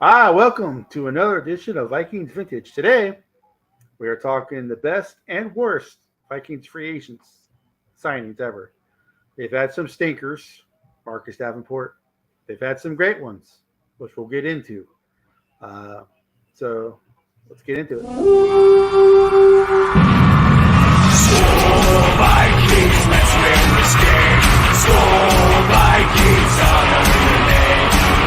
Welcome to another edition of Vikings Vintage. Today, we are talking the best and worst Vikings free agents signings ever. They've had some stinkers, Marcus Davenport. They've had some great ones, which we'll get into. Uh, so let's get into it. Vikings, let's win this game. Score Vikings, honor the name.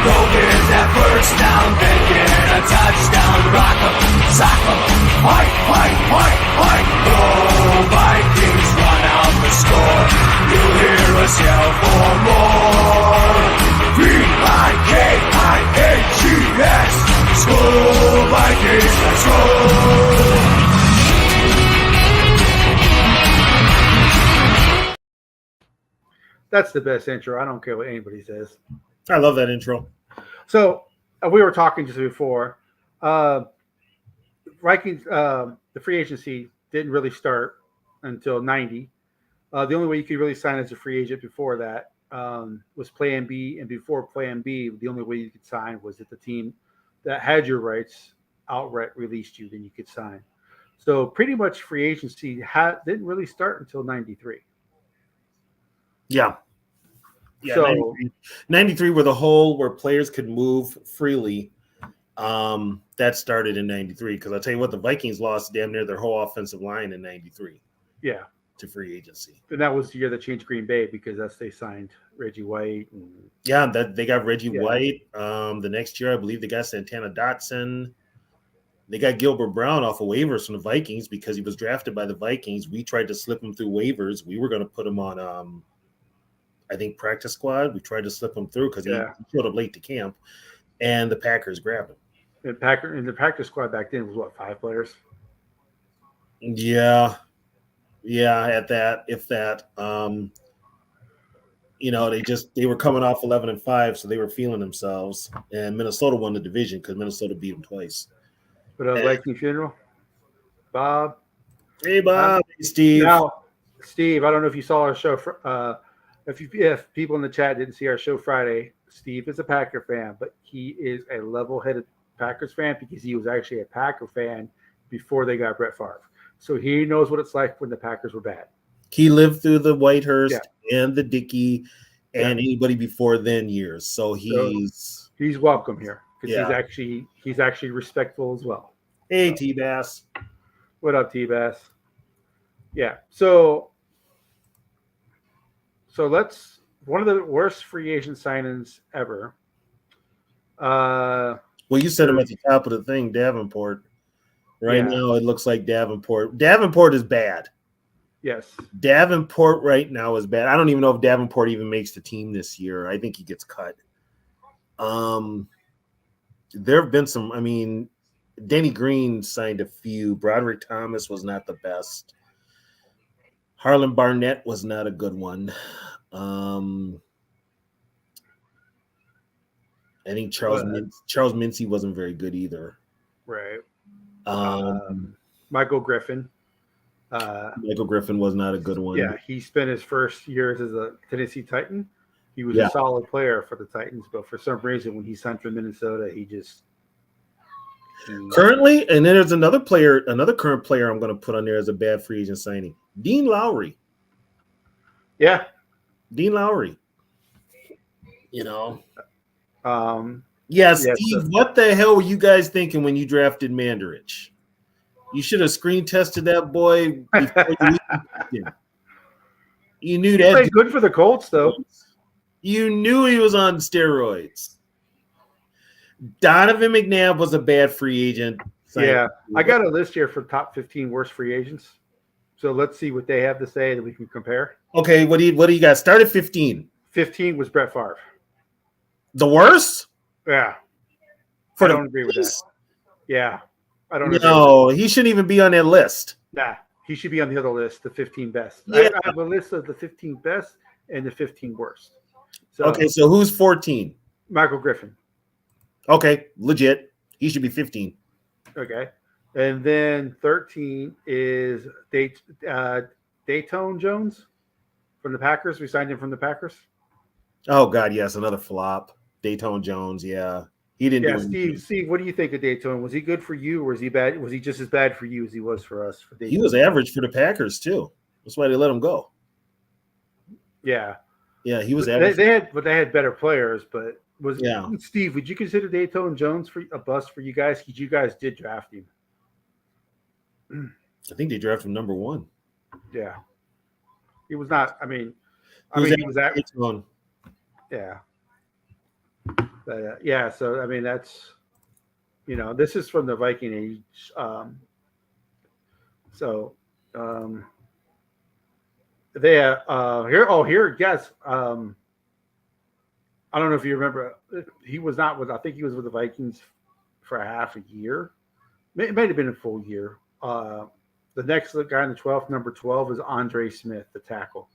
Go get that first down, then get a touchdown. Rock 'em, sock 'em, fight, fight, fight, fight. Go Vikings, run out the score. You'll hear us yell for more. V-I-K-I-N-G-S. Score Vikings, let's roll. That's the best intro. I don't care what anybody says. I love that intro. So we were talking just before. Vikings, the free agency didn't really start until 90. The only way you could really sign as a free agent before that was Plan B. And before Plan B, the only way you could sign was if the team that had your rights outright released you, then you could sign. So pretty much free agency didn't really start until 93. Yeah. Yeah, So 93 where players could move freely. That started in 93 because I'll tell you what, the Vikings lost damn near their whole offensive line in 93. Yeah. To free agency. And that was the year that changed Green Bay because they signed Reggie White. That they got Reggie White. The next year, I believe they got Santana Dotson. They got Gilbert Brown off of waivers from the Vikings because he was drafted by the Vikings. We tried to slip him through waivers. We were going to put him on I think practice squad. We tried to slip him through because he showed up late to camp, and the Packers grabbed him. And the practice squad back then was what, 5 players? Yeah, at that, if that. They were coming off 11-5, so they were feeling themselves. And Minnesota won the division because Minnesota beat them twice. But Viking funeral, Bob. Hey, Bob. Hey, Steve. Now, Steve, I don't know if you saw our show. If people in the chat didn't see our show Friday, Steve is a Packer fan, but he is a level-headed Packers fan because he was actually a Packer fan before they got Brett Favre. So he knows what it's like when the Packers were bad. He lived through the Whitehurst and the Dickey and anybody before then years. So he's welcome here because he's actually respectful as well. Hey, T-Bass. What up, T-Bass? Yeah. So one of the worst free agent signings ever. Well, you said him at the top of the thing, Davenport. Now, it looks like Davenport. Davenport is bad. Yes. Davenport right now is bad. I don't even know if Davenport even makes the team this year. I think he gets cut. There have been some, Denny Green signed a few. Broderick Thomas was not the best. Harlan Barnett was not a good one. I think Charles Mincy wasn't very good either. Right. Michael Griffin. Michael Griffin was not a good one. Yeah, he spent his first years as a Tennessee Titan. He was a solid player for the Titans, but for some reason, when he signed for Minnesota, currently, and then there's another current player I'm going to put on there as a bad free agent signing, Dean Lowry. Yeah, Dean Lowry. Steve, what the hell were you guys thinking when you drafted Mandarich? You should have screen tested that boy before you knew that. He played good for the Colts, though. You knew he was on steroids. Donovan McNabb was a bad free agent. Yeah, I got a list here for top 15 worst free agents. So let's see what they have to say that we can compare. Okay, what do you got? Start at 15. 15 was Brett Favre. The worst? Yeah. I don't agree with that. Yeah. I don't agree. No, he shouldn't even be on that list. Nah, he should be on the other list, the 15 best. Yeah. I have a list of the 15 best and the 15 worst. So who's 14? Michael Griffin. Okay, legit. He should be 15. Okay. And then 13 is Dayton Jones from the Packers. We signed him from the Packers. Oh, God, yes. Another flop. Dayton Jones, yeah. He didn't Yeah, do anything. Steve, what do you think of Daytona? Was he good for you, or was he bad? Was he just as bad for you as he was for us for He was Daytona? average for the Packers too. That's why they let him go. Yeah, Yeah, he was but average. they had better players. But was Yeah, Steve? Would you consider Daytona Jones for a bust for you guys? Because you guys did draft him. I think they drafted him number 1. Yeah, he was not. He was He was that. average on. Yeah, but, yeah. So that's this is from the Viking age. So they here. Oh, here, yes. I don't know if you remember. He was not with. I think he was with the Vikings for a half a year. It might have been a full year. The next guy in the 12th, number 12, is Andre Smith, the tackle.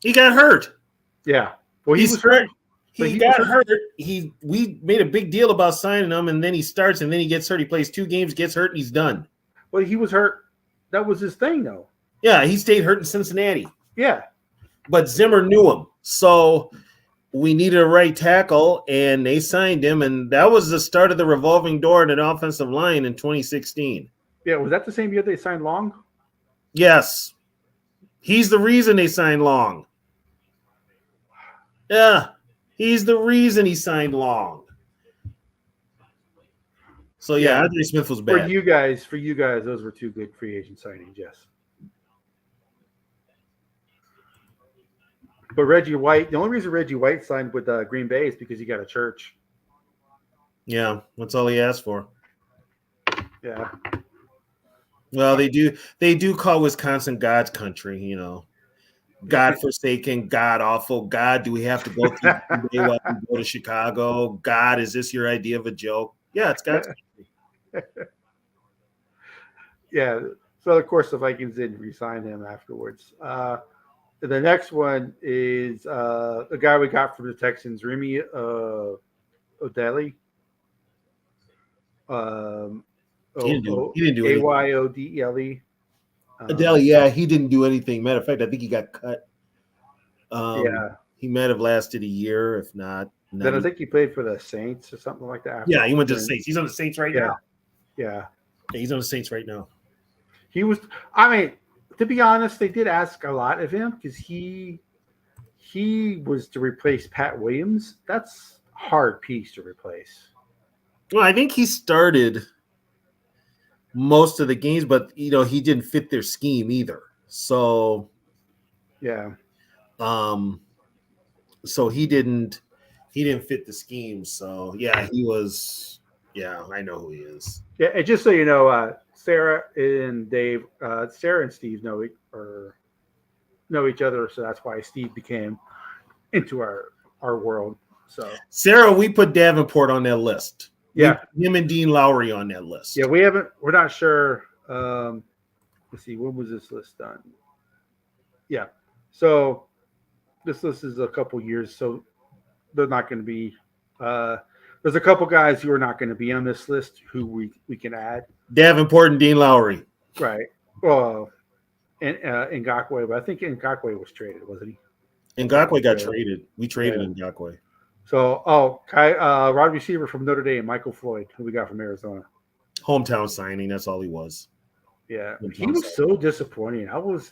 He got hurt. Yeah. Well, he He's was hurt. He got hurt. We made a big deal about signing him, and then he starts, and then he gets hurt. He plays 2 games, gets hurt, and he's done. Well, he was hurt. That was his thing, though. Yeah, he stayed hurt in Cincinnati. Yeah. But Zimmer knew him. So we needed a right tackle, and they signed him, and that was the start of the revolving door in an offensive line in 2016. Yeah. Was that the same year they signed Long? Yes. He's the reason they signed Long. Yeah. He's the reason he signed Long. So, yeah, Andre Smith was bad. For you guys, those were 2 good free agent signings, yes. But Reggie White, the only reason Reggie White signed with Green Bay is because he got a church. Yeah, that's all he asked for. Yeah. Well, they do call Wisconsin God's country, God forsaken, God awful. God, do we have to go through Green Bay while we go to Chicago? God, is this your idea of a joke? Yeah, it's God's country. Yeah. So of course the Vikings didn't re-sign him afterwards. The next one is the guy we got from the Texans, Remy Odeli. He didn't do anything. Ayodele. Adele, yeah, he didn't do anything. Matter of fact, I think he got cut. Yeah. He might have lasted a year, if not. Then I think he played for the Saints or something like that. Yeah, he went to the Saints. He's on the Saints right now. Yeah. He's on the Saints right now. He was. To be honest, they did ask a lot of him because he was to replace Pat Williams. That's a hard piece to replace. Well, I think he started most of the games, but he didn't fit their scheme either. So, yeah. So he didn't fit the scheme. So yeah, he was. Yeah, I know who he is. Yeah, and just so you know, Sarah and Dave, Sarah and Steve know each other, so that's why Steve became into our world. So Sarah, we put Davenport on that list. Yeah, him and Dean Lowry on that list. Yeah, we're not sure. Let's see, when was this list done? Yeah, so this list is a couple years, so they're not going to be. There's a couple guys who are not going to be on this list who we can add. Davenport and Dean Lowry. Right. Well, and Ngakoue, but I think Ngakoue was traded, wasn't he? Ngakoue got traded. We traded Ngakoue. So, wide receiver from Notre Dame, Michael Floyd, who we got from Arizona. Hometown signing. That's all he was. Yeah, he was so disappointing. I was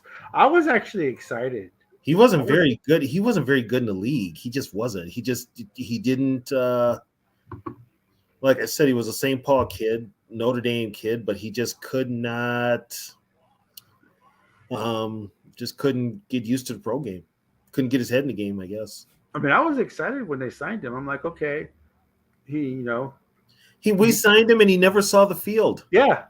actually excited. He wasn't very good. He wasn't very good in the league. He just wasn't. He didn't. Like I said, he was a St. Paul kid, Notre Dame kid, but he just could not. Just couldn't get used to the pro game. Couldn't get his head in the game, I guess. I was excited when they signed him. I'm like, okay, we signed him and he never saw the field. Yeah,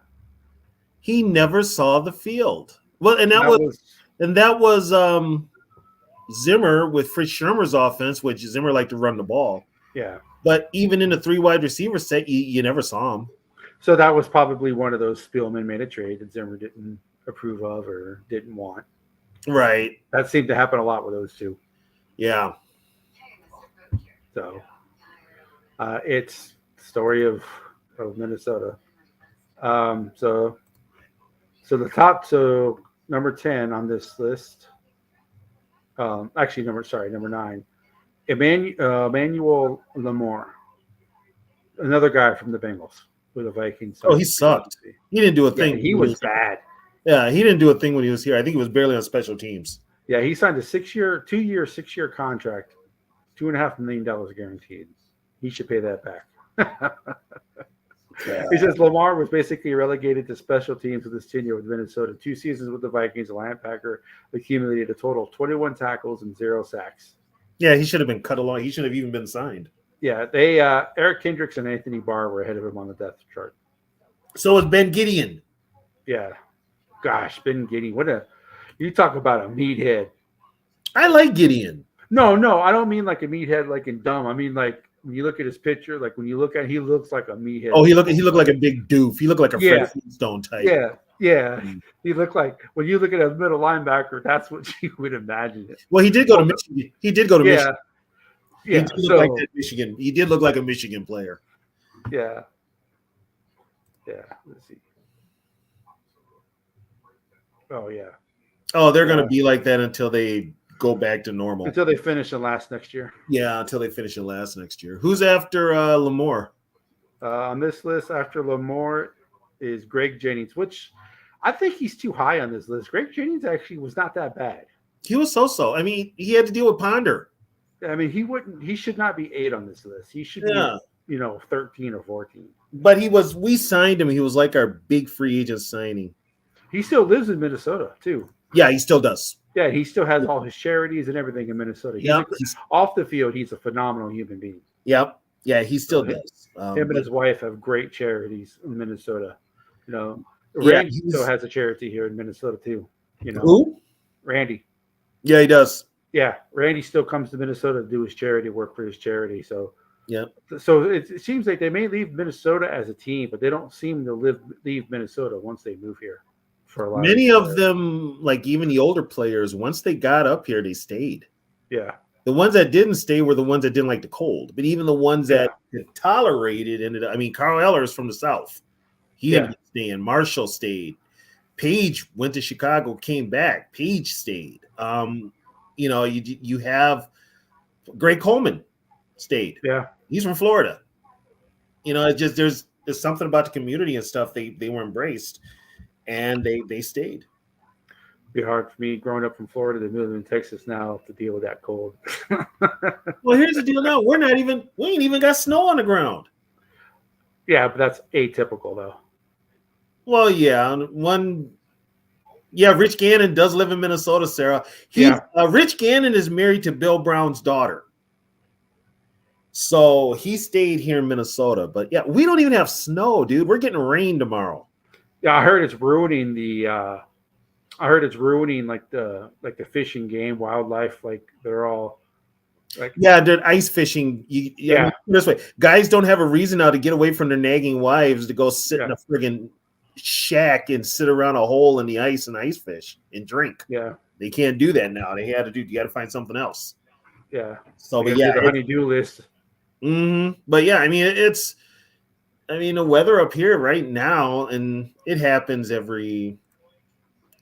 he never saw the field. Well, and that was Zimmer with Fritz Shermer's offense, which Zimmer liked to run the ball. Yeah, but even in the 3 wide receiver set, you never saw him. So that was probably one of those Spielman made a trade that Zimmer didn't approve of or didn't want. Right. That seemed to happen a lot with those two. Yeah. So it's the story of Minnesota. So the top, number 10 on this list. Number 9. Emmanuel Lamore. Another guy from the Bengals with the Vikings. Oh, he sucked. He didn't do a thing. Yeah, he was bad. Yeah, he didn't do a thing when he was here. I think he was barely on special teams. Yeah, he signed a 2-year, 6-year contract, $2.5 million guaranteed. He should pay that back. He says Lamar was basically relegated to special teams with his tenure with Minnesota. 2 seasons with the Vikings, the linebacker accumulated a total of 21 tackles and 0 sacks. Yeah, he should have been cut along. He should have even been signed. Yeah, they Eric Kendricks and Anthony Barr were ahead of him on the depth chart. So is Ben Gideon. Yeah. Gosh, Ben Gideon. You talk about a meathead. I like Gideon. No, I don't mean like a meathead like in dumb. I mean like when you look at his picture, like when you look at he looks like a meathead. Oh, he looked like a big doof. He looked like a Fred Flintstone type. Yeah. He looked like when you look at a middle linebacker, that's what you would imagine. Well, he did go to Michigan. He did go to Michigan. Yeah. He did look like that Michigan. He did look like a Michigan player. Yeah. Let's see. Oh yeah. Oh, they're gonna be like that until they go back to normal. Until they finish in last next year. Yeah, until they finish in last next year. Who's after Lamar? On this list after Lamar is Greg Jennings, which I think he's too high on this list. Greg Jennings actually was not that bad. He was so. I mean, he had to deal with Ponder. I mean, he should not be 8 on this list. He should be, 13 or 14. But we signed him. He was like our big free agent signing. He still lives in Minnesota too. Yeah, he still does. Yeah, he still has all his charities and everything in Minnesota. Off the field, he's a phenomenal human being. Yep. Yeah, he still does. Him and his wife have great charities in Minnesota. Randy still has a charity here in Minnesota too. Who? Randy. Yeah, he does. Yeah, Randy still comes to Minnesota to do his charity work for his charity. So yeah. So it seems like they may leave Minnesota as a team, but they don't seem to leave Minnesota once they move here. For a lot Many of them, like even the older players, once they got up here, they stayed. Yeah. The ones that didn't stay were the ones that didn't like the cold. But even the ones that tolerated ended up. I mean, Carl Eller is from the South. He ended up staying. Marshall stayed. Page went to Chicago, came back. Page stayed. You have Greg Coleman stayed. Yeah. He's from Florida. It's just there's something about the community and stuff. They were embraced and they stayed. It'd be hard for me growing up from Florida to move in Texas now to deal with that cold. Well, here's the deal now. We ain't even got snow on the ground. Yeah, but that's atypical though. Well, yeah. Rich Gannon does live in Minnesota, Sarah. Rich Gannon is married to Bill Brown's daughter. So he stayed here in Minnesota. But yeah, we don't even have snow, dude. We're getting rain tomorrow. Yeah, I heard it's ruining like the fishing game, wildlife. Like they're all like they're ice fishing. This way, guys don't have a reason now to get away from their nagging wives to go sit in a friggin' shack and sit around a hole in the ice and ice fish and drink. Yeah, they can't do that now. You got to find something else. Yeah. So, but the honey-do list. Mm-hmm. But yeah, I mean, the weather up here right now, and it happens every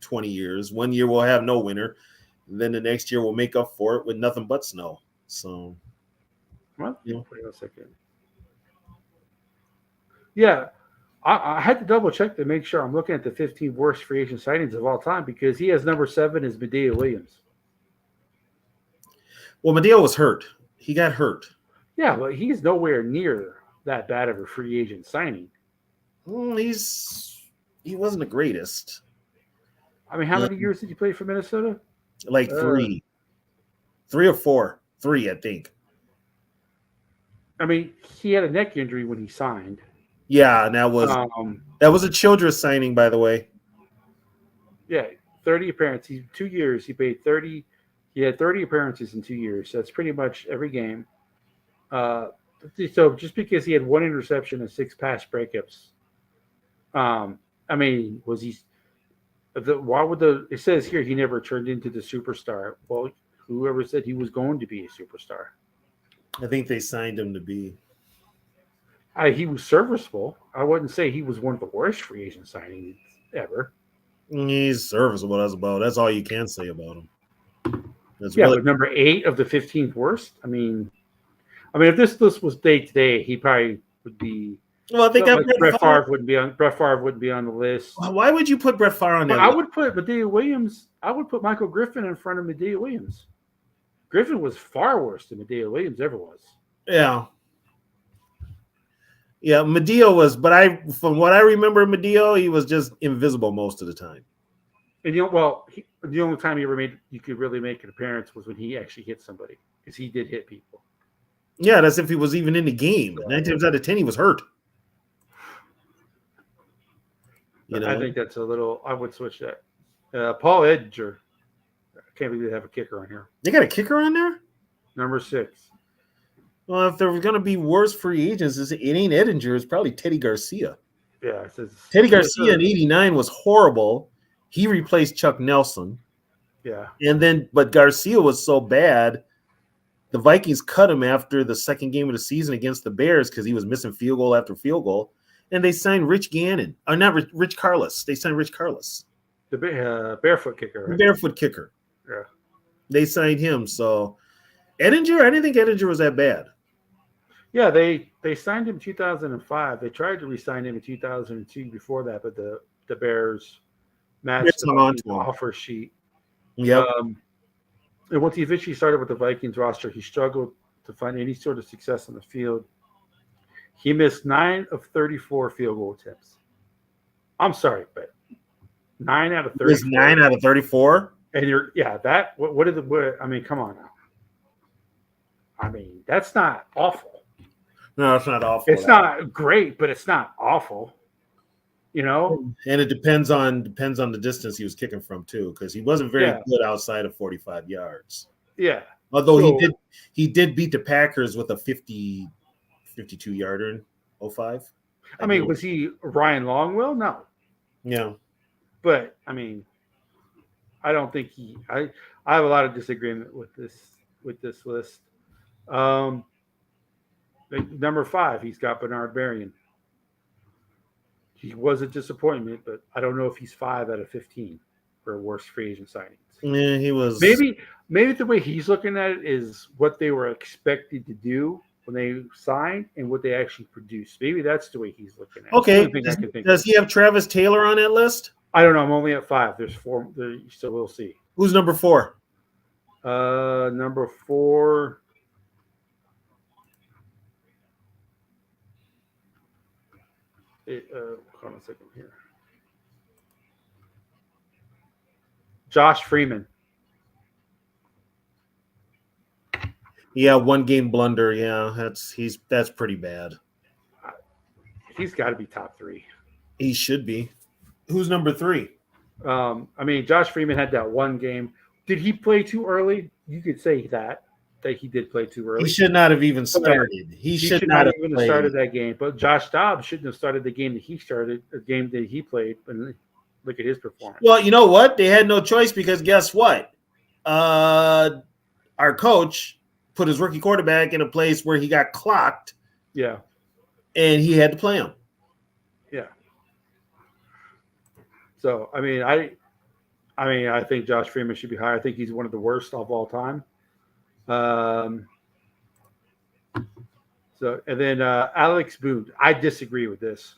20 years. One year we'll have no winter. Then the next year we'll make up for it with nothing but snow. So, well, wait a second. Yeah. I had to double check to make sure I'm looking at the 15 worst free agent signings of all time because he has number 7 is Medea Williams. Well, Medea was hurt. He got hurt. Yeah, but he's nowhere near that bad of a free agent signing. He wasn't the greatest. I mean, how many years did you play for Minnesota? Like 3 or 4. 3, I think. I mean, he had a neck injury when he signed. Yeah, and that was a Childress signing, by the way. Yeah, 30 appearances. 2 years. He played 30. He had 30 appearances in 2 years. So that's pretty much every game. So just because he had 1 interception and 6 pass breakups, I mean, was he? It says here he never turned into the superstar. Well, whoever said he was going to be a superstar? I think they signed him to be. He was serviceable. I wouldn't say he was one of the worst free agent signings ever. He's serviceable. That's all you can say about him. But number 8 of the 15th worst. I mean, if this list was day to day, he probably would be. Well, they got Like Brett Favre wouldn't be on. Brett Favre wouldn't be on the list. Why would you put Brett Favre on But that I list? would put Medea Williams. I would put Michael Griffin in front of Medea Williams. Griffin was far worse than Medea Williams ever was. Yeah. Yeah, Medea was, but from what I remember of Medea, he was just invisible most of the time. And the only time you could really make an appearance was when he actually hit somebody, because he did hit people. Yeah, that's if he was even in the game. 9 times out of 10, he was hurt. I think that's a little. I would switch that. Paul Edinger. I can't believe they have a kicker on here. They got a kicker on there? Number 6. Well, if there were going to be worse free agents, it ain't Edinger. It's probably Teddy Garcia. Yeah, it says Teddy Garcia in '89 was horrible. He replaced Chuck Nelson. Yeah. But Garcia was so bad, the Vikings cut him after the second game of the season against the Bears because he was missing field goal after field goal. And they signed Rich Gannon. Or not Rich Carlos. They signed Rich Carlos. The barefoot kicker. Right? Barefoot kicker. Yeah. They signed him. So Edinger, I didn't think Edinger was that bad. Yeah, they signed him in 2005. They tried to re-sign him in 2002 before that, but the Bears matched the offer sheet. Yep. And once he eventually started with the Vikings roster, he struggled to find any sort of success on the field. He missed 9 of 34 field goal attempts. I'm sorry, but 9 out of 34. Missed 9 out of 34? And come on now. I mean, that's not awful. No, it's not awful. It's not great, but it's not awful. And it depends on the distance he was kicking from too, because he wasn't very good outside of 45 yards. Yeah. Although he did beat the Packers with a 52-yarder in 05. I mean, was he Ryan Longwell? No. Yeah. But I mean, I don't think I have a lot of disagreement with this list. Number 5, he's got Bernard Berrien. He was a disappointment, but I don't know if he's 5 out of 15 for worst free agent signings. Yeah, he was. Maybe the way he's looking at it is what they were expected to do when they signed and what they actually produced. Maybe that's the way he's looking at it. Okay. Does he have Travis Taylor on that list? I don't know. I'm only at 5. There's 4. So we'll see. Who's number 4? Number 4. Hold on a second here. Josh Freeman. Yeah, 1 game blunder. Yeah, that's pretty bad. He's got to be top 3. He should be. Who's number 3? Josh Freeman had that 1 game. Did he play too early? You could say that he did play too early. He should not have even started. He should not have even started that game. But Josh Dobbs shouldn't have started the game that he started, the game that he played. And look at his performance. Well, you know what? They had no choice because guess what? Our coach put his rookie quarterback in a place where he got clocked. Yeah. And he had to play him. Yeah. So, I think Josh Freeman should be higher. I think he's one of the worst of all time. And then Alex Boone. I disagree with this.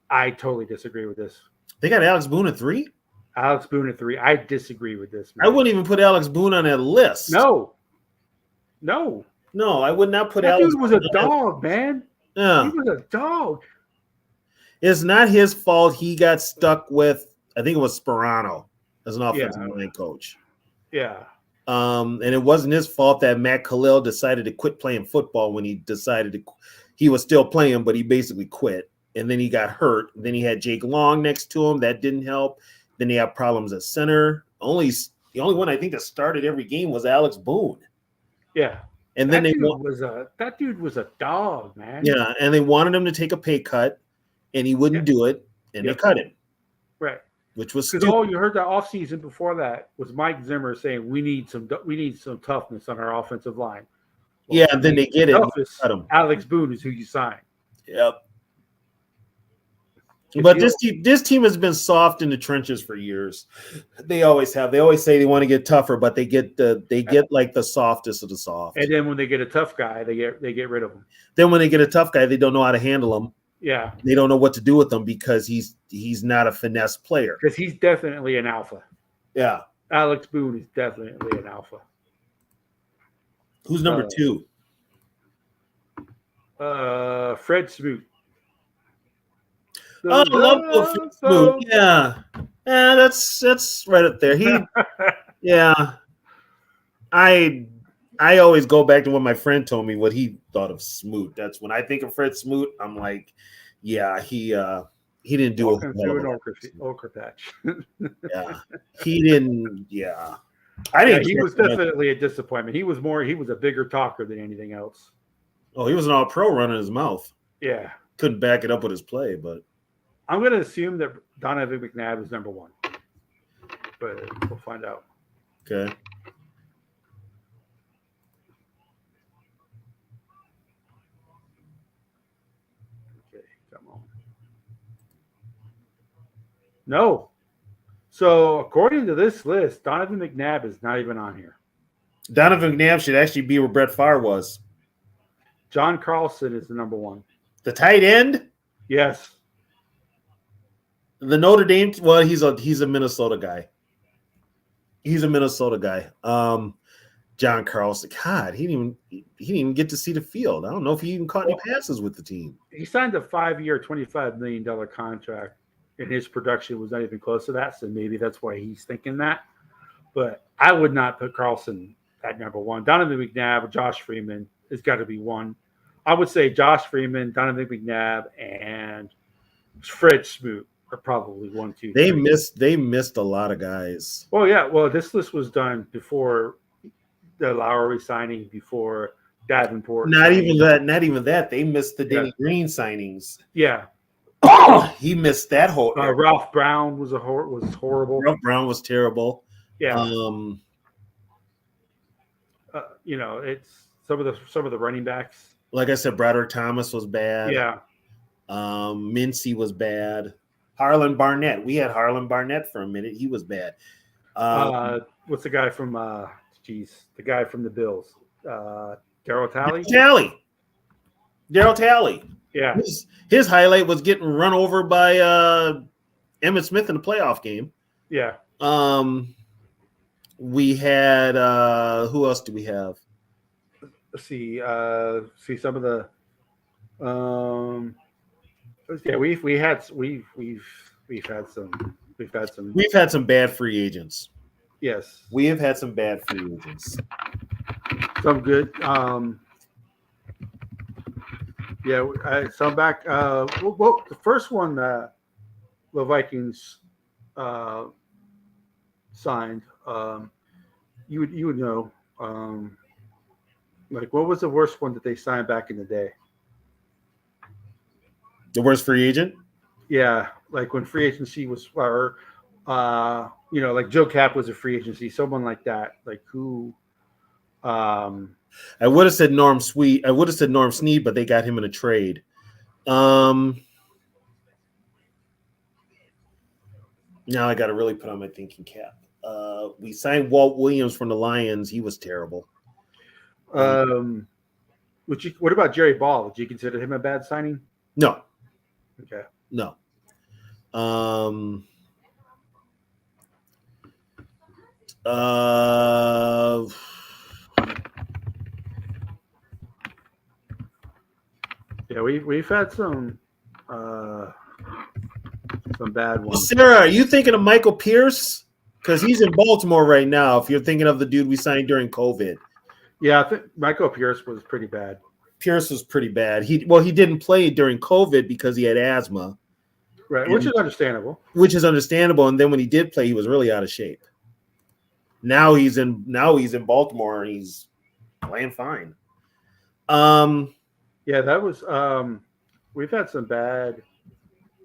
I totally disagree with this. They got Alex Boone at 3? Alex Boone at 3. I disagree with this, man. I wouldn't even put Alex Boone on that list. No, I would not put that Alex dude was Boone a dog, man. Yeah. He was a dog. It's not his fault he got stuck with, I think it was Sperano as an offensive line coach. Yeah. And it wasn't his fault that Matt Khalil decided to quit playing football when he was still playing, but he basically quit. And then he got hurt. Then he had Jake Long next to him. That didn't help. Then he had problems at center. The only one I think that started every game was Alex Boone. Yeah. And then that dude was a dog, man. Yeah, and they wanted him to take a pay cut, and he wouldn't do it, and they cut him. Right. Which was because all you heard that offseason before that was Mike Zimmer saying we need some toughness on our offensive line. Well, yeah, and then they get it. Alex Boone is who you sign. Yep. But this team has been soft in the trenches for years. They always have. They always say they want to get tougher, but they get like the softest of the soft. And then when they get a tough guy, they get rid of him. Then when they get a tough guy, they don't know how to handle him. Yeah, they don't know what to do with him because he's not a finesse player. Because he's definitely an alpha. Yeah, Alex Boone is definitely an alpha. Who's number 2? Fred Smoot. Oh, love Fred Smoot. Yeah, that's right up there. He, yeah. I always go back to what my friend told me what he thought of Smoot. That's when I think of Fred Smoot, I'm like, yeah, he didn't do Welcome to an ochre patch. Yeah, he didn't. Yeah, I didn't. He was definitely a disappointment. He was a bigger talker than anything else. Oh, he was an all-pro running his mouth. Yeah, couldn't back it up with his play, but I'm going to assume that Donovan McNabb is number 1, but we'll find out. Okay. No. So according to this list, Donovan McNabb is not even on here. Donovan McNabb should actually be where Brett Favre was. John Carlson is the number 1. The tight end? Yes. The Notre Dame. Well, he's a Minnesota guy. He's a Minnesota guy. John Carlson. God, he didn't even get to see the field. I don't know if he even caught any passes with the team. He signed a 5-year, $25 million contract. And his production was not even close to that, so maybe that's why he's thinking that. But I would not put Carlson at number 1. Donovan McNabb or Josh Freeman has got to be 1. I would say Josh Freeman, Donovan McNabb, and Fred Smoot are probably 1, 2, 3. They missed a lot of guys. Well, yeah. Well, this list was done before the Lowry signing, before Davenport. Not even that. They missed the Denny Green signings. Yeah. He missed that whole. Ralph Brown was horrible. Ralph Brown was terrible. Yeah. It's some of the running backs. Like I said, Broderick Thomas was bad. Yeah. Mincy was bad. Harlan Barnett. We had Harlan Barnett for a minute. He was bad. What's the guy from? The guy from the Bills. Darryl Talley. Darryl Talley. Yeah. His highlight was getting run over by Emmitt Smith in the playoff game. Yeah. We had who else do we have? Let's see. See some of the. We've had some bad free agents. Yes. We have had some bad free agents. Some good. Some back. Well, the first one that the Vikings signed, you would know. What was the worst one that they signed back in the day? The worst free agent? Yeah, like when free agency was, like Joe Cap was a free agency, someone like that. Like who? I would have said Norm Snead, but they got him in a trade. Now I got to really put on my thinking cap. We signed Walt Williams from the Lions. He was terrible. What about Jerry Ball? Did you consider him a bad signing? No. Okay. No. Yeah, we've had some bad ones. Sarah, are you thinking of Michael Pierce? Because he's in Baltimore right now. If you're thinking of the dude we signed during COVID. Yeah, I think Michael Pierce was pretty bad. Pierce was pretty bad. He didn't play during COVID because he had asthma. Right, which is understandable. And then when he did play, he was really out of shape. Now he's in Baltimore and he's playing fine. Yeah, that was we've had some bad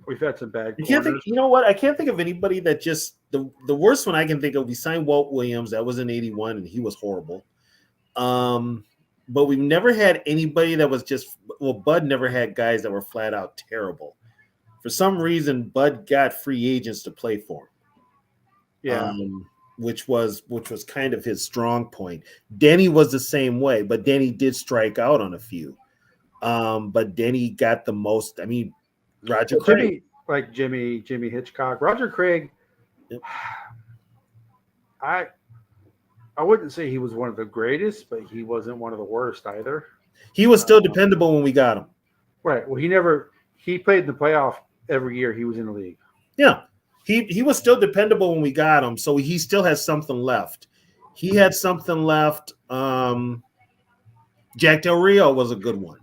corners. You know what? I can't think of anybody that just the worst one I can think of. We signed Walt Williams. That was in 81 and he was horrible. But we've never had anybody that was Bud never had guys that were flat out terrible. For some reason, Bud got free agents to play for him. Yeah. Which was kind of his strong point. Denny was the same way, but Denny did strike out on a few. But Denny got the most. I mean, Roger Craig. Jimmy Hitchcock, Roger Craig. Yep. I wouldn't say he was one of the greatest, but he wasn't one of the worst either. He was still dependable when we got him. Right. Well, he played in the playoff every year he was in the league. Yeah. He was still dependable when we got him, so he still has something left. He had something left. Jack Del Rio was a good one.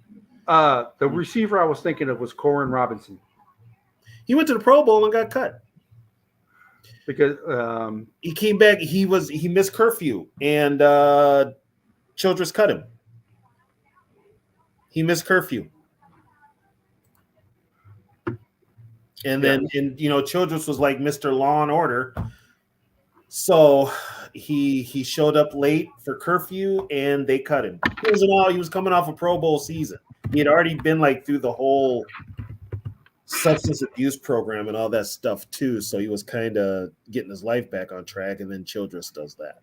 The receiver I was thinking of was Corin Robinson. He went to the Pro Bowl and got cut. Because he came back, he missed curfew, and Childress cut him. He missed curfew. And then, Childress was like Mr. Law and Order. So he showed up late for curfew, and they cut him. He was coming off a Pro Bowl season. He had already been through the whole substance abuse program and all that stuff too. So he was kind of getting his life back on track, and then Childress does that.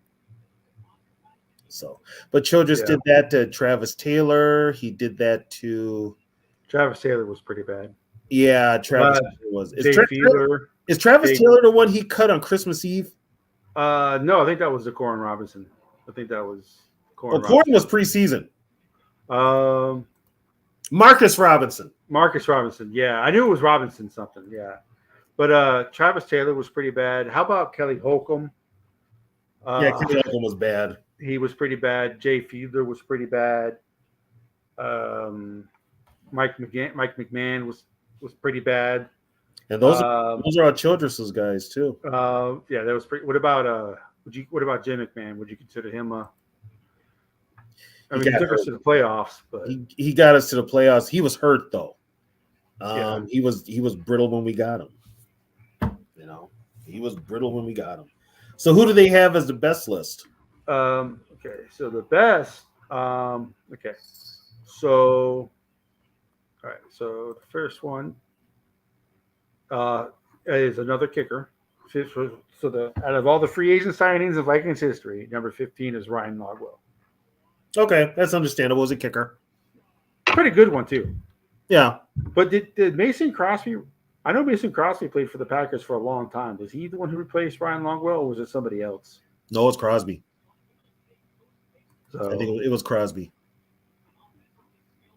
So, but Childress did that to Travis Taylor. He did that to Travis Taylor was pretty bad. Yeah, Travis was. Is Travis Taylor the one he cut on Christmas Eve? No, I think that was the Corin Robinson. I think that was Corin was preseason. Marcus Robinson. Yeah, I knew it was Robinson something. Yeah, but Travis Taylor was pretty bad. How about Kelly Holcomb? Kelly Holcomb was bad. He was pretty bad. Jay Fiedler was pretty bad. Mike McMahon was pretty bad. And those are all Childress's guys too. Yeah, that was pretty. What about Jim McMahon? Would you consider him a? I mean, he took us to the playoffs, but he got us to the playoffs. He was hurt though. He was brittle when we got him. He was brittle when we got him. So who do they have as the best list? Okay, so the best. Okay, so all right. So the first one is another kicker. So out of all the free agent signings of Vikings history, number 15 is Ryan Logwell. Okay, that's understandable as a kicker. Pretty good one too. Yeah. But did Mason Crosby? I know Mason Crosby played for the Packers for a long time. Was he the one who replaced Ryan Longwell, or was it somebody else? No, it's Crosby. So, I think it was Crosby.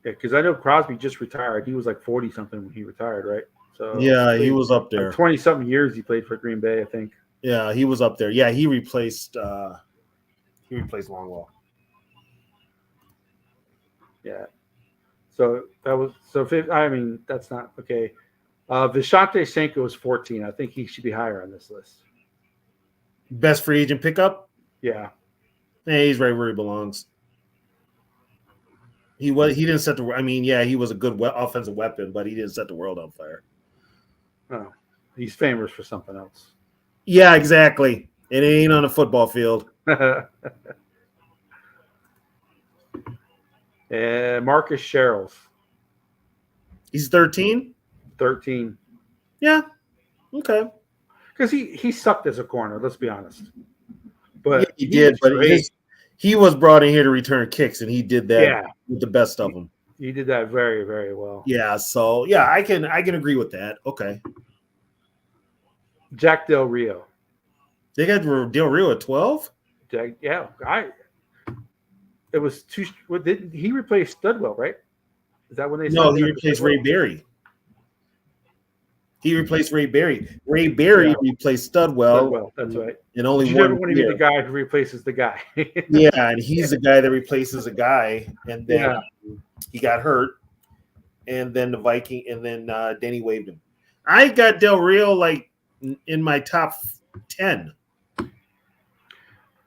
Yeah, because I know Crosby just retired. He was like 40-something when he retired, right? So yeah, he was up there. 20-something years he played for Green Bay, I think. Yeah, he was up there. Yeah, he replaced Longwell. Yeah. So I mean, that's not okay. Vishanti Senko is 14. I think he should be higher on this list. Best free agent pickup? Yeah. Hey, he's right where he belongs. He didn't set the. I mean, yeah, he was a good offensive weapon, but he didn't set the world on fire. Oh, he's famous for something else. Yeah, exactly. It ain't on a football field. Marcus Sherrills. He's 13? 13. Yeah. Okay. Because he sucked as a corner, let's be honest. But yeah, he did, but he was brought in here to return kicks, and he did that with the best of them. He did that very, very well. Yeah, so yeah, I can agree with that. Okay. Jack Del Rio. They got Del Rio at 12? It was too. Did he replace Studwell, right? Is that when they? No, he replaced Ray Berry. He replaced Ray Berry. Ray Berry replaced Studwell. That's right. And only you never want to be the guy who replaces the guy. Yeah, and he's the guy that replaces a guy, and then he got hurt, and then the Viking, and then Denny waived him. I got Del Rio like in my top 10.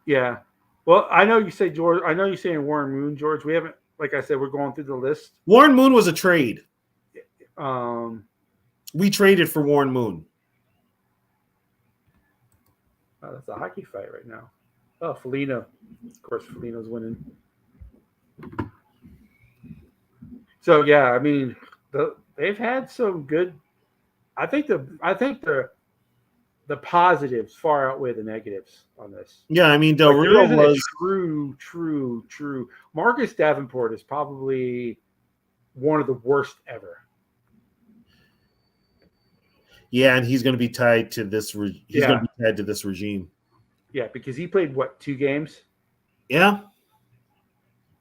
Yeah. Well, I know you say George. I know you're saying Warren Moon, George. We haven't, like I said, we're going through the list. Warren Moon was a trade. We traded for Warren Moon. Oh, that's a hockey fight right now. Oh, Foligno. Of course, Foligno's winning. So, yeah, I mean, they've had some good the positives far outweigh the negatives on this. Yeah, I mean, Del Like, there Rio isn't a was. true. Marcus Davenport is probably one of the worst ever. Yeah, and he's going to be tied to this. He's going Yeah, to be tied to this regime. yeah, because he played what 2 games? Yeah,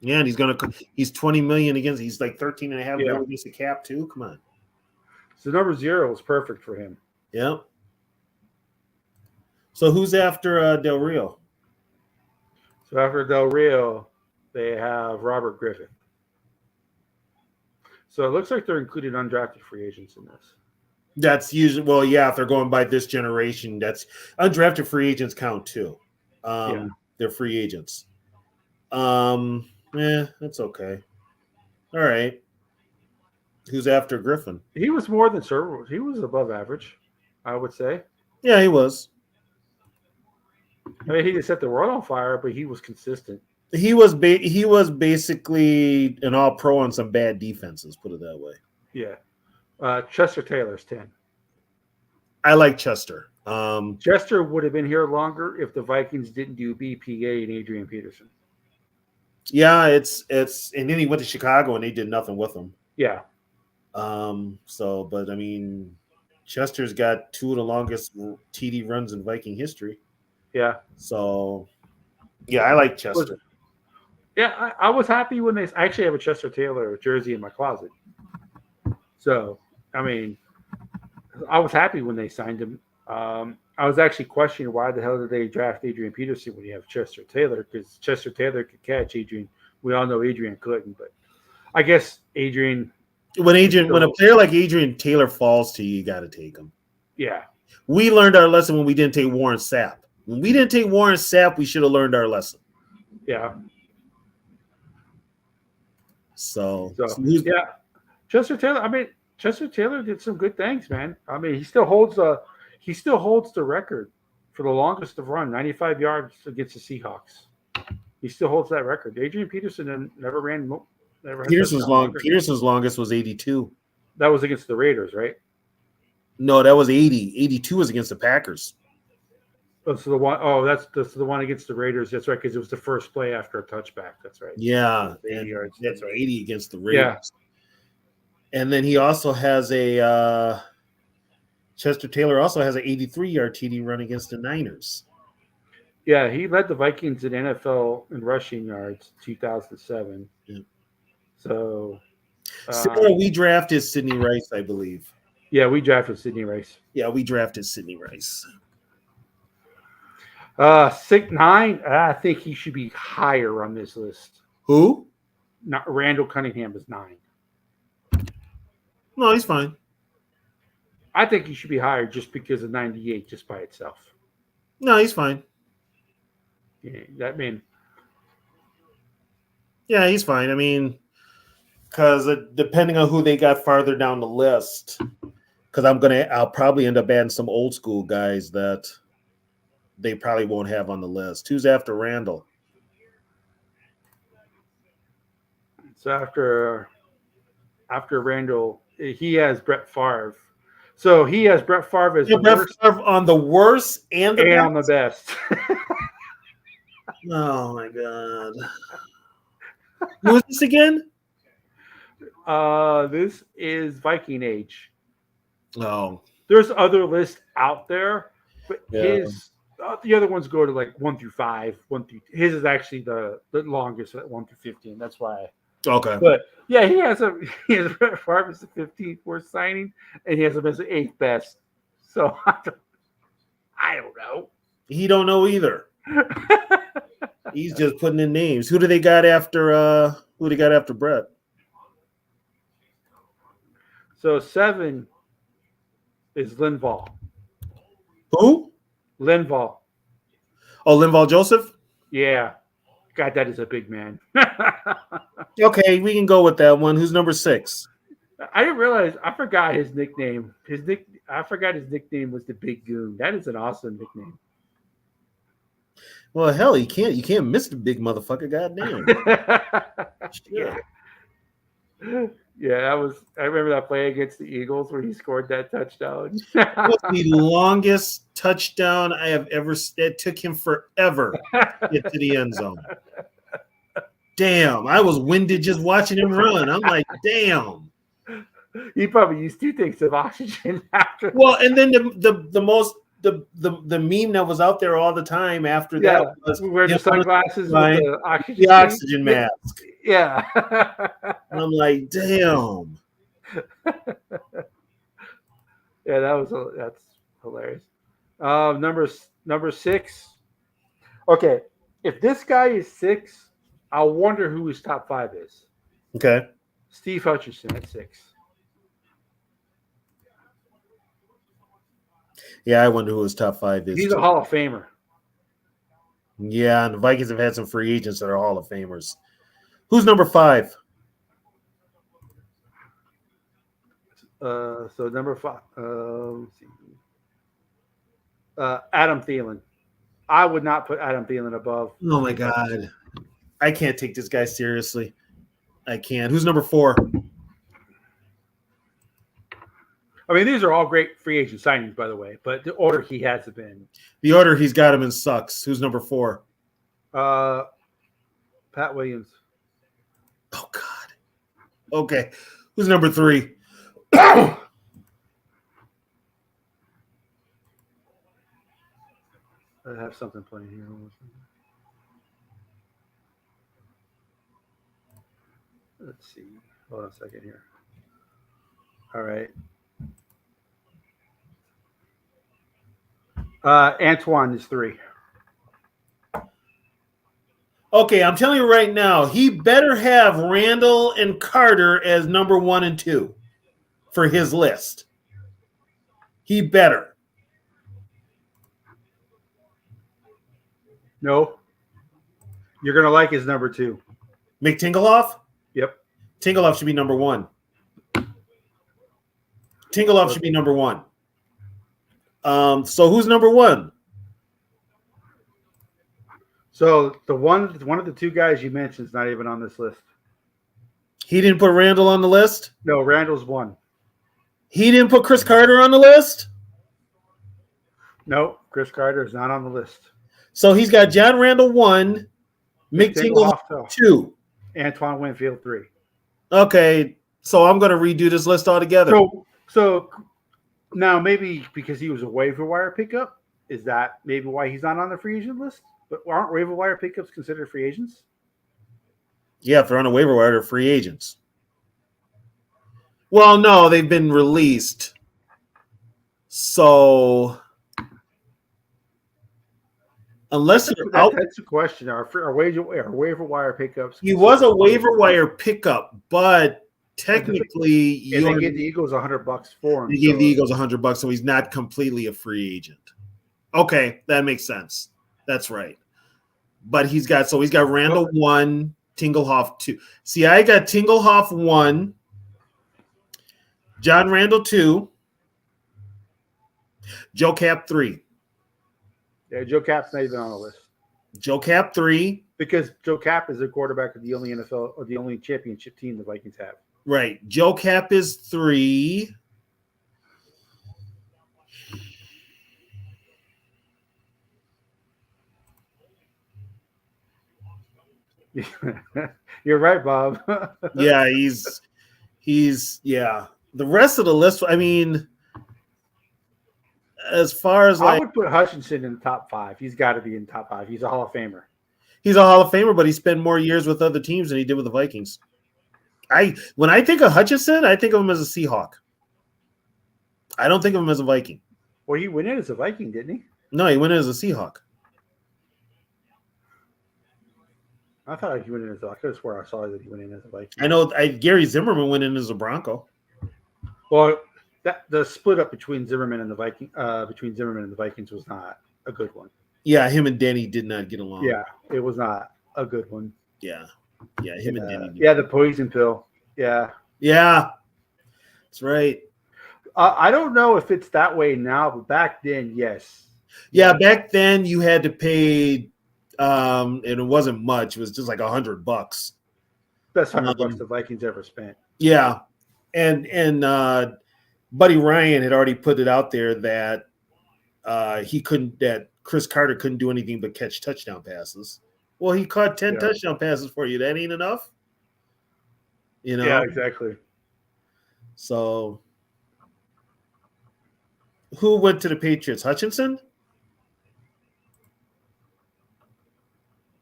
yeah, and he's 20 million against. He's like 13 and a half Yeah, million against the cap too. Come on. so number 0 is perfect for him. Yeah. So who's after Del Rio? So after Del Rio, they have Robert Griffin. So it looks like they're including undrafted free agents in this. That's usually if they're going by this generation, that's undrafted free agents count too. Yeah. They're free agents. That's okay. All right. Who's after Griffin? He was more than serviceable. He was above average, I would say. Yeah, he was. I mean, he didn't set the world on fire, but he was consistent. He was basically an all pro on some bad defenses. Put it that way. Yeah. Chester Taylor's 10. I like Chester. Chester would have been here longer if the Vikings didn't do BPA and Adrian Peterson. Yeah, it's and then he went to Chicago and they did nothing with him. Yeah. But I mean, Chester's got 2 of the longest TD runs in Viking history. Yeah. So, yeah, I like Chester. Yeah, I was happy when I actually have a Chester Taylor jersey in my closet. So, I mean, I was happy when they signed him. I was actually questioning why the hell did they draft Adrian Peterson when you have Chester Taylor, because Chester Taylor could catch Adrian. We all know Adrian couldn't, but I guess Adrian. When a player like Adrian Taylor falls to you, you got to take him. Yeah. We learned our lesson when we didn't take Warren Sapp. When we didn't take Warren Sapp, we should have learned our lesson. Yeah. So yeah, Chester Taylor. I mean, Chester Taylor did some good things, man. I mean, he still holds the record for the longest of run, 95 yards against the Seahawks. He still holds that record. Adrian Peterson never ran. Peterson's longest was 82. That was against the Raiders, right? No, that was 80. 82 was against the Packers. That's the one. That's the one against the Raiders. That's right, because it was the first play after a touchback. That's right. Yeah, 80 yards. That's right. 80 against the Raiders. Yeah. And then he also has Chester Taylor also has an 83-yard TD run against the Niners. Yeah, he led the Vikings in NFL in rushing yards 2007. Yeah. So we drafted Sidney Rice, I believe. Yeah, we drafted Sidney Rice. Yeah, we drafted Sidney Rice. 6'9". I think he should be higher on this list. Who? Not Randall Cunningham is 9. No, he's fine. I think he should be higher just because of 98 just by itself. No, he's fine. Yeah, yeah, he's fine. I mean, because depending on who they got farther down the list, because I'll probably end up adding some old school guys that they probably won't have on the list. Who's after Randall? So after Randall, he has Brett Favre. So he has Brett Favre as Brett Favre on the worst and on the best. Oh my god! Who is this again? This is Viking Age. Oh, there's other lists out there, but the other ones go to like 1 through 5. His is actually the longest at 1 through 15. That's why. Okay. But yeah, he has Brett Favre as the 15th worst signing, and he has him as the 8th best. So I don't know. He don't know either. He's just putting in names. Who do they got after? Who they got after Brett? So 7 is Linval. Who? Linval. Oh, Linval Joseph? Yeah. God, that is a big man. Okay, we can go with that one. Who's number 6? I didn't realize. I forgot his nickname. I forgot his nickname was the Big Goon. That is an awesome nickname. Well, hell, you can't miss the big motherfucker. Goddamn. Yeah. Yeah, that was. I remember that play against the Eagles where he scored that touchdown. It was the longest touchdown I have ever. It took him forever to get to the end zone. Damn, I was winded just watching him run. I'm like, damn. He probably used 2 tanks of oxygen after. Well, and then the meme that was out there all the time after that was we wear the sunglasses with the oxygen mask. Yeah. And I'm like, damn. Yeah, that's hilarious. Number 6. Okay, if this guy is 6, I wonder who his top 5 is. Okay. Steve Hutchinson at 6. Yeah, I wonder who his top 5 is. He's a Hall of Famer. Yeah, and the Vikings have had some free agents that are Hall of Famers. Who's number 5? So number 5. Let's see. Adam Thielen. I would not put Adam Thielen above. Oh my God. I can't take this guy seriously. I can't. Who's number 4? I mean, these are all great free agent signings, by the way, but the order he has been. The order he's got him in sucks. Who's number 4? Pat Williams. Oh, God. Okay. Who's number 3? I have something playing here. Let's see. Hold on a second here. All right. Antoine is 3. Okay, I'm telling you right now, he better have Randall and Carter as number 1 and 2 for his list. He better. No. You're going to like his number 2. Mick Tingelhoff? Yep. Tingelhoff should be number 1. Tingelhoff should be number 1. So who's number 1? So one of the 2 guys you mentioned is not even on this list. He didn't put Randall on the list? No, Randall's 1. He didn't put Chris Carter on the list? No, Chris Carter is not on the list. So he's got John Randall 1, Mick Tingelhoff 2. Antoine Winfield 3. Okay, so I'm going to redo this list altogether. So now maybe because he was a waiver wire pickup, is that maybe why he's not on the free agent list? But aren't waiver wire pickups considered free agents? Yeah, if they're on a waiver wire, they're free agents. Well, no, they've been released. So unless you're out, that's the question. Are waiver wire pickups? He was a waiver wire pickup, but technically, they gave the Eagles $100 for him. They gave the Eagles $100, so he's not completely a free agent. Okay, that makes sense. That's right. But he's got Randall 1, Tingelhoff 2. See, I got Tingelhoff 1, John Randall 2, Joe Cap 3. Yeah, Joe Cap's not even on the list. Joe Cap 3. Because Joe Cap is the quarterback of the only NFL or the only championship team the Vikings have. Right. Joe Cap is 3. You're right, Bob. Yeah, he's the rest of the list, I mean, as far as I would put Hutchinson in the top 5. He's got to be in the top 5. He's a Hall of Famer. He's a Hall of Famer, but he spent more years with other teams than he did with the Vikings. When I think of Hutchinson, I think of him as a Seahawk. I don't think of him as a Viking. Well, he went in as a Viking, didn't he? No, he went in as a Seahawk. I thought he went in as I could have swore I saw that he went in as a Viking. I know Gary Zimmerman went in as a Bronco. Well, the split up between Zimmerman and the Vikings was not a good one. Yeah, him and Denny did not get along. Yeah, it was not a good one. Yeah, him and Denny. Yeah, the poison pill. Yeah, that's right. I don't know if it's that way now, but back then, yes. Yeah, back then you had to pay, and it wasn't much. It was just like $100. Best $100 the Vikings ever spent. Yeah, and Buddy Ryan had already put it out there that that Chris Carter couldn't do anything but catch touchdown passes. Well, he caught 10 touchdown passes for you. That ain't enough. Yeah, exactly. So who went to the Patriots? Hutchinson?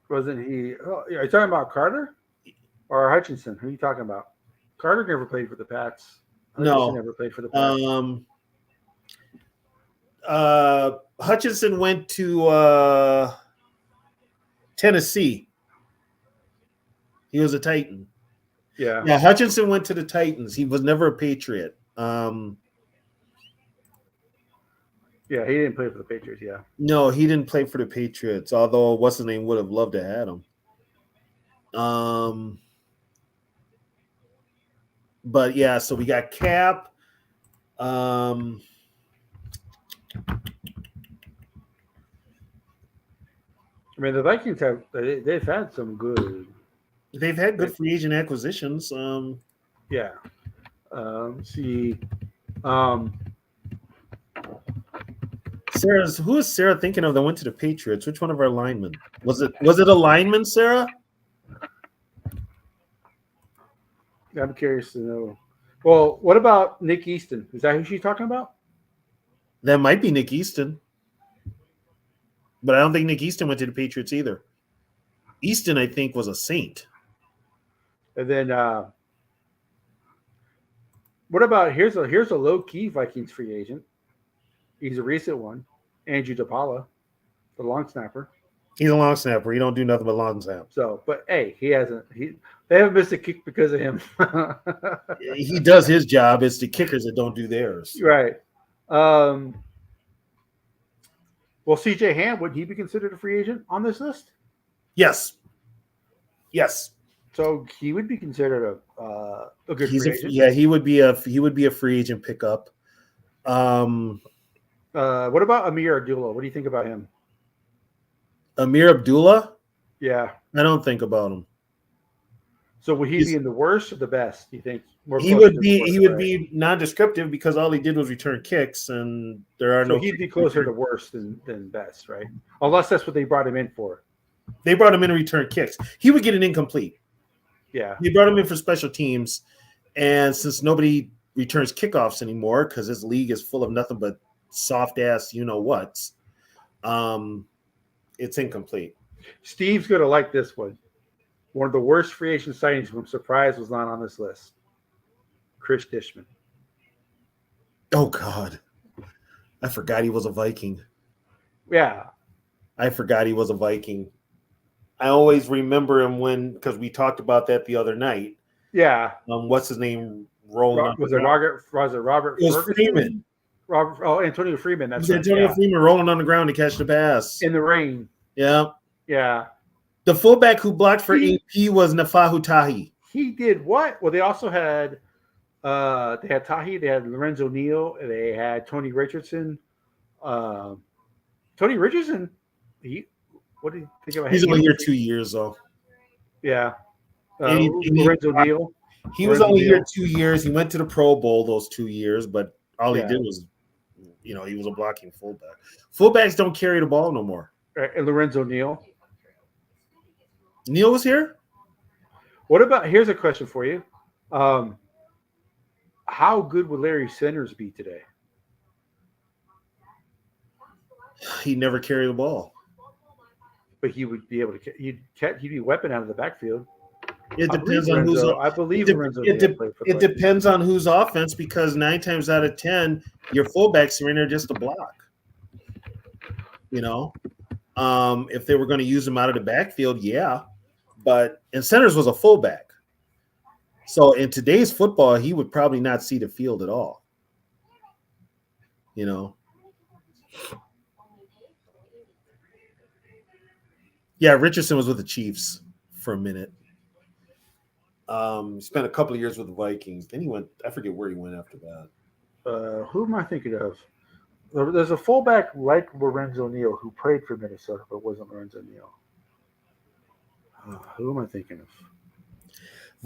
Wasn't he? Oh, are you talking about Carter or Hutchinson? Who are you talking about? Carter never played for the Pats. Hutchinson never played for the Pats. Hutchinson went to Tennessee. He was a Titan. Yeah. Hutchinson went to the Titans. He was never a Patriot. Yeah, he didn't play for the Patriots. Yeah. No, he didn't play for the Patriots. Although what's his name would have loved to have him. But yeah, so we got Cap. I mean, the Vikings they've had some good. They've had good free agent acquisitions. Yeah. See. Who is Sarah thinking of that went to the Patriots? Which one of our linemen? Was it a lineman, Sarah? I'm curious to know. Well, what about Nick Easton? Is that who she's talking about? That might be Nick Easton. But I don't think Nick Easton went to the Patriots either. Easton, I think, was a Saint. And then what about here's a low-key Vikings free agent. He's a recent one. Andrew DePaula, the long snapper. He's a long snapper. He don't do nothing but long snap. So, but hey, they haven't missed a kick because of him. He does his job. It's the kickers that don't do theirs. Right. Well, CJ Ham, would he be considered a free agent on this list? Yes. So he would be considered a good free agent. Yeah, he would be a free agent pickup. What about Amir Abdullah? What do you think about him? Amir Abdullah? Yeah. I don't think about him. So would he be in the worst or the best, do you think? He would be non-descriptive because all he did was return kicks, and there are no. He'd be closer to worst than best, right? Unless that's what they brought him in for. They brought him in to return kicks. He would get an incomplete. Yeah. They brought him in for special teams, and since nobody returns kickoffs anymore because this league is full of nothing but soft ass, what's, it's incomplete. Steve's gonna like this one. One of the worst free agent signings who I'm surprised was not on this list. Chris Dishman. Oh God. I forgot he was a Viking. Yeah. I forgot he was a Viking. I always remember him because we talked about that the other night. Yeah. What's his name? Robert? Was it Robert? It was Freeman. Antonio Freeman. That's right. Antonio Freeman rolling on the ground to catch the pass in the rain. Yeah. Yeah. The fullback who blocked for AP was Nafahu Tahi. He did what? Well, they also had they had Tahi, they had Lorenzo Neal, they had Tony Richardson. Tony Richardson, what do you think about him? He's only here 2 years though. Yeah. Lorenzo Neal. He was only here 2 years. He went to the Pro Bowl those 2 years, but all he did was, he was a blocking fullback. Fullbacks don't carry the ball no more. And Lorenzo Neal. Neal was here? What about, here's a question for you. How good would Larry Sanders be today? He'd never carry the ball. But he would be able to, he'd be a weapon out of the backfield. It depends on who's. I believe Lorenzo. It depends on whose offense, because 9 times out of 10, your fullbacks are in there just to block. If they were going to use him out of the backfield, yeah, and Sanders was a fullback, so in today's football, he would probably not see the field at all. Yeah, Richardson was with the Chiefs for a minute. Spent a couple of years with the Vikings. Then he went, I forget where he went after that. Who am I thinking of? There's a fullback like Lorenzo Neal who played for Minnesota, but wasn't Lorenzo Neal. Who am I thinking of?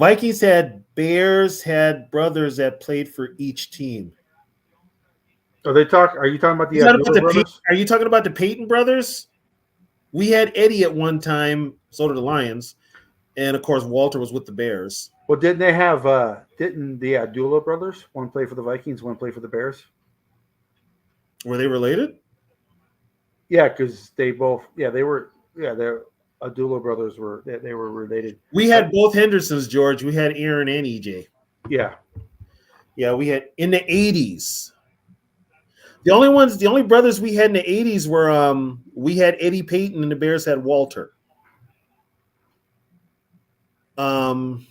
Vikings had Bears had brothers that played for each team. Are you talking about the Abdullah brothers? Are you talking about the Peyton brothers? We had Eddie at one time, so did the Lions. And of course, Walter was with the Bears. Well, didn't the Abdullah brothers, one play for the Vikings, one play for the Bears? Were they related? Yeah, because they were, the Abdullah brothers were related. We had both Hendersons, George. We had Aaron and EJ. Yeah. Yeah, we had in the 80s. The only brothers we had in the 80s were we had Eddie Payton and the Bears had Walter. Unless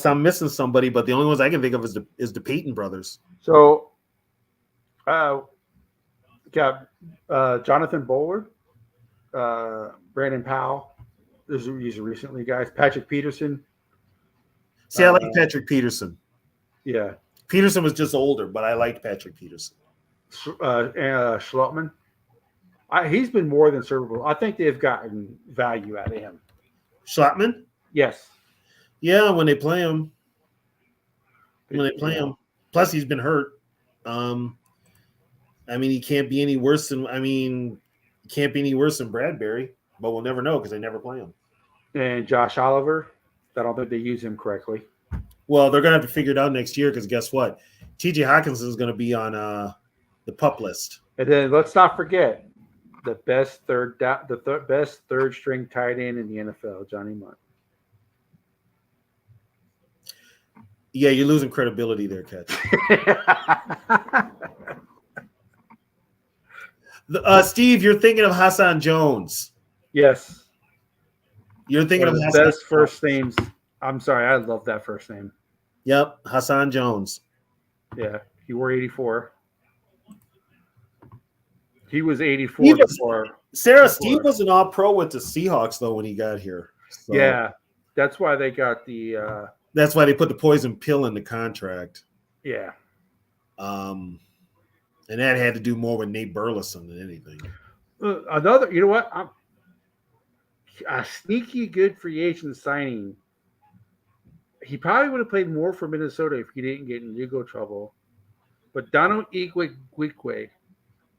I'm missing somebody, but the only ones I can think of is the Payton brothers. So got Jonathan Bullard, Brandon Powell. These are recently guys. Patrick Peterson. See, I like Patrick Peterson. Yeah. Peterson was just older, but I liked Patrick Peterson. Schlotman. He's been more than serviceable. I think they've gotten value out of him. Schlotman? Yes. Yeah, when they play him. Plus, he's been hurt. He can't be any worse than Bradbury, but we'll never know because they never play him. And Josh Oliver, I don't think they use him correctly. Well, they're gonna have to figure it out next year because guess what? TJ Hawkinson is gonna be on the PUP list. And then let's not forget the best best third string tight end in the NFL, Johnny Munt. Yeah, you're losing credibility there, Catch. Steve, you're thinking of Hassan Jones. Yes. You're thinking of Hassan best first names. I'm sorry, I love that first name. Yep, Hassan Jones. Yeah, he wore 84. He was 84 before. Steve was an all-pro with the Seahawks, though, when he got here. So. Yeah, that's why they got the that's why they put the poison pill in the contract. Yeah. And that had to do more with Nate Burleson than anything. You know what? A sneaky good free agent signing. He probably would have played more for Minnesota if he didn't get in legal trouble. But Donald Igwe,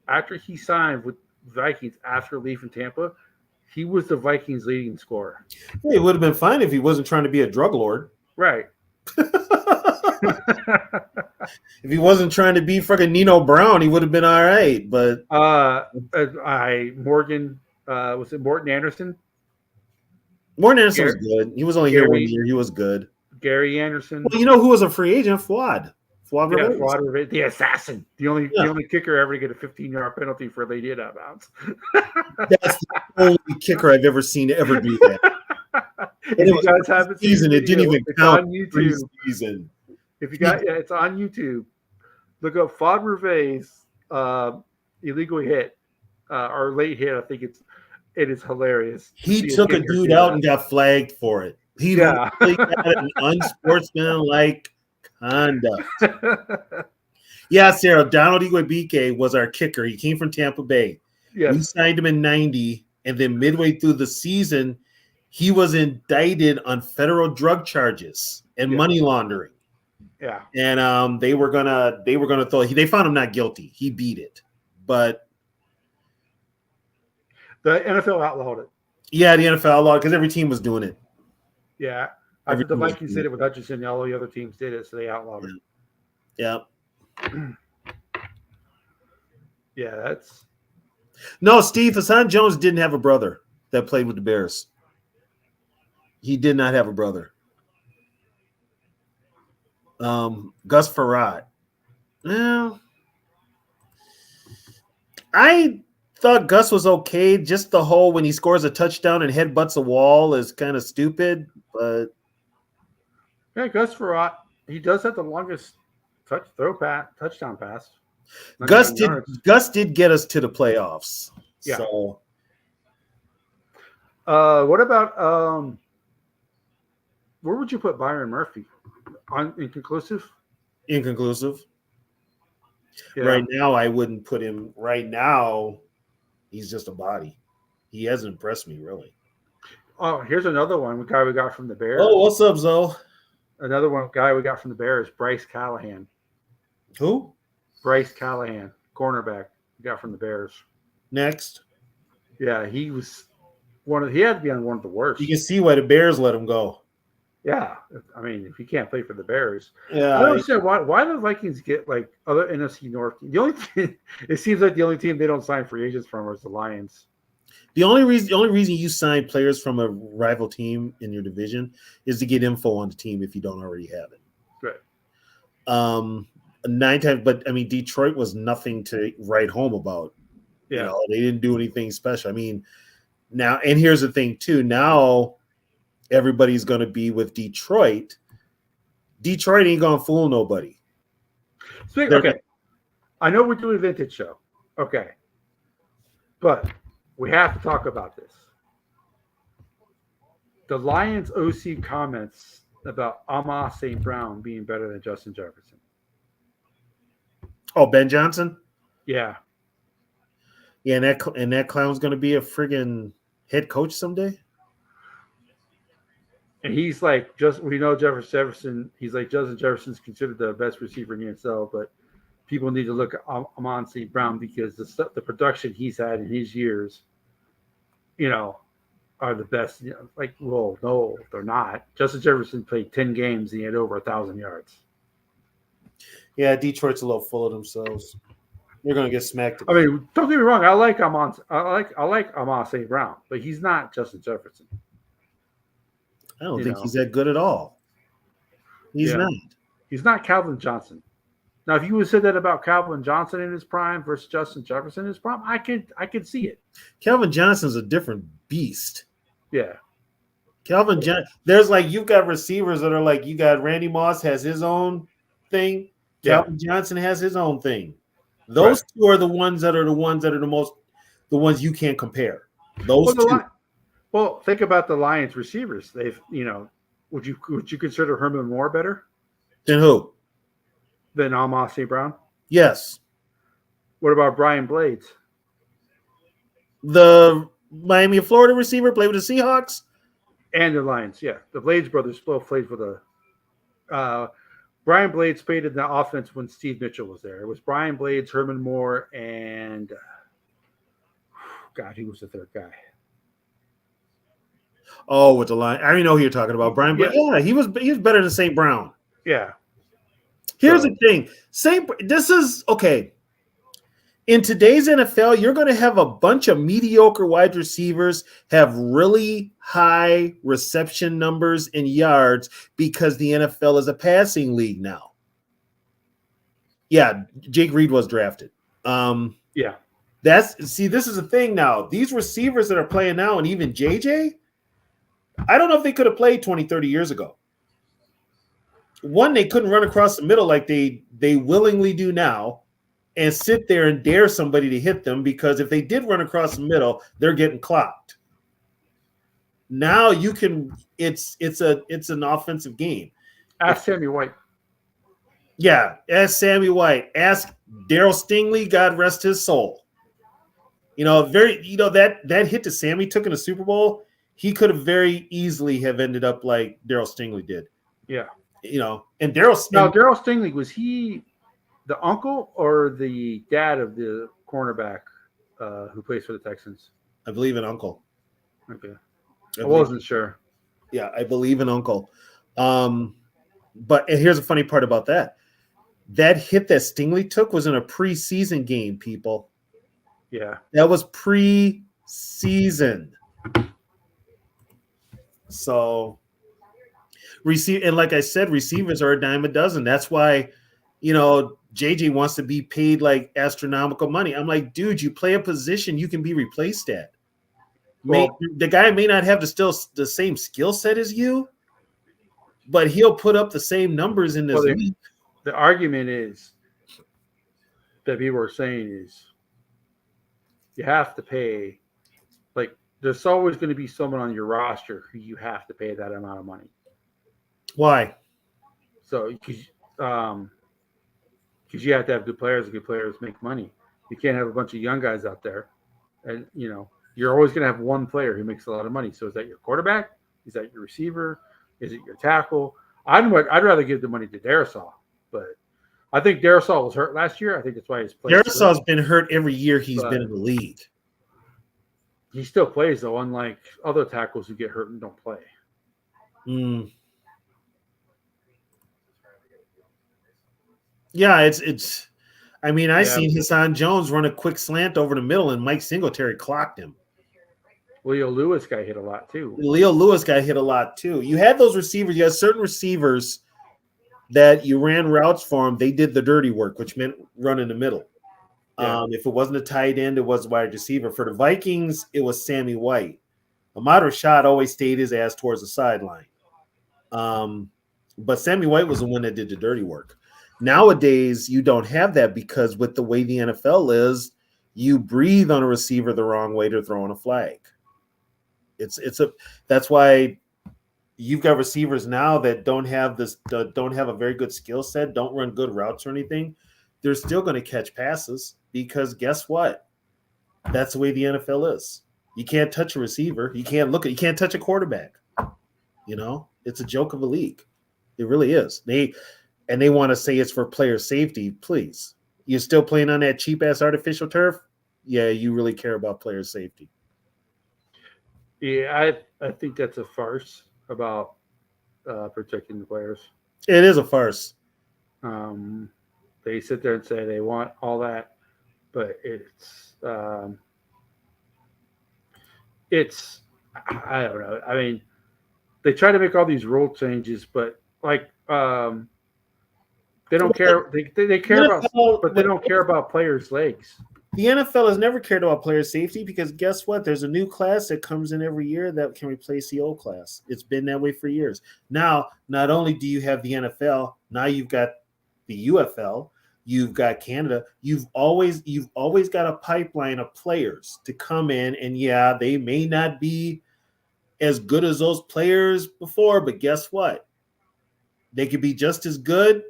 after he signed with Vikings after leaving Tampa, he was the Vikings' leading scorer. Yeah, it would have been fine if he wasn't trying to be a drug lord. Right. If he wasn't trying to be fucking Nino Brown, he would have been all right. But Morton Anderson? Morton Anderson was good. He was only here 1 year. He was good. Gary Anderson. Well, you know who was a free agent? Fuad Rivers, the assassin. The only kicker ever to get a 15-yard penalty for a late hit out of bounds. That's the only kicker I've ever seen ever do that. And you guys haven't seen it didn't even count. On YouTube. Season. If you got, it's on YouTube. Look up Fuad Rivers illegal hit or late hit. I think it is hilarious. He took a dude out and got flagged for it. He had an unsportsmanlike conduct. Yeah, Sarah, Donald Igwe was our kicker. He came from Tampa Bay. Yes. We signed him in 90, and then midway through the season, he was indicted on federal drug charges and money laundering. Yeah. And they were gonna throw. They found him not guilty. He beat it, but the NFL outlawed it. Yeah, the NFL outlawed because every team was doing it. Yeah. I think the Vikings did it with Hutchinson. All the other teams did it, so they outlawed it. Yeah. Yeah, that's. No, Steve, Hassan Jones didn't have a brother that played with the Bears. He did not have a brother. Gus Farrat. Well, I thought Gus was okay. Just the whole when he scores a touchdown and headbutts a wall is kind of stupid, but yeah, Gus Farrat, he does have the longest touchdown pass. Gus did get us to the playoffs. Yeah. So what about where would you put Byron Murphy? On inconclusive? Inconclusive. Yeah. Right now, I wouldn't put him. Right now, he's just a body. He hasn't impressed me, really. Oh, here's another one. The guy we got from the Oh, Bears. what's up, Zoe? Another one guy we got from the Bears, Bryce Callahan. Who? Bryce Callahan, cornerback, we got from the Bears. Next. Yeah, he was one of. He had to be on one of the You worst. can see why the Bears let him go. Yeah, I mean, if he can't play for the Bears, I don't Yeah. understand why the Vikings get like other NFC North. The only team, it seems like the only team they don't sign free agents from is the Lions. The only reason you sign players from a rival team in your division is to get info on the team if you don't already have it. Right. Nine times, but I mean, Detroit was nothing to write home about. Yeah. You know, they didn't do anything special. I mean, now, and here's the thing too. Now everybody's going to be with Detroit. Detroit ain't going to fool nobody. Okay, I know we're doing a vintage show. Okay, but we have to talk about this. The Lions OC comments about Amon St. Brown being better than Justin Jefferson. Oh, Ben Johnson? Yeah. Yeah, and that clown's going to be a friggin' head coach someday? And he's like, we know Jefferson. He's like, Justin Jefferson's considered the best receiver in the NFL, but people need to look at Amon St. Brown because the production he's had in his years, are the best. Well, no, they're not. Justin Jefferson played 10 games and he had over 1,000 yards. Yeah, Detroit's a little full of themselves. They're going to get smacked. I mean, don't get me wrong. I like Amon St. Brown, but he's not Justin Jefferson. I don't think he's that good at all. He's not. He's not Calvin Johnson. Now, if you would have said that about Calvin Johnson in his prime versus Justin Jefferson in his prime, I could see it. Calvin Johnson's a different beast. Yeah. Calvin Johnson. There's you've got receivers that are you got Randy Moss has his own thing. Calvin Johnson has his own thing. Those two are the ones that are the ones you can't compare. Those two. Well, think about the Lions receivers. They've, would you consider Herman Moore better Than who? Than Amon St. Brown? Yes. What about Brian Blades? The Miami of Florida receiver played with the Seahawks? And the Lions, yeah. The Blades brothers both played for the Brian Blades played in the offense when Steve Mitchell was there. It was Brian Blades, Herman Moore, and God, who was the third guy? Oh, with the line. I already know who you're talking about. Brian Blades. Yeah, he was better than St. Brown. Yeah. Here's the thing. This is okay. In today's NFL, you're going to have a bunch of mediocre wide receivers have really high reception numbers and yards because the NFL is a passing league now. Yeah, Jake Reed was drafted. Yeah. This is the thing now. These receivers that are playing now, and even JJ, I don't know if they could have played 20, 30 years ago. One, they couldn't run across the middle like they willingly do now and sit there and dare somebody to hit them, because if they did run across the middle, they're getting clocked. Now you can it's an offensive game. Ask Sammy White. Yeah, ask Sammy White. Ask Darryl Stingley, God rest his soul. That hit that Sammy took in the Super Bowl, he could have very easily have ended up like Darryl Stingley did. Yeah. And Darryl Stingley, was he the uncle or the dad of the cornerback who plays for the Texans? I believe an uncle. Okay. I wasn't sure. Yeah, I believe an uncle. But here's the funny part about that. That hit that Stingley took was in a preseason game, people. Yeah. That was preseason. So and like I said, receivers are a dime a dozen. That's why, JJ wants to be paid like astronomical money. I'm like, dude, you play a position you can be replaced at. The guy may not have the same skill set as you, but he'll put up the same numbers in this league. The argument is that people are saying is you have to pay, there's always going to be someone on your roster who you have to pay that amount of money. Why? So, because you have to have good players make money. You can't have a bunch of young guys out there, and you're always going to have one player who makes a lot of money. So is that your quarterback? Is that your receiver? Is it your tackle? I'd rather give the money to Darisaw, but I think Darisaw was hurt last year. I think that's why his play. Darisaw's been hurt every year he's But- been in the league. He still plays though, unlike other tackles who get hurt and don't play. Yeah, it's. I mean, I Yeah. seen Hassan Jones run a quick slant over the middle, and Mike Singletary clocked him. Leo Lewis got hit a lot too. Leo Lewis got hit a lot too. You had those receivers. You had certain receivers that you ran routes for them. They did the dirty work, which meant run in the middle. Yeah. If it wasn't a tight end, it was a wide receiver. For the Vikings, it was Sammy White. Ahmad Rashad always stayed his ass towards the sideline. But Sammy White was the one that did the dirty work. Nowadays, you don't have that because with the way the NFL is, you breathe on a receiver the wrong way, they're throwing a flag. That's why you've got receivers now that don't have a very good skill set, don't run good routes or anything. They're still going to catch passes because guess what? That's the way the NFL is. You can't touch a receiver. You can't touch a quarterback. You know, it's a joke of a league. It really is. They want to say it's for player safety. Please, you're still playing on that cheap ass artificial turf. Yeah, you really care about player safety. Yeah, I think that's a farce about protecting the players. It is a farce. They sit there and say they want all that, but it's I don't know. I mean, they try to make all these rule changes, but like they don't care. They care about, but they don't care about players' legs. The NFL has never cared about player safety because guess what? There's a new class that comes in every year that can replace the old class. It's been that way for years. Now, not only do you have the NFL, now you've got the UFL, you've got Canada. You've always got a pipeline of players to come in, and yeah, they may not be as good as those players before, but guess what? They could be just as good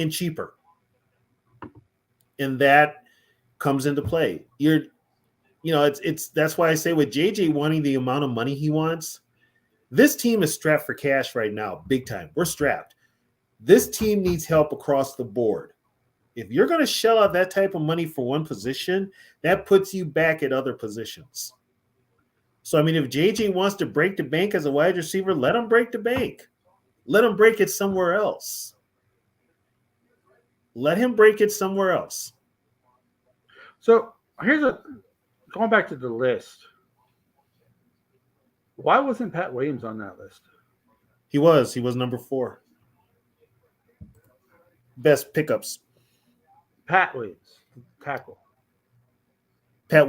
and cheaper. And that comes into play. It's that's why I say with JJ wanting the amount of money he wants, this team is strapped for cash right now, big time. We're strapped. This team needs help across the board. If you're going to shell out that type of money for one position, that puts you back at other positions. So, I mean, if JJ wants to break the bank as a wide receiver, let him break the bank. Let him break it somewhere else. Let him break it somewhere else. So going back to the list. Why wasn't Pat Williams on that list? He was number 4. Best pickups. Pat Williams, tackle. Pat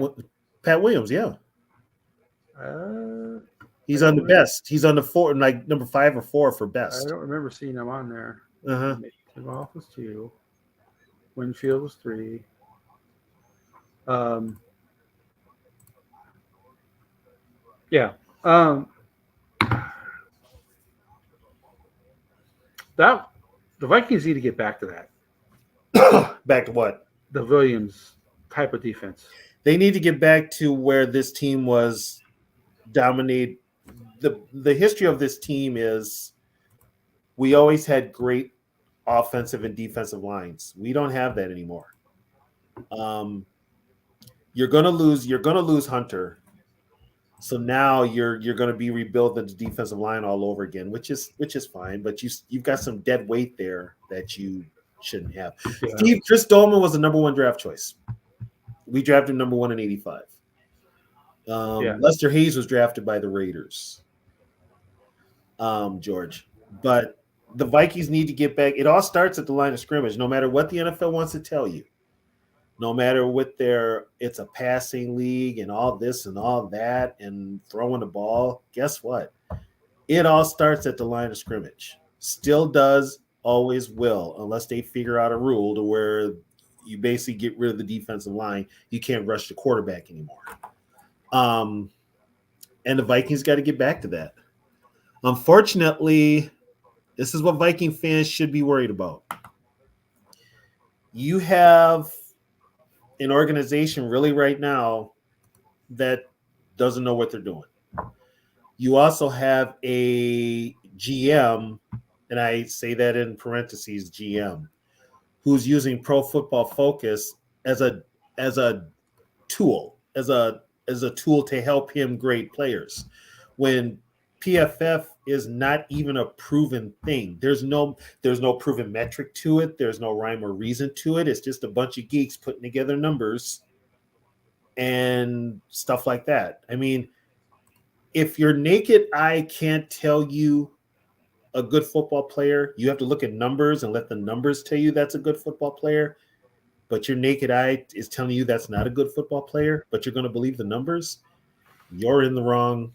Williams, yeah. He's on the best. He's on the 4, like number 5 or 4 for best. I don't remember seeing him on there. Uh-huh. Was 2. Winfield was 3. Yeah. That the Vikings need to get back to that. Back to what? The Williams type of defense. They need to get back to where this team was dominate. The history of this team is we always had great offensive and defensive lines. We don't have that anymore. You're gonna lose Hunter. So now you're going to be rebuilding the defensive line all over again, which is fine. But you've got some dead weight there that you shouldn't have. Yeah. Chris Dolman was the number 1 draft choice. We drafted him number 1 in 85. Lester Hayes was drafted by the Raiders. George, but the Vikings need to get back. It all starts at the line of scrimmage. No matter what the NFL wants to tell you. No matter what it's a passing league and all this and all that and throwing the ball. Guess what? It all starts at the line of scrimmage. Still does, always will, unless they figure out a rule to where you basically get rid of the defensive line. You can't rush the quarterback anymore. And the Vikings got to get back to that. Unfortunately, this is what Viking fans should be worried about. You have an organization really right now that doesn't know what they're doing. You also have a GM, and I say that in parentheses, GM, who's using Pro Football Focus as a tool, as a tool to help him grade players. When PFF is not even a proven thing. There's no proven metric to it. There's no rhyme or reason to it. It's just a bunch of geeks putting together numbers and stuff like that. I mean, if your naked eye can't tell you a good football player, you have to look at numbers and let the numbers tell you that's a good football player. But your naked eye is telling you that's not a good football player, but you're going to believe the numbers. You're in the wrong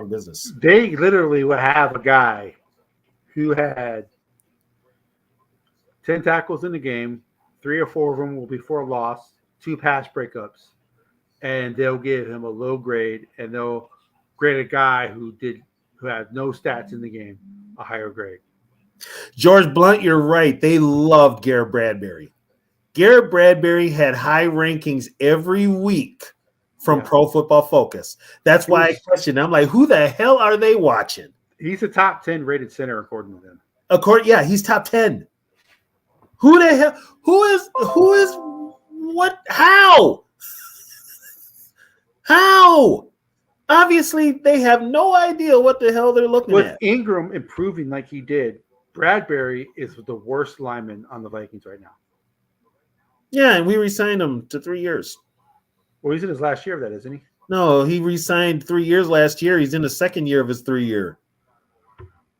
business. They literally would have a guy who had 10 tackles in the game, 3 or 4 of them will be for a loss, 2 pass breakups, and they'll give him a low grade, and they'll grade a guy who had no stats in the game a higher grade. George Blunt, you're right. They loved Garrett Bradbury. Garrett Bradbury had high rankings every week from Pro Football Focus. That's why I questioned. I'm like, who the hell are they watching? He's a top 10 rated center according to them. Yeah, he's top 10. Who the hell? Who is what? How? How? Obviously, they have no idea what the hell they're looking at. With Ingram improving like he did, Bradbury is the worst lineman on the Vikings right now. Yeah, and we re-signed him to 3 years. Well, he's in his last year of that, isn't he? No, he re-signed 3 years last year. He's in the second year of his 3 year.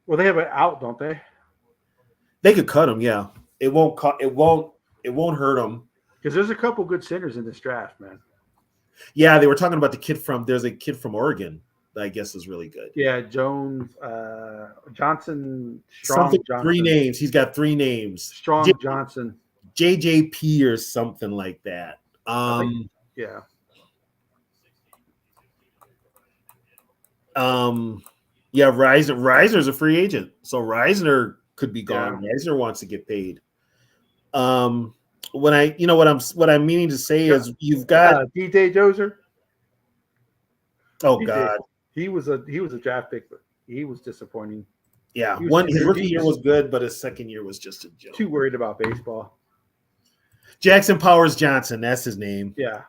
Well, they have it out, don't they? They could cut him, yeah. It won't hurt him. Because there's a couple good centers in this draft, man. Yeah, they were talking about there's a kid from Oregon that I guess is really good. Yeah, Jones, Johnson, Johnson. 3 names. He's got 3 names. Strong Johnson. JJP or something like that. Yeah. Yeah, Reisner's a free agent. So Reisner could be gone. Yeah. Reisner wants to get paid. What I'm meaning to say is you've got DJ Dozer. Oh DJ, God. He was a draft pick, but he was disappointing. Yeah. His rookie year was good, but his second year was just a joke. Too worried about baseball. Jackson Powers Johnson, that's his name. Yeah.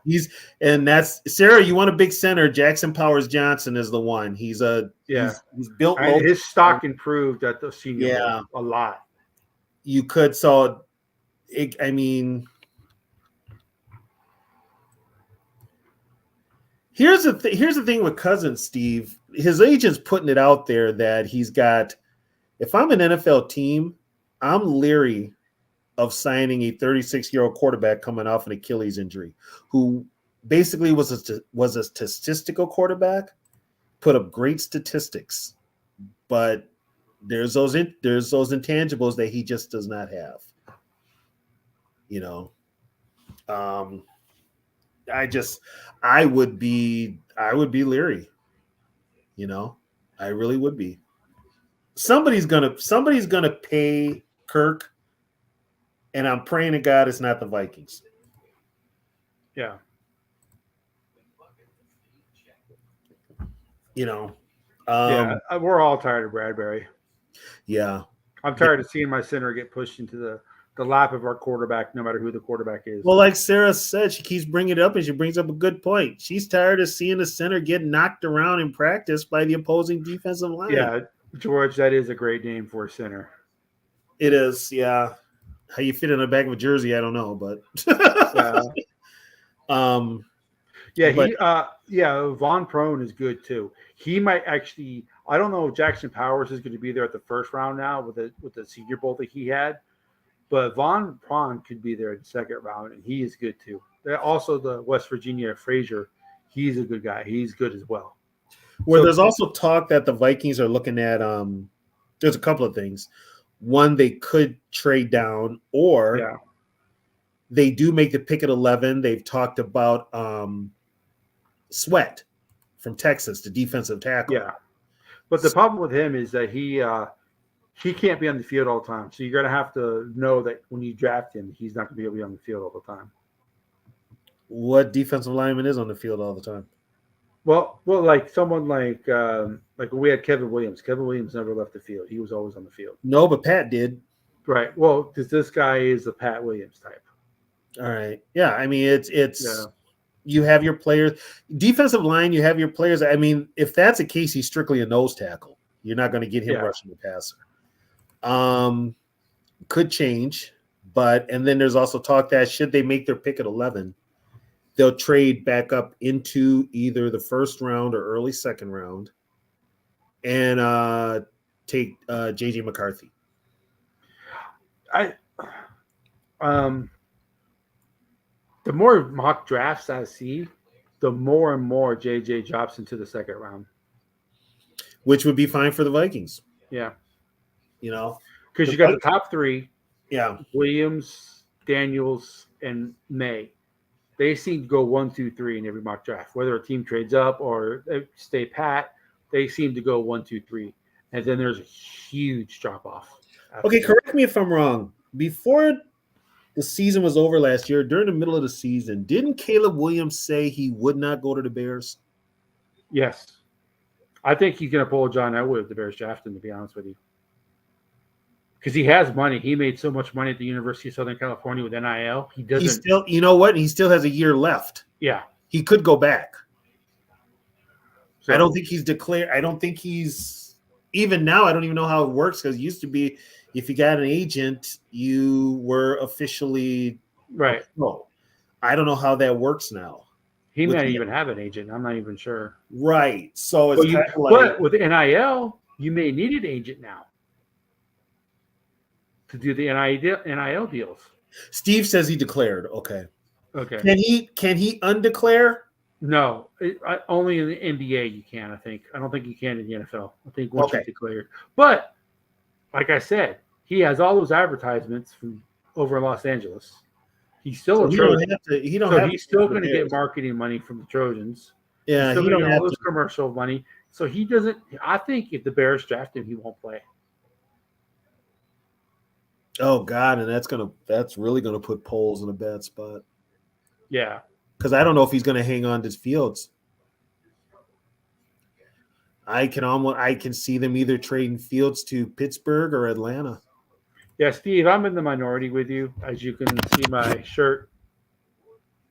That's Sarah, you want a big center, Jackson Powers Johnson is the one. He's built his stock improved at the senior level a lot. You could here's the thing with Cousins, Steve. His agent's putting it out there that he's got, if I'm an NFL team, I'm leery of signing a 36-year-old quarterback coming off an Achilles injury, who basically was a statistical quarterback, put up great statistics, but there's those intangibles that he just does not have. I would be leery. I really would be. Somebody's gonna pay Kirk. And I'm praying to God it's not the Vikings. Yeah. We're all tired of Bradbury. Yeah. I'm tired of seeing my center get pushed into the lap of our quarterback, no matter who the quarterback is. Well, like Sarah said, she keeps bringing it up, and she brings up a good point. She's tired of seeing the center get knocked around in practice by the opposing defensive line. Yeah, George, that is a great name for a center. It is, yeah. How you fit in the back of a jersey, I don't know, but Von Prone is good too. He might actually. I don't know if Jackson Powers is going to be there at the first round now with the Senior Bowl that he had, but Von Prone could be there in the second round, and he is good too. Also, the West Virginia Frazier, he's a good guy. He's good as well. There's also talk that the Vikings are looking at. There's a couple of things. One, they could trade down, or they do make the pick at 11. They've talked about Sweat from Texas, the defensive tackle. Yeah, but the problem with him is that he can't be on the field all the time. So you're going to have to know that when you draft him, he's not going to be able to be on the field all the time. What defensive lineman is on the field all the time? like someone like when we had Kevin Williams. Kevin Williams never left the field. He was always on the field. No, but Pat did. Right. Well, because this guy is a Pat Williams type. All right. Yeah. I mean, Yeah. you have your players, defensive line. You have your players. I mean, if that's the case, he's strictly a nose tackle. You're not going to get him rushing the passer. Could change, and then there's also talk that should they make their pick at 11, they'll trade back up into either the first round or early second round, and take JJ McCarthy. The more mock drafts I see, the more and more JJ drops into the second round, which would be fine for the Vikings. Yeah, because you got the top three. Yeah, Williams, Daniels, and May. They seem to go 1, 2, 3 in every mock draft. Whether a team trades up or they stay pat, they seem to go 1, 2, 3, and then there's a huge drop off. Okay, correct me if I'm wrong. Before the season was over last year, during the middle of the season, didn't Caleb Williams say he would not go to the Bears? Yes. I think he's going to pull John Elway if the Bears draft him, to be honest with you. Because he has money. He made so much money at the University of Southern California with NIL. He doesn't. He still, you know what? He still has a year left. Yeah. He could go back. So, I don't think he's declared. I don't think he's, even now, I don't even know how it works, because it used to be if you got an agent, you were officially right. No. I don't know how that works now. He might even have an agent. I'm not even sure. Right. So it's kind of like, but with NIL, you may need an agent now to do the NIL deals. Steve says he declared. Okay. Okay. Can he undeclare? No, only in the NBA you can. I think. I don't think you can in the NFL. I think once you declared. But like I said, he has all those advertisements from over in Los Angeles. He's still a Trojan. He's still going to get marketing money from the Trojans. Yeah, he's still going to get all this commercial money. So he doesn't. I think if the Bears draft him, he won't play. Oh God, and that's really gonna put Poles in a bad spot. Yeah, because I don't know if he's gonna hang on to Fields. I can see them either trading Fields to Pittsburgh or Atlanta. Yeah, Steve, I'm in the minority with you. As you can see my shirt,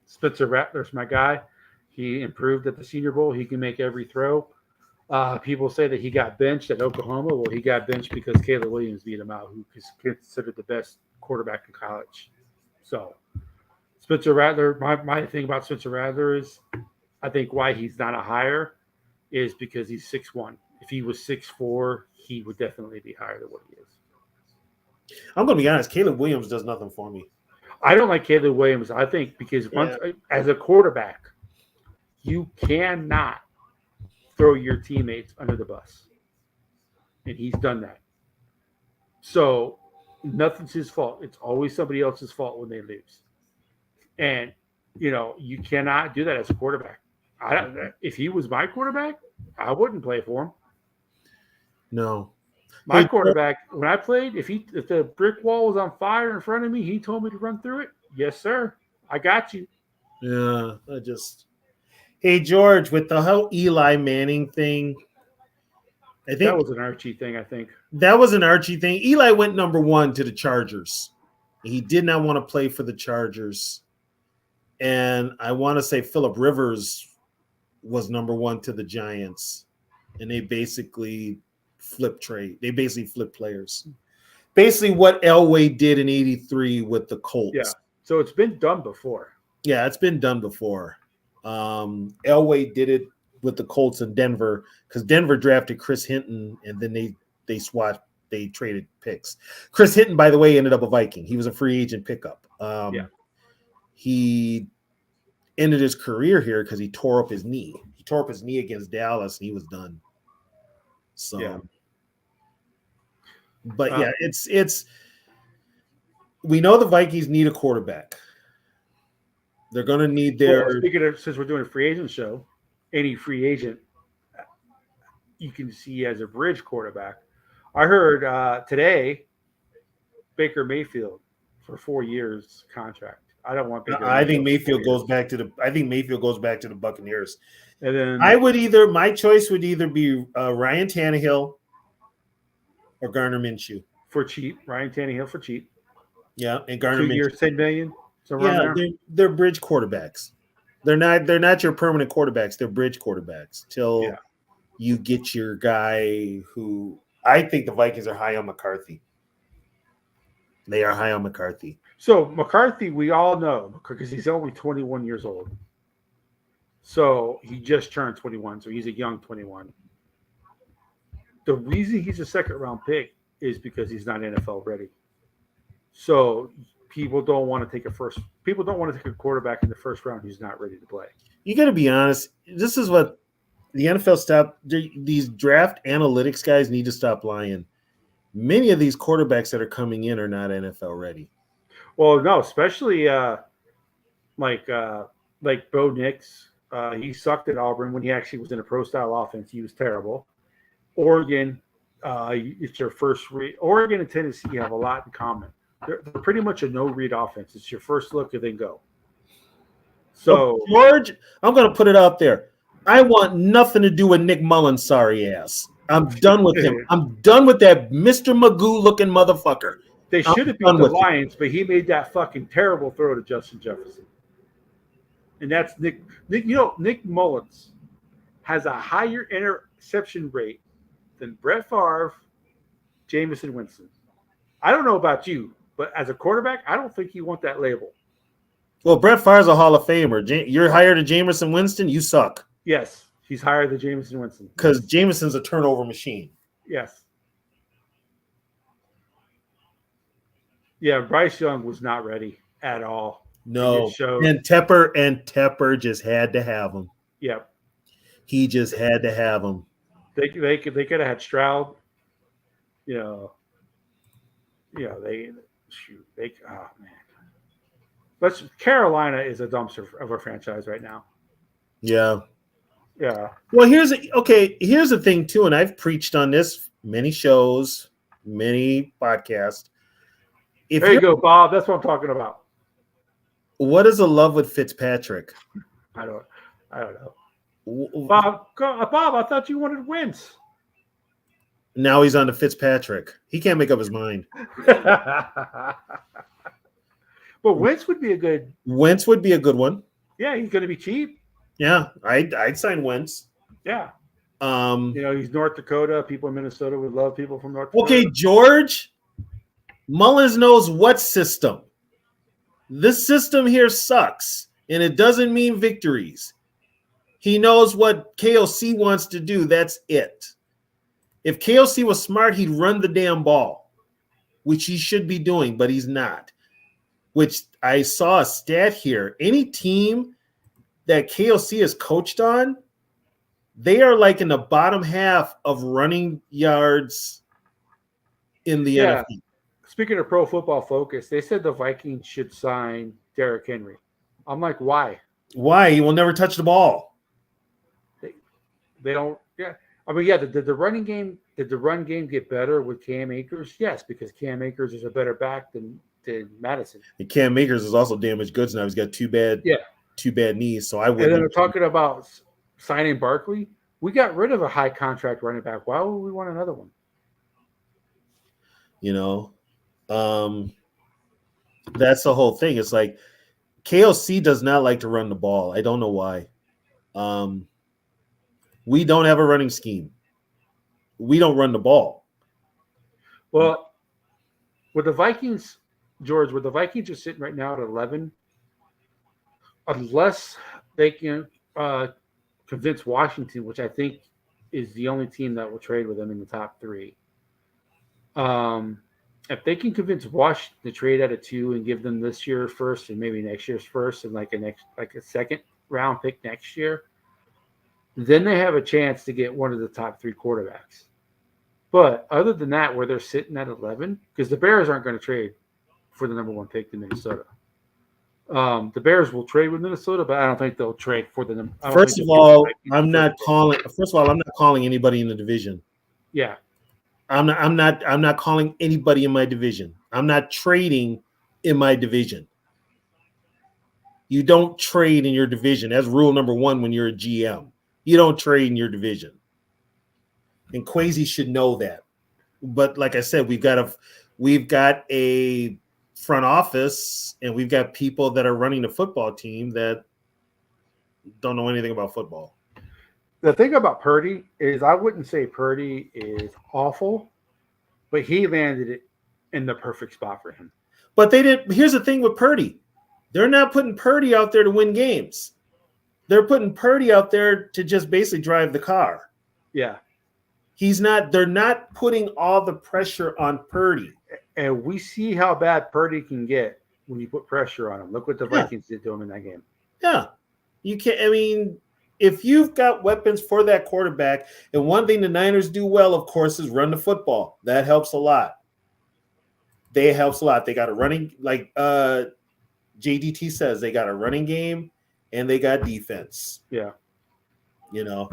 Spencer Rattler's my guy. He improved at the Senior Bowl. He can make every throw. People say that he got benched at Oklahoma. Well, he got benched because Caleb Williams beat him out, who is considered the best quarterback in college. So, Spencer Rattler, my thing about Spencer Rattler is I think why he's not a hire is because he's 6'1". If he was 6'4", he would definitely be higher than what he is. I'm going to be honest. Caleb Williams does nothing for me. I don't like Caleb Williams. I think because as a quarterback, you cannot throw your teammates under the bus. And he's done that. So nothing's his fault. It's always somebody else's fault when they lose. And, you cannot do that as a quarterback. If he was my quarterback, I wouldn't play for him. No. My quarterback, when I played, if the brick wall was on fire in front of me, he told me to run through it. Yes, sir. I got you. Yeah, Hey, George, with the whole Eli Manning thing, I think that was an Archie thing, I think. That was an Archie thing. Eli went number 1 to the Chargers. He did not want to play for the Chargers. And I want to say Phillip Rivers was number 1 to the Giants. And they basically flipped players. Basically what Elway did in 83 with the Colts. Yeah. So it's been done before. Yeah, it's been done before. Elway did it with the Colts in Denver because Denver drafted Chris Hinton and then they traded picks. Chris Hinton, by the way, ended up a Viking. He was a free agent pickup. He ended his career here because he tore up his knee. He tore up his knee against Dallas and he was done. So, but it's we know the Vikings need a quarterback. They're going to need speaking of, since we're doing a free agent show, any free agent you can see as a bridge quarterback. I heard today Baker Mayfield for 4 years contract. I don't want Baker. I think Mayfield goes back to the Buccaneers. And then my choice would either be Ryan Tannehill or Gardner Minshew. For cheap, Ryan Tannehill for cheap. Yeah, and Gardner 2 Minshew. years, $10 million. So Yeah, they're bridge quarterbacks. They're not your permanent quarterbacks. They're bridge quarterbacks till you get your guy who I think the Vikings are high on McCarthy. They are high on McCarthy. So McCarthy, we all know because he's only 21 years old. So he just turned 21. So he's a young 21. The reason he's a second round pick is because he's not NFL ready. So people don't want to take a quarterback in the first round who's not ready to play. You got to be honest. This is what the NFL these draft analytics guys need to stop lying. Many of these quarterbacks that are coming in are not NFL ready. Well, no, especially like Bo Nix. He sucked at Auburn when he actually was in a pro-style offense. He was terrible. Oregon, it's your first read. Oregon and Tennessee have a lot in common. They're pretty much a no-read offense. It's your first look and then go. So, George, I'm going to put it out there. I want nothing to do with Nick Mullins' sorry ass. I'm done with him. I'm done with that Mr. Magoo-looking motherfucker. They should have beat the Lions, but he made that fucking terrible throw to Justin Jefferson. And that's Nick. Nick Mullins has a higher interception rate than Brett Favre, Jameis Winston. I don't know about you, but as a quarterback, I don't think you want that label. Well, Brett Favre's a Hall of Famer. You're higher than Jameis Winston, you suck. Yes, he's higher than Jameis Winston. Because Jameson's a turnover machine. Yes. Yeah, Bryce Young was not ready at all. No. And Tepper just had to have him. Yep. He just had to have him. They could have had Stroud. They oh man. But Carolina is a dumpster of a franchise right now. Yeah. Yeah. Well, here's the thing too, and I've preached on this many shows, many podcasts. There you go, Bob. That's what I'm talking about. What is the love with Fitzpatrick? I don't know. Bob, I thought you wanted Wentz. Now he's on to Fitzpatrick. He can't make up his mind. But Wentz would be a good one. Yeah, he's going to be cheap. Yeah, I'd sign Wentz. Yeah. He's North Dakota. People in Minnesota would love people from North Dakota. Okay, George. Mullins knows what system. This system here sucks, and it doesn't mean victories. He knows what KOC wants to do. That's it. If KOC was smart, he'd run the damn ball, which he should be doing, but he's not. Which I saw a stat here. Any team that KOC is coached on, they are like in the bottom half of running yards in the NFL. Speaking of Pro Football Focus, they said the Vikings should sign Derrick Henry. I'm like, why? Why? He will never touch the ball. They don't. Yeah. I mean, yeah. Did the run game get better with Cam Akers? Yes, because Cam Akers is a better back than Madison. And Cam Akers is also damaged goods now. He's got two bad knees. So I would. And then they're talking about signing Barkley. We got rid of a high contract running back. Why would we want another one? That's the whole thing. It's like KOC does not like to run the ball. I don't know why. We don't have a running scheme. We don't run the ball. Well, with the Vikings, George, where the Vikings are sitting right now at 11, unless they can convince Washington, which I think is the only team that will trade with them in the top three. If they can convince Washington to trade at a 2 and give them this year's first and maybe next year's first and like a second round pick next year, then they have a chance to get one of the top 3 quarterbacks. But other than that, where they're sitting at 11, because the Bears aren't going to trade for the number 1 pick to Minnesota. The Bears will trade with Minnesota, but I don't think they'll trade for the number. First of all, I'm not calling anybody in the division. Yeah. I'm not calling anybody in my division. I'm not trading in my division. You don't trade in your division. That's rule number one when you're a GM. You don't trade in your division. And Kwesi should know that. But like I said, we've got a front office and we've got people that are running the football team that don't know anything about football. The thing about Purdy is I wouldn't say Purdy is awful, but he landed it in the perfect spot for him. But they didn't. Here's the thing with Purdy. They're not putting Purdy out there to win games. They're putting Purdy out there to just basically drive the car. Yeah. They're not putting all the pressure on Purdy. And we see how bad Purdy can get when you put pressure on him. Look what the Vikings did to him in that game. Yeah. You can't, I mean, if you've got weapons for that quarterback, and one thing the Niners do well, of course, is run the football. That helps a lot. They got a running, like JDT says, they got a running game and they got defense. Yeah. You know.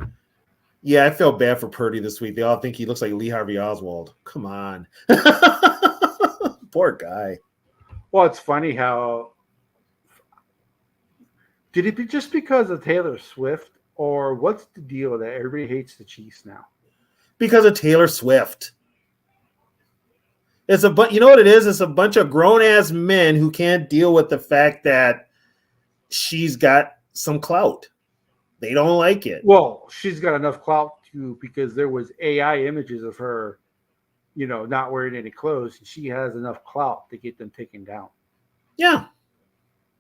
Yeah, I felt bad for Purdy this week. They all think he looks like Lee Harvey Oswald. Come on. Poor guy. Well, it's funny how did it be just because of Taylor Swift, or what's the deal that everybody hates the Chiefs now? Because of Taylor Swift. You know what it is? It's a bunch of grown-ass men who can't deal with the fact that she's got some clout. They don't like it. Well, she's got enough clout too because there was AI images of her, not wearing any clothes, and she has enough clout to get them taken down. Yeah.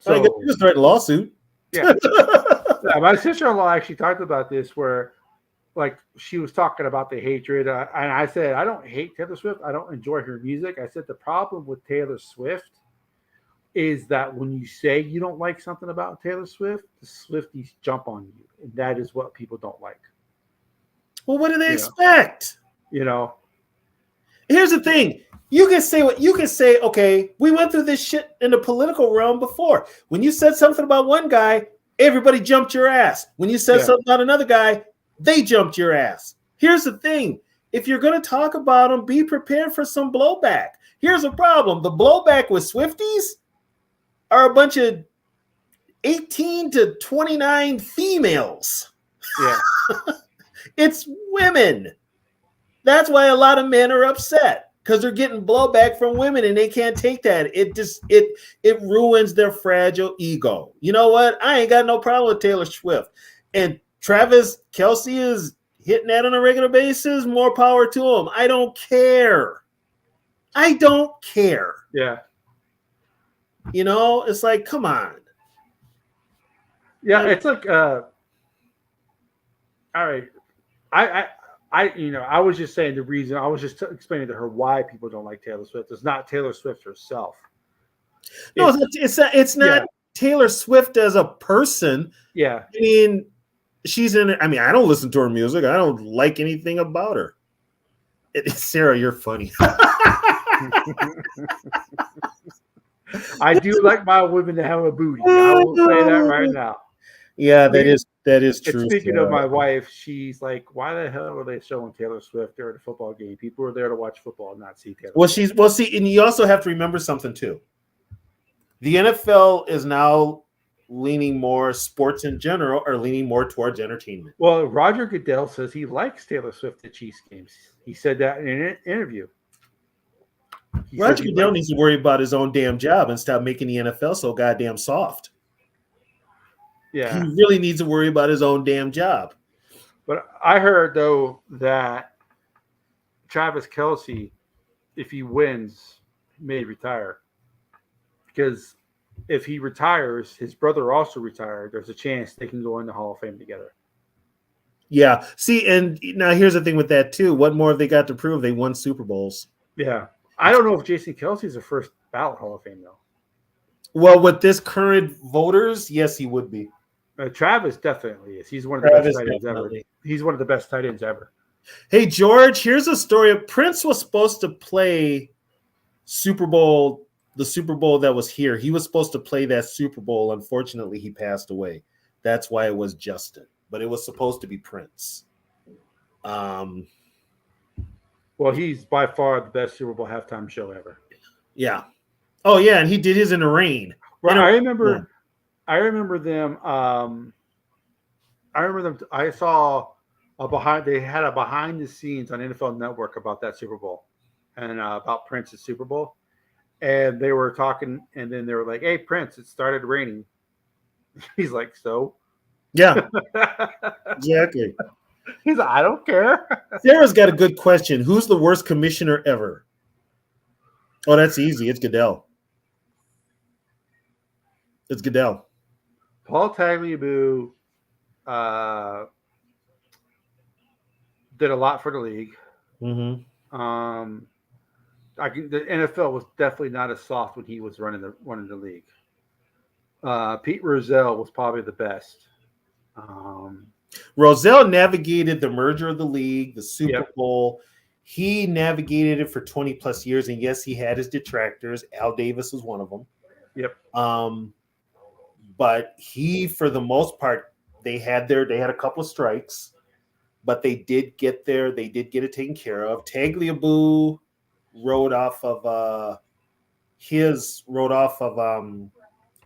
So I guess you just write a lawsuit. Yeah. Yeah, my sister-in-law actually talked about this where, like, she was talking about the hatred, and I said, I don't hate Taylor Swift. I don't enjoy her music. I said the problem with Taylor Swift is that when you say you don't like something about Taylor Swift, the Swifties jump on you, and that is what people don't like. Well, what do they expect? Here's the thing. You can say, okay, we went through this shit in the political realm before. When you said something about one guy, everybody jumped your ass. When you said something about another guy, they jumped your ass. Here's the thing. If you're going to talk about them, be prepared for some blowback. Here's a problem. The blowback with Swifties are a bunch of 18 to 29 females. Yeah. It's women. That's why a lot of men are upset. Because they're getting blowback from women and they can't take that. It ruins their fragile ego. You know what? I ain't got no problem with Taylor Swift. And Travis Kelce is hitting that on a regular basis. More power to him. I don't care. Yeah. It's like, come on. Yeah, it's like all right. I was just saying the reason. I was just explaining to her why people don't like Taylor Swift. It's not Taylor Swift herself. No, it's not Taylor Swift as a person. Yeah. I mean, I don't listen to her music. I don't like anything about her. Sarah, you're funny. I do like my women to have a booty. I will say that right now. Yeah, that is true. And speaking of my wife, she's like, "Why the hell are they showing Taylor Swift during a football game? People are there to watch football, not see Taylor." See, and you also have to remember something too. The NFL is now leaning more sports in general, or leaning more towards entertainment. Well, Roger Goodell says he likes Taylor Swift at Chiefs games. He said that in an interview. Roger Goodell needs to worry about his own damn job and stop making the NFL so goddamn soft. Yeah. He really needs to worry about his own damn job. But I heard, though, that Travis Kelce, if he wins, may retire. Because if he retires, his brother also retired. There's a chance they can go in the Hall of Fame together. Yeah. See, and now here's the thing with that, too. What more have they got to prove? They won Super Bowls. Yeah. I don't know if Jason Kelce is a first ballot Hall of Fame, though. Well, with this current voters, yes, he would be. Travis definitely is. He's one of the best tight ends ever. He's one of the best tight ends ever. Hey, George, here's a story. Prince was supposed to play Super Bowl, the Super Bowl that was here. He was supposed to play that Super Bowl. Unfortunately, he passed away. That's why it was Justin. But it was supposed to be Prince. Well, he's by far the best Super Bowl halftime show ever. Yeah. Oh, yeah, and he did his in the rain. Right. I remember I remember them. I remember them. I saw a behind. They had a behind the scenes on NFL Network about that Super Bowl and about Prince's Super Bowl. And they were talking, and then they were like, "Hey, Prince, it started raining." He's like, "So?" Yeah, exactly. He's like, "I don't care." Sarah's got a good question. Who's the worst commissioner ever? Oh, that's easy. It's Goodell. It's Goodell. Paul Tagliabue uh, did a lot for the league. Mm-hmm. The NFL was definitely not as soft when he was running the league. Pete Rozelle was probably the best. Rozelle navigated the merger of the league, the Super Yep. Bowl. He navigated it for 20 plus years, and yes, he had his detractors. Al Davis was one of them. Yep. But he, for the most part, they had a couple of strikes, but they did get there. They did get it taken care of. Tagliabue rode off of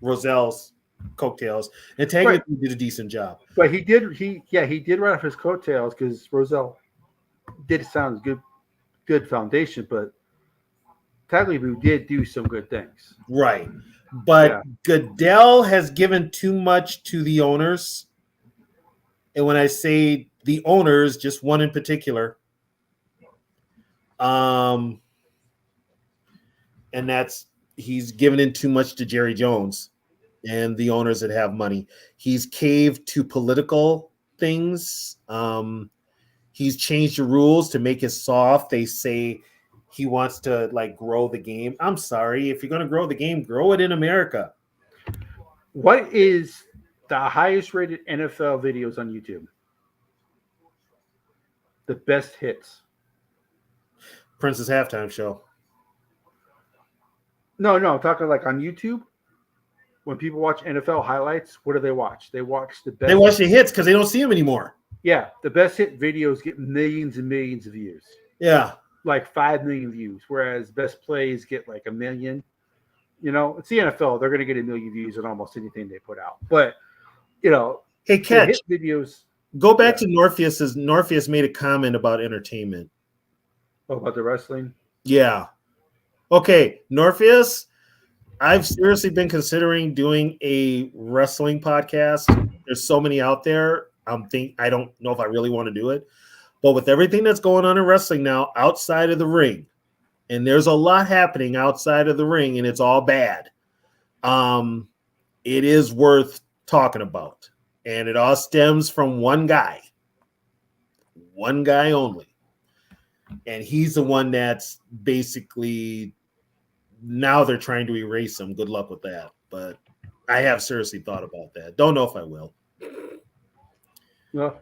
Roselle's coattails, and Tagliabue did a decent job. But he did run off his coattails because Rozelle did sound good foundation, but Tagliabue did do some good things. Right. But Goodell has given too much to the owners. And when I say the owners, just one in particular. And that's he's given in too much to Jerry Jones and the owners that have money. He's caved to political things. He's changed the rules to make it soft. They say he wants to grow the game. I'm sorry. If you're going to grow the game, grow it in America. What is the highest rated NFL videos on YouTube? The best hits. Prince's halftime show. No, I'm talking like on YouTube. When people watch NFL highlights, what do they watch? They watch the best. They watch the hits because they don't see them anymore. Yeah, the best hit videos get millions and millions of views. Yeah. Like 5 million views, whereas best plays get like 1 million. It's the NFL. They're going to get 1 million views on almost anything they put out. But, hey, Catch, hit videos. Go back to Norpheus. Norpheus made a comment about entertainment. Oh, about the wrestling? Yeah. Okay, Norpheus, I've seriously been considering doing a wrestling podcast. There's so many out there. I don't know if I really want to do it. But with everything that's going on in wrestling now outside of the ring, and there's a lot happening outside of the ring, and it's all bad, it is worth talking about. And it all stems from one guy only. And he's the one that's basically now they're trying to erase him. Good luck with that. But I have seriously thought about that. Don't know if I will. Well,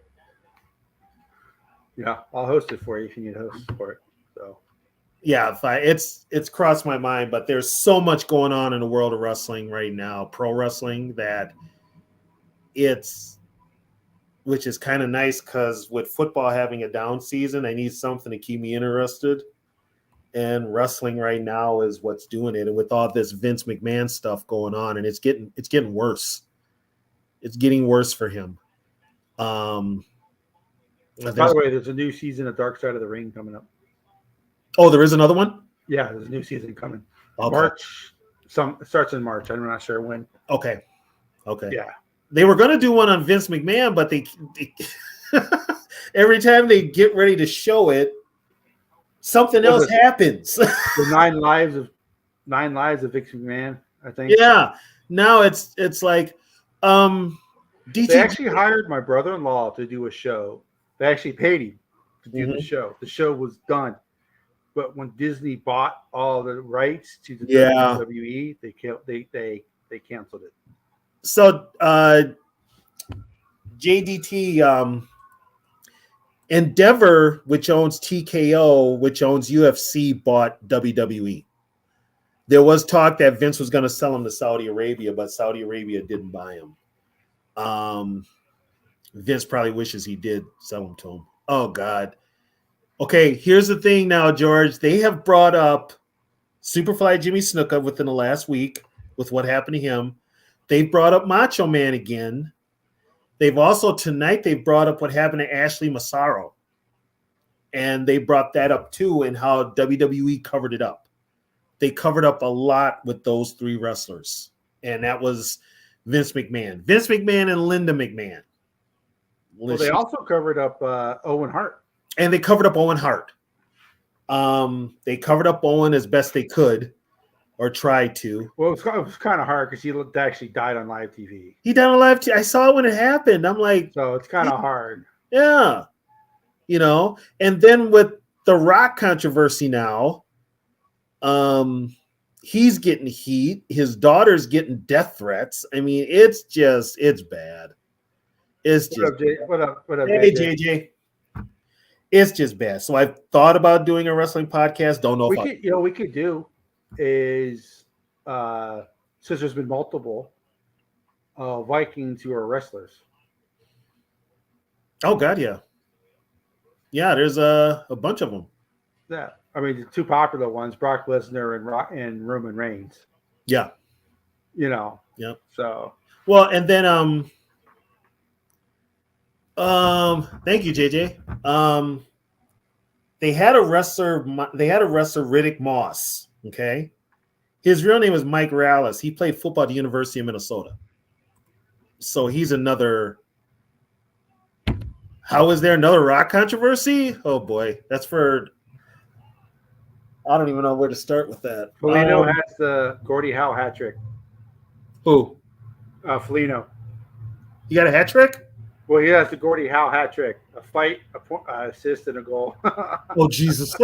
yeah, I'll host it for you if you need a host for it. So, yeah, it's crossed my mind, but there's so much going on in the world of wrestling right now, pro wrestling, that which is kind of nice because with football having a down season, I need something to keep me interested. And wrestling right now is what's doing it. And with all this Vince McMahon stuff going on, and it's getting worse. It's getting worse for him. by the way, there's a new season of Dark Side of the Ring coming up. Oh, there is another one? Yeah, there's a new season coming. Okay. March. It starts in March. I'm not sure when. Okay. Yeah. They were going to do one on Vince McMahon, but they every time they get ready to show it, something else happens. The nine lives of Vince McMahon, I think. Yeah. Now it's like they actually hired my brother-in-law to do a show. They actually paid him to do the show. The show was done. But when Disney bought all the rights to the WWE, they canceled it. So JDT Endeavor, which owns TKO, which owns UFC, bought WWE. There was talk that Vince was going to sell him to Saudi Arabia, but Saudi Arabia didn't buy him. Vince probably wishes he did sell him to him. Oh, God. Okay, here's the thing now, George. They have brought up Superfly Jimmy Snuka within the last week with what happened to him. They brought up Macho Man again. They've also tonight they've brought up what happened to Ashley Massaro. And they brought that up too, and how WWE covered it up. They covered up a lot with those three wrestlers. And that was Vince McMahon. Vince McMahon and Linda McMahon. Well, they also covered up Owen Hart. And they covered up Owen Hart. They covered up Owen as best they could, or tried to. Well, it was kind of hard because he actually died on live TV. He died on live TV. I saw it when it happened. I'm like, so it's kind of hard. Yeah, And then with the Rock controversy now, he's getting heat. His daughter's getting death threats. I mean, it's bad. It's just what up, hey, JJ. It's just bad. So I've thought about doing a wrestling podcast. Don't know we could do is since there's been multiple Vikings who are wrestlers. Oh God, yeah. There's a bunch of them. Yeah, I mean the two popular ones: Brock Lesnar and Roman Reigns. Yeah, Yeah. So well, and then thank you, JJ. They had a wrestler, Riddick Moss. Okay. His real name is Mike Rallis. He played football at the University of Minnesota. So he's another. How is there another Rock controversy? Oh boy. That's for. I don't even know where to start with that. Felino has the Gordie Howe hat trick. Who? Felino. You got a hat trick? Well, he has the Gordie Howe hat trick: a fight, assist, and a goal. Oh Jesus!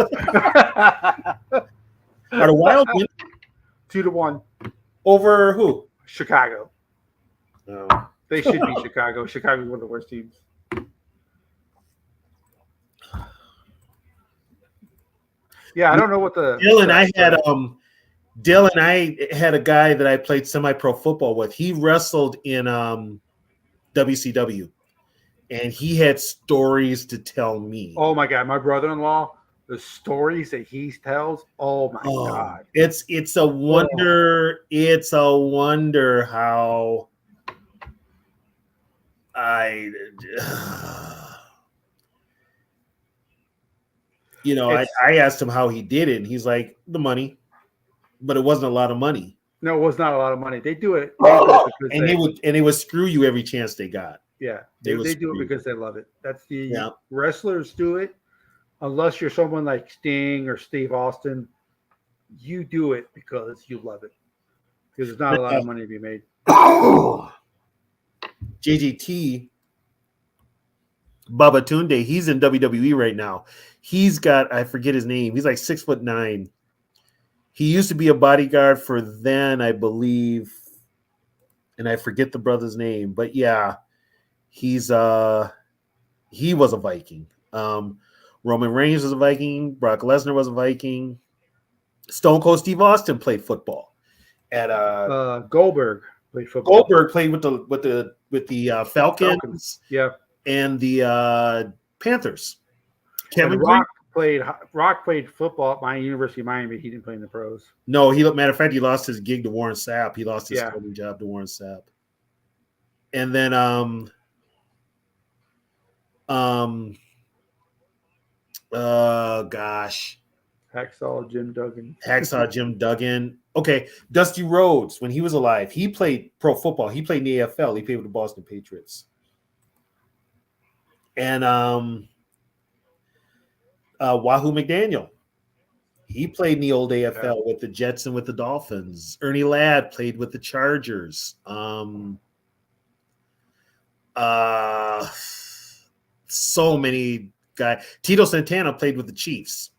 Are the Wild win 2-1 over who? Chicago. Oh. They should be Chicago. Chicago's one of the worst teams. Yeah, I don't know what the Dylan. I had a guy that I played semi-pro football with. He wrestled in WCW. And he had stories to tell me. Oh my God, my brother-in-law, the stories that he tells. Oh my God, it's a wonder. It's a wonder how I asked him how he did it, and he's like, the money, but it wasn't a lot of money. No, it was not a lot of money. They do it, they would screw you every chance they got. Yeah, they do it because they love it. That's the wrestlers do it. Unless you're someone like Sting or Steve Austin, you do it because you love it. Because there's not a lot of money to be made. JGT Babatunde, he's in WWE right now. He's got, I forget his name. He's like 6'9". He used to be a bodyguard for then, I believe, and I forget the brother's name, but yeah. He was a Viking. Roman Reigns was a Viking. Brock Lesnar was a Viking. Stone Cold Steve Austin played football. At Goldberg played football. Goldberg played with the Falcons. Yeah, and the Panthers. Kevin Rock played football at my University of Miami. He didn't play in the pros. No, matter of fact, he lost his gig to Warren Sapp. He lost his starting job to Warren Sapp. And then Hacksaw Jim Duggan. Okay, Dusty Rhodes, when he was alive, he played pro football. He played in the AFL. He played with the Boston Patriots. And Wahoo McDaniel, he played in the old AFL with the Jets and with the Dolphins. Ernie Ladd played with the Chargers. So many guys. Tito Santana played with the Chiefs.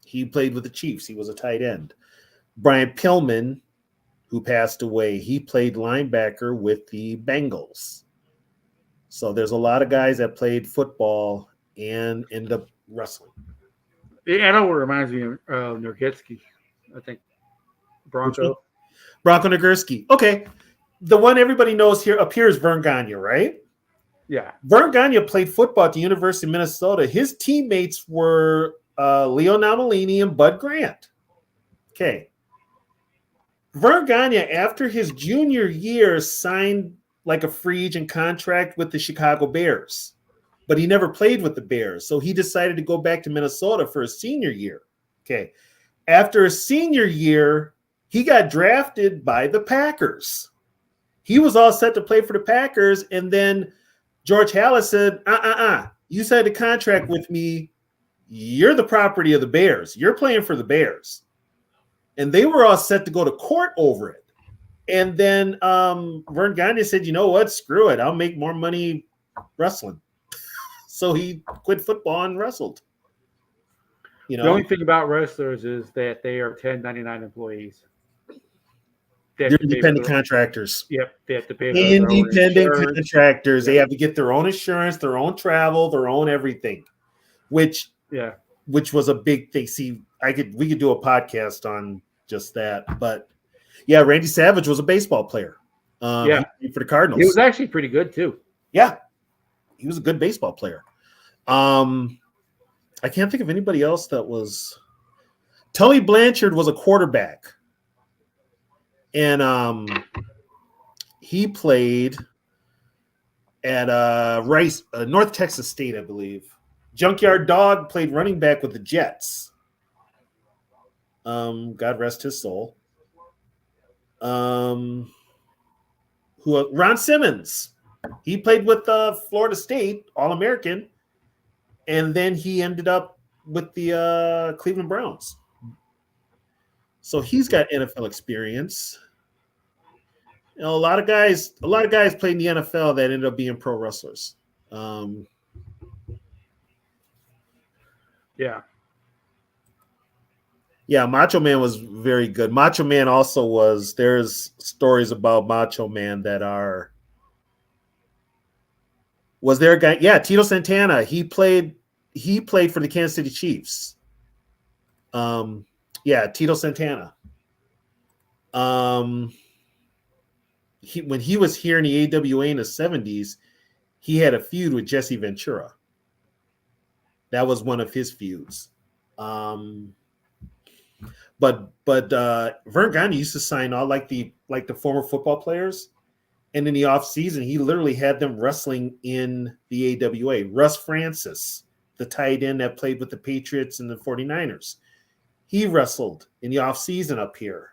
He played with the Chiefs. He was a tight end. Brian Pillman, who passed away, he played linebacker with the Bengals. So there's a lot of guys that played football and ended up wrestling. I know what reminds me of Nurkic, I think. Bronco Nagurski. Okay. The one everybody knows up here is Vern Gagne, right? Yeah. Vern Gagne played football at the University of Minnesota. His teammates were Leo Namalini and Bud Grant. Okay. Vern Gagne, after his junior year, signed like a free agent contract with the Chicago Bears, but he never played with the Bears. So he decided to go back to Minnesota for his senior year. Okay. After his senior year, he got drafted by the Packers. He was all set to play for the Packers, and then George Halas said, you signed a contract with me. You're the property of the Bears. You're playing for the Bears. And they were all set to go to court over it. And then Vern Gagne said, you know what? Screw it. I'll make more money wrestling. So he quit football and wrestled. You know, The only thing about wrestlers is that they are 1099 employees. they're independent contractors. Yep, they have to pay for their own Independent insurance. contractors. Yeah. They have to get their own insurance, their own travel, their own everything, which was a big thing. See, we could do a podcast on just that. But yeah, Randy Savage was a baseball player. He played for the Cardinals. He was actually pretty good too. Yeah, he was a good baseball player. I can't think of anybody else that was. Tully Blanchard was a quarterback. And he played at North Texas State, I believe. Junkyard Dog played running back with the Jets. God rest his soul. Ron Simmons. He played with Florida State, All-American, and then he ended up with the Cleveland Browns. So he's got NFL experience. You know, a lot of guys played in the NFL that ended up being pro wrestlers. Yeah, Macho Man was very good. Macho Man also was. There's stories about Macho Man that are. Was there a guy? Yeah, Tito Santana. He played for the Kansas City Chiefs. Yeah, Tito Santana. When he was here in the AWA in the 70s, he had a feud with Jesse Ventura. That was one of his feuds. But Vern Gagne used to sign all like the former football players, and in the off season, he literally had them wrestling in the AWA. Russ Francis, the tight end that played with the Patriots and the 49ers. He wrestled in the off season up here.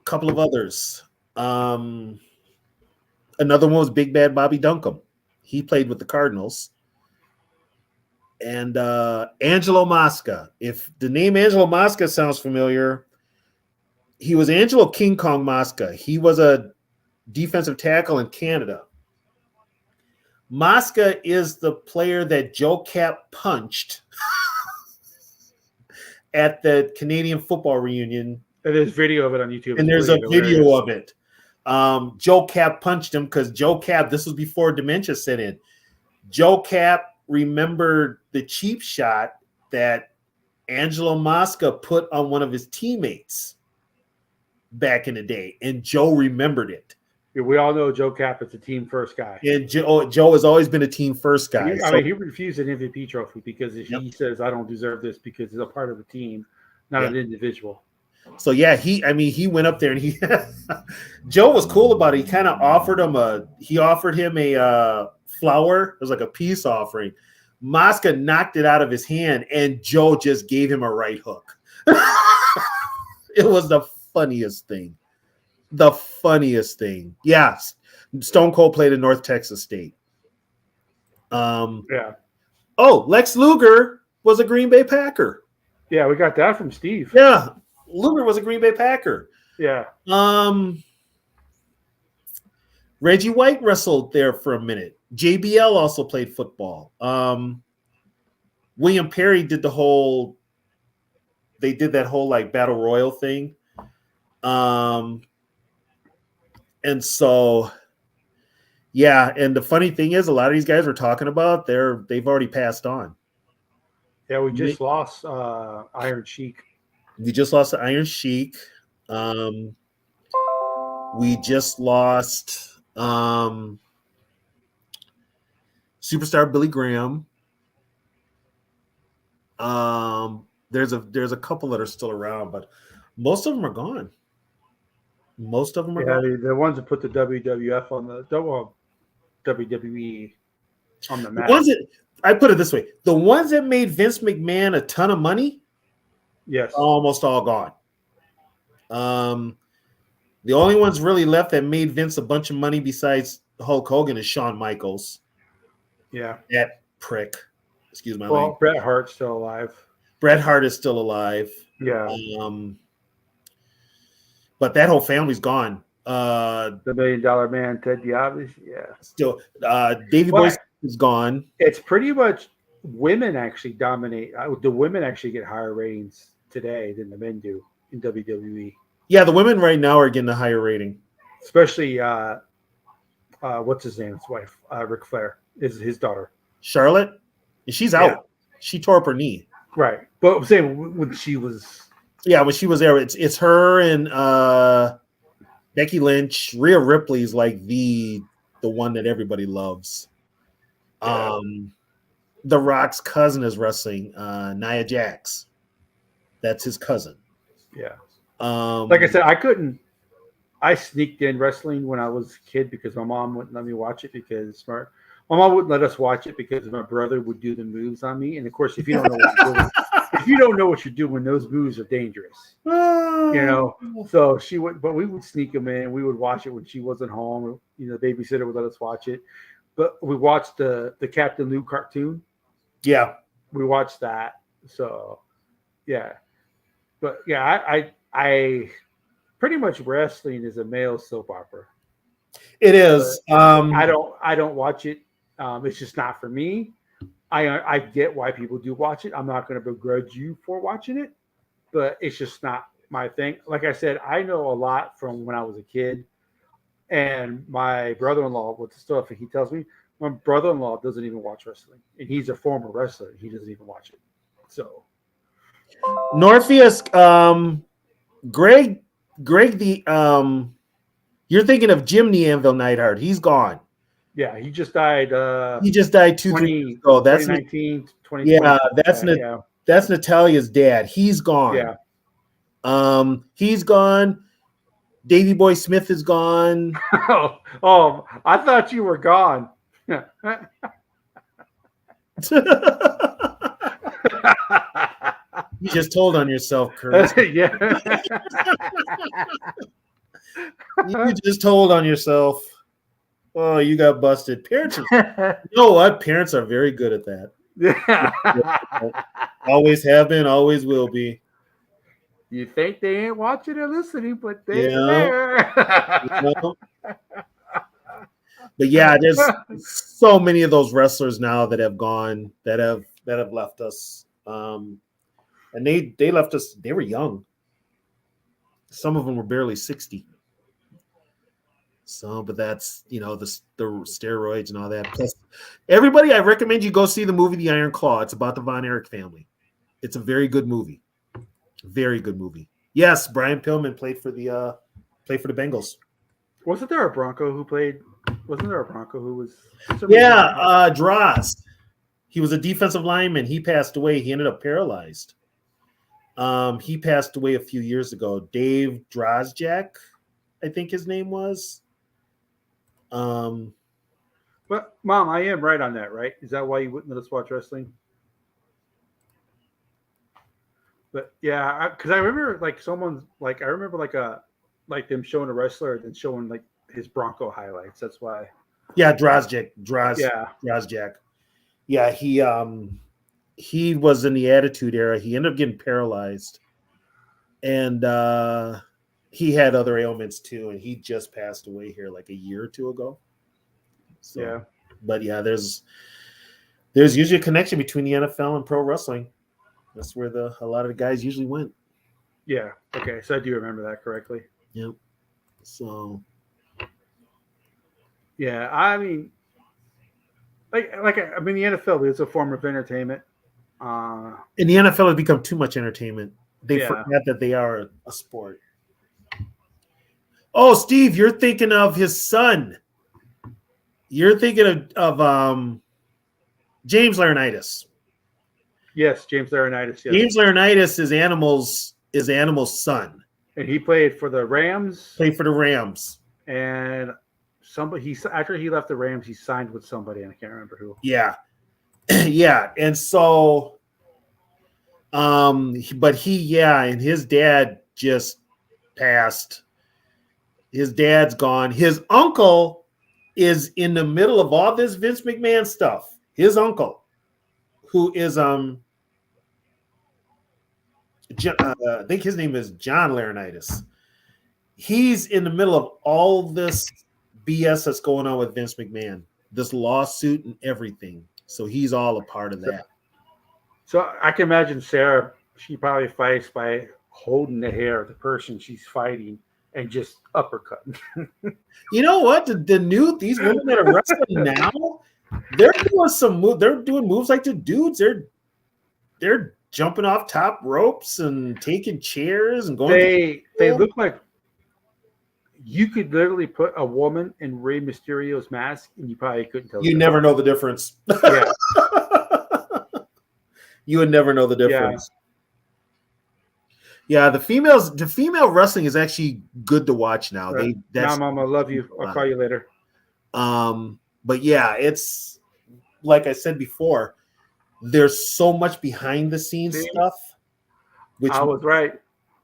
Couple of others. Another one was Big Bad Bobby Duncombe. He played with the Cardinals. And Angelo Mosca. If the name Angelo Mosca sounds familiar, he was Angelo King Kong Mosca. He was a defensive tackle in Canada. Mosca is the player that Joe Cap punched at the Canadian football reunion. And there's video of it on YouTube. And there's a video of it. Joe Cap punched him because Joe Cap, this was before dementia set in. Joe Cap remembered the cheap shot that Angelo Mosca put on one of his teammates back in the day. And Joe remembered it. We all know Joe Cap is a team first guy. And Joe has always been a team first guy. He refused an MVP trophy because he says, I don't deserve this because he's a part of the team, not an individual. So yeah, he went up there and Joe was cool about it. He kind of offered him a flower. It was like a peace offering. Mosca knocked it out of his hand and Joe just gave him a right hook. It was the funniest thing. Yeah. Stone Cold played at North Texas State. Oh, Lex Luger was a Green Bay Packer. Yeah, we got that from Steve. Yeah. Luger was a Green Bay Packer. Yeah. Reggie White wrestled there for a minute. JBL also played football. William Perry did that whole like battle royal thing. And so, yeah. And the funny thing is, a lot of these guys we're talking about, they've already passed on. Yeah, we just lost Iron Sheik. We just lost the Iron Sheik. We just lost superstar Billy Graham. There's a couple that are still around, but Most of them are gone. Most of them are Yeah, gone. the ones that put the WWF on the WWE on the The map. ones that I put it this way: the ones that made Vince McMahon a ton of money, Yes. almost all gone. The only ones really left that made Vince a bunch of money besides Hulk Hogan is Shawn Michaels. Yeah. That prick. Excuse my Well, language. Bret Hart's still alive. Bret Hart is still alive. Yeah. But that whole family's gone. The $1 Million Man, Ted DiBiase. Yeah. Still, Davey Well, Boy Smith is gone. It's pretty much women actually dominate. The women actually get higher ratings today than the men do in WWE. Yeah, the women right now are getting a higher rating. Especially what's his name? His wife, Ric Flair, is his daughter. Charlotte, she's out. Yeah. She tore up her knee. Right, but I'm saying when she was. Yeah, when she was there, it's her and Becky Lynch. Rhea Ripley's like the one that everybody loves. Yeah. The Rock's cousin is wrestling, Nia Jax. That's his cousin. Yeah. Like Like I said, I sneaked in wrestling when I was a kid because my mom wouldn't let me watch it because my mom wouldn't let us watch it because my brother would do the moves on me. And of course, if you don't know what you're doing, those moves are dangerous. So she would, but we would sneak them in. We would watch it when she wasn't home. The babysitter would let us watch it. But we watched the Captain Lou cartoon. Yeah, we watched that. So, yeah, but yeah, I pretty much wrestling is a male soap opera. it is. I don't watch it. It's just not for me. I get why people do watch it. I'm not going to begrudge you for watching it, but it's just not my thing. Like I said, I know a lot from when I was a kid, and my brother-in-law, with the stuff he tells me, my brother-in-law doesn't even watch wrestling, and he's a former wrestler. He doesn't even watch it. So, Northeast, Greg, you're thinking of Jim the Anvil Neidhart. He's gone. Yeah, he just died. He just died 2-3 years ago. That's 2019, 2020. Yeah, that's Natalia's dad. He's gone. Yeah. He's gone. Davey Boy Smith is gone. Oh, I thought you were gone. You just told on yourself, Kurt. Yeah. You just told on yourself. Oh, you got busted. Parents are, you know what? Parents are very good at that. Yeah. Always have been, always will be. You think they ain't watching or listening, but they're there. But yeah, there's so many of those wrestlers now that have gone, that have left us. And they left us, they were young. Some of them were barely 60. So, but that's, the steroids and all that. Plus, everybody, I recommend you go see the movie The Iron Claw. It's about the Von Erich family. It's a very good movie. Very good movie. Yes, Brian Pillman played for the Bengals. Wasn't there a Bronco who played? Wasn't there a Bronco who was? Yeah, Droz. He was a defensive lineman. He passed away. He ended up paralyzed. He passed away a few years ago. Dave Drozjak, I think his name was. But Mom, I am right on that, right? Is that why you wouldn't let us watch wrestling? But yeah, because I remember them showing a wrestler and showing like his Bronco highlights. That's why. Yeah, Drozjak. Yeah, he was in the Attitude Era. He ended up getting paralyzed, and he had other ailments too. And he just passed away here like a year or two ago. So, yeah, but yeah, there's usually a connection between the NFL and pro wrestling. That's where a lot of the guys usually went. Yeah. Okay. So I do remember that correctly. Yep. So. Yeah, I mean, the NFL is a form of entertainment. And the NFL has become too much entertainment. They forget that they are a sport. Oh, Steve, you're thinking of his son. You're thinking of James Laurinaitis. Yes, James Laurinaitis. Yes. James Laurinaitis is Animal's son. And he played for the Rams. Played for the Rams. And somebody after he left the Rams, he signed with somebody, and I can't remember who. Yeah. Yeah. And so and his dad just passed. His dad's gone. His uncle is in the middle of all this Vince McMahon stuff. His uncle, who is I think his name is John Laurinaitis. He's in the middle of all this BS that's going on with Vince McMahon, this lawsuit and everything. So he's all a part of that. So I can imagine Sarah, she probably fights by holding the hair of the person she's fighting and just uppercutting. You know what? These women that are wrestling now, they're doing moves like the dudes. They're jumping off top ropes and taking chairs and going. They look like you could literally put a woman in Rey Mysterio's mask and you probably couldn't tell. You never know the difference. Yeah. You would never know the difference. Yeah, the female wrestling is actually good to watch now. Now, Mom, I love you. I'll call you later. But yeah, it's like I said before, there's so much behind the scenes stuff. Which I was right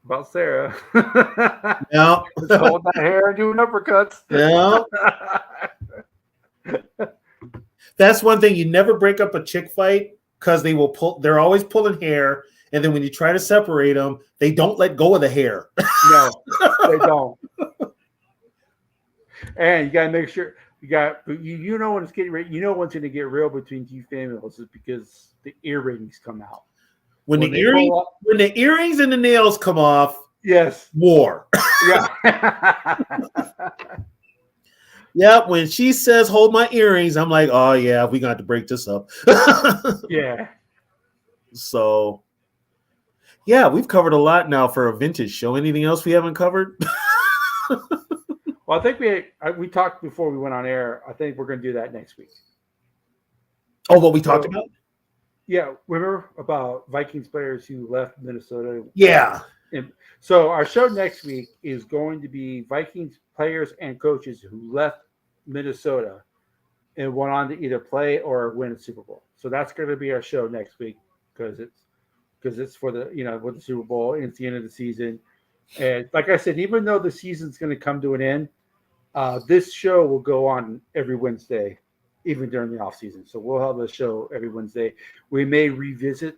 about Sarah. Yeah. Hold that hair and doing uppercuts. Yeah. That's one thing. You never break up a chick fight because they're always pulling hair. And then when you try to separate them, they don't let go of the hair. No, they don't. And you gotta make sure you know when it's getting ready. You know when it's gonna get real between two females is because the earrings come out. When the earrings and the nails come off, yes, war. Yeah. Yeah, when she says hold my earrings, I'm like, oh yeah, we got to break this up. Yeah. So yeah, we've covered a lot now for a vintage show. Anything else we haven't covered? Well, I think we talked before we went on air. I think we're going to do that next week. Oh, what we talked about? Yeah, remember about Vikings players who left Minnesota? Yeah. And so our show next week is going to be Vikings players and coaches who left Minnesota and went on to either play or win a Super Bowl. So that's going to be our show next week because it's for the with the Super Bowl and it's the end of the season. And like I said, even though the season's going to come to an end, this show will go on every Wednesday, even during the off season. So we'll have a show every Wednesday. We may revisit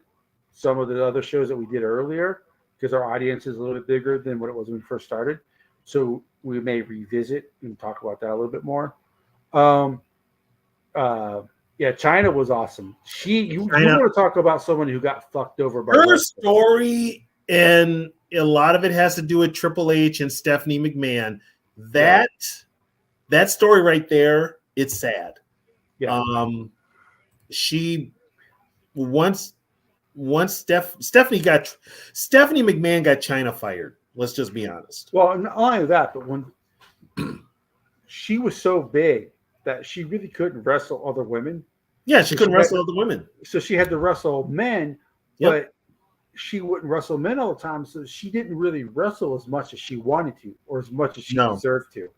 some of the other shows that we did earlier because our audience is a little bit bigger than what it was when we first started. So we may revisit and talk about that a little bit more. Yeah, China was awesome. You want to talk about someone who got fucked over by her story, and a lot of it has to do with Triple H and Stephanie McMahon. That story right there, it's sad. Yeah. She once Stephanie McMahon got China fired. Let's just be honest. Well, not only that, but when she was so big that she really couldn't wrestle other women. Yeah, she couldn't wrestle other women. So she had to wrestle men, but she wouldn't wrestle men all the time. So she didn't really wrestle as much as she wanted to or as much as she deserved to.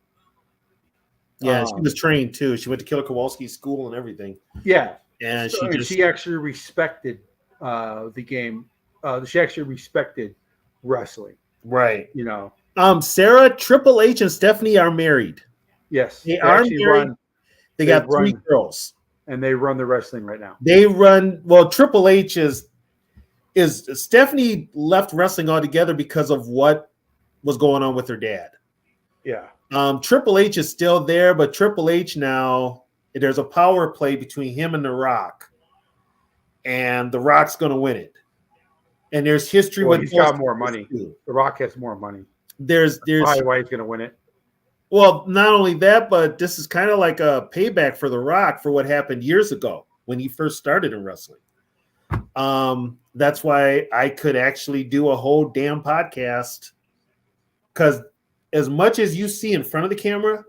Yeah, she was trained too. She went to Killer Kowalski's school and everything. Yeah. And she actually respected the game. She actually respected wrestling. Right. Sarah, Triple H, and Stephanie are married. Yes. They are married. They got 3 girls. And they run the wrestling right now. Triple H is Stephanie left wrestling altogether because of what was going on with her dad. Yeah. Triple H is still there, but Triple H now, there's a power play between him and The Rock. And The Rock's going to win it. And there's history with he's got more money. The Rock has more money. There's probably why he's going to win it. Well, not only that, but this is kind of like a payback for The Rock for what happened years ago when he first started in wrestling. That's why I could actually do a whole damn podcast, because as much as you see in front of the camera,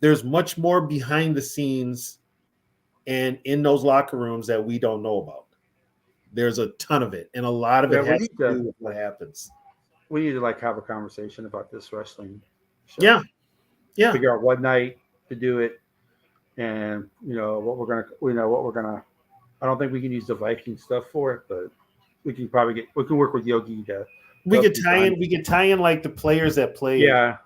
there's much more behind the scenes and in those locker rooms that we don't know about. There's a ton of it, and a lot of it has to do with what happens. we need to like have a conversation about this wrestling show. Yeah, yeah. Figure out what night to do it, and what we're gonna. I don't think we can use the Viking stuff for it, but we can work with Yogi to. We could tie in. We could tie in like the players that played. Yeah.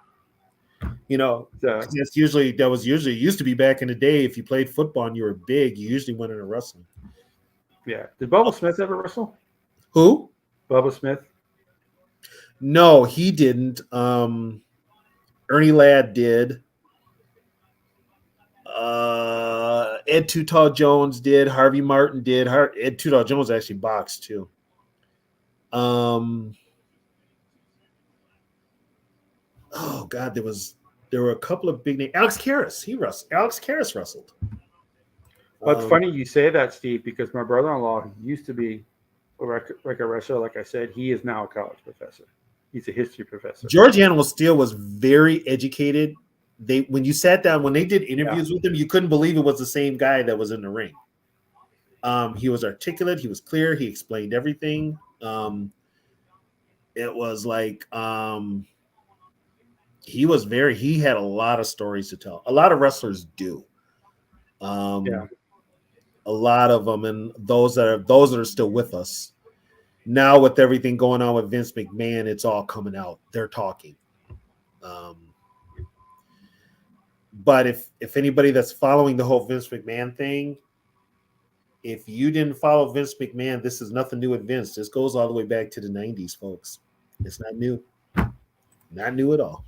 You know, used to be back in the day. If you played football and you were big, you usually went into wrestling. Yeah. Did Bubba Smith ever wrestle? Who? Bubba Smith. No, he didn't. Ernie Ladd did. Ed Too Tall Jones did. Harvey Martin did. Ed Too Tall Jones actually boxed too. Oh God, there were a couple of big names. Alex Karras, Alex Karras wrestled. Well, it's funny you say that, Steve, because my brother-in-law used to be a wrestler. Like I said, he is now a college professor. He's a history professor. George Animal Steel was very educated. When you sat down, when they did interviews with him, you couldn't believe it was the same guy that was in the ring. He was articulate. He was clear. He explained everything. It was like he had a lot of stories to tell. A lot of wrestlers do. A lot of them, and those that are still with us now, with everything going on with Vince McMahon, it's all coming out. They're talking. But if anybody that's following the whole Vince McMahon thing, if you didn't follow Vince McMahon, this is nothing new with Vince. This goes all the way back to the 90s, folks. It's not new. Not new at all.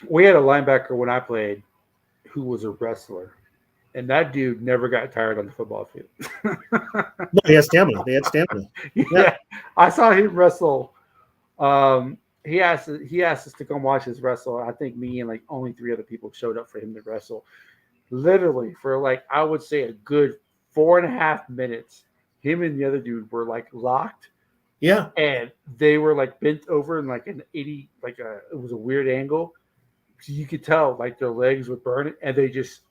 We had a linebacker when I played who was a wrestler, and that dude never got tired on the football field. No, he had stamina. They had stamina. Yeah. I saw him wrestle. He asked us to come watch his wrestle. I think me and like only 3 other people showed up for him to wrestle. Literally for like, I would say a good 4.5 minutes, him and the other dude were like locked. Yeah. And they were like bent over in like an 80, it was a weird angle. So you could tell like their legs would burn it, and they just,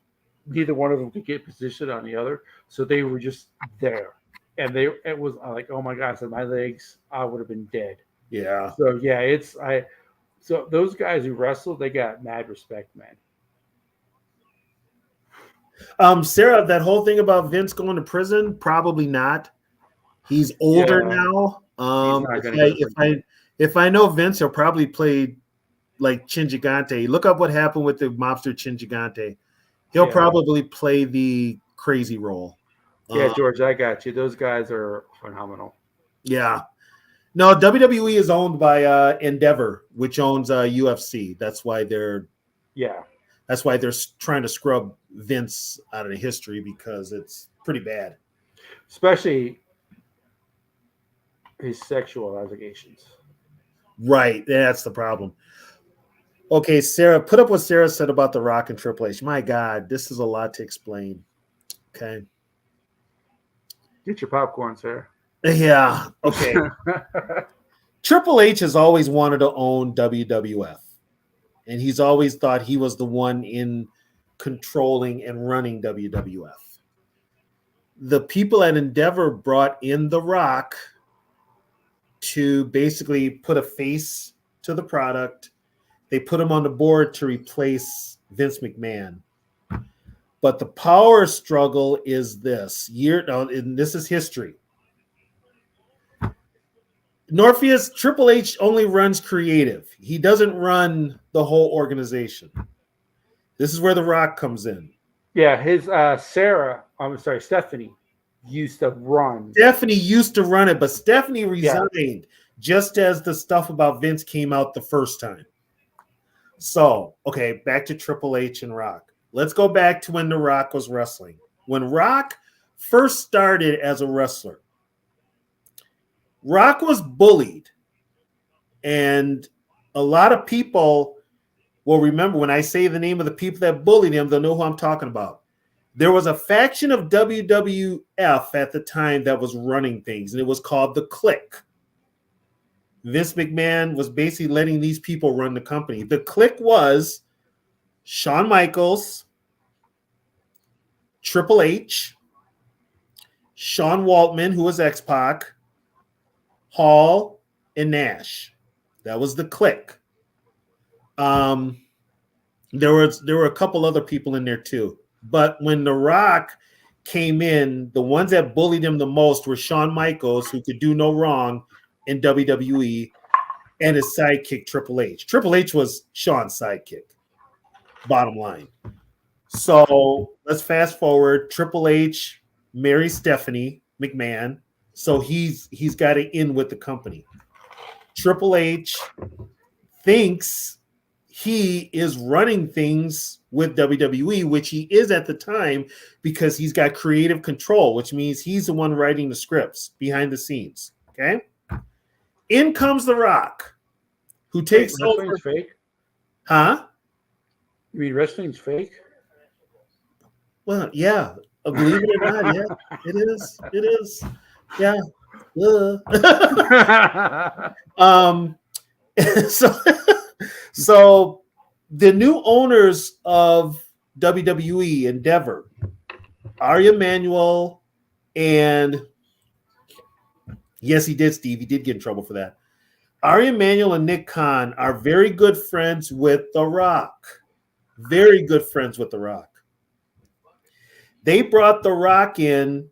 neither one of them could get position on the other. So they were just there. And it was like, oh my gosh, my legs, I would have been dead. Yeah. So yeah, so those guys who wrestled, they got mad respect, man. Sarah, that whole thing about Vince going to prison, probably not. He's older now. If I know Vince, he'll probably play like Chin Gigante. Look up what happened with the mobster Chin Gigante. He'll probably play the crazy role. Yeah, George, I got you. Those guys are phenomenal. Yeah. No, WWE is owned by Endeavor, which owns UFC. That's why they're trying to scrub Vince out of the history, because it's pretty bad. Especially his sexual allegations. Right. That's the problem. Okay, Sarah, put up what Sarah said about The Rock and Triple H. My God, this is a lot to explain. Okay. Get your popcorn, Sarah. Yeah. Okay. Triple H has always wanted to own WWF, and he's always thought he was the one in controlling and running WWF. The people at Endeavor brought in The Rock to basically put a face to the product. They put him on the board to replace Vince McMahon. But the power struggle is this. And this is history. Triple H only runs creative. He doesn't run the whole organization. This is where The Rock comes in. Yeah, Stephanie used to run. Stephanie used to run it, but Stephanie resigned just as the stuff about Vince came out the first time. So, okay, back to Triple H and Rock. Let's go back to when The Rock was wrestling. When Rock first started as a wrestler, Rock was bullied. And a lot of people will remember when I say the name of the people that bullied him, they'll know who I'm talking about. There was a faction of WWF at the time that was running things, and it was called the Clique. Vince McMahon was basically letting these people run the company. The Clique was Shawn Michaels, Triple H, Sean Waltman, who was X-Pac, Hall, and Nash. That was the clique. There were a couple other people in there too. But when The Rock came in, the ones that bullied him the most were Shawn Michaels, who could do no wrong in WWE, and his sidekick Triple H. Triple H was Shawn's sidekick. Bottom line. So let's fast forward. Triple H marries Stephanie McMahon, so he's got to in with the company. Triple H thinks he is running things with WWE, which he is at the time because he's got creative control, which means he's the one writing the scripts behind the scenes. Okay. In comes The Rock, who takes over. Wrestling's fake? Huh? You mean wrestling's fake? Well, yeah. Believe it or not, yeah, it is. It is. Yeah. So the new owners of WWE Endeavor, Ari Emanuel, and yes, he did, Steve. He did get in trouble for that. Ari Emanuel and Nick Khan are very good friends with The Rock. Very good friends with The Rock. They brought The Rock in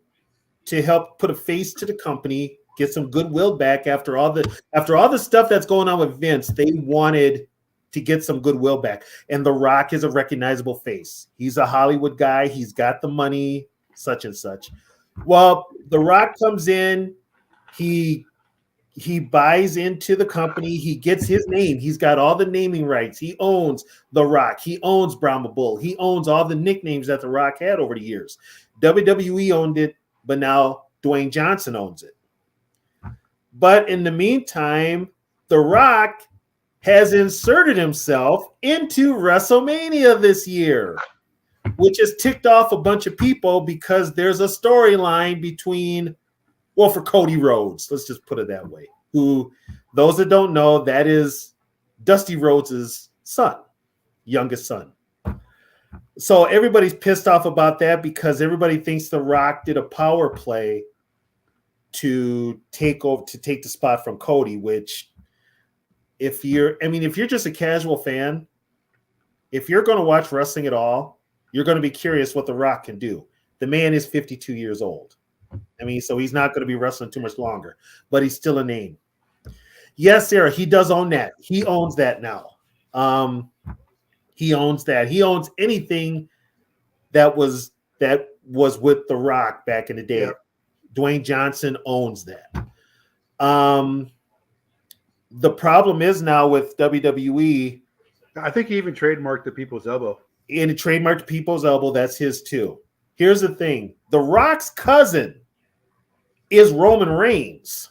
to help put a face to the company, get some goodwill back after all the stuff that's going on with Vince. They wanted to get some goodwill back. And The Rock is a recognizable face. He's a Hollywood guy. He's got the money, such and such. Well, The Rock comes in. He buys into the company. He gets his name. He's got all the naming rights. He owns The Rock. He owns Brahma Bull. He owns all the nicknames that The Rock had over the years. WWE owned it, but now Dwayne Johnson owns it. But in the meantime, The Rock has inserted himself into WrestleMania this year, which has ticked off a bunch of people because there's a storyline between, well, for Cody Rhodes, let's just put it that way, who, those that don't know, that is Dusty Rhodes' son, youngest son. So everybody's pissed off about that because everybody thinks The Rock did a power play to take the spot from Cody, which if you're just a casual fan, if you're going to watch wrestling at all, you're going to be curious what The Rock can do. The man is 52 years old. So he's not going to be wrestling too much longer, but he's still a name. Yes, Sarah, he does own that. He owns that now. He owns that. He owns anything that was with The Rock back in the day. Yeah. Dwayne Johnson owns that. The problem is now with WWE. I think he even trademarked the People's Elbow. And he trademarked People's Elbow. That's his too. Here's the thing. The Rock's cousin is Roman Reigns.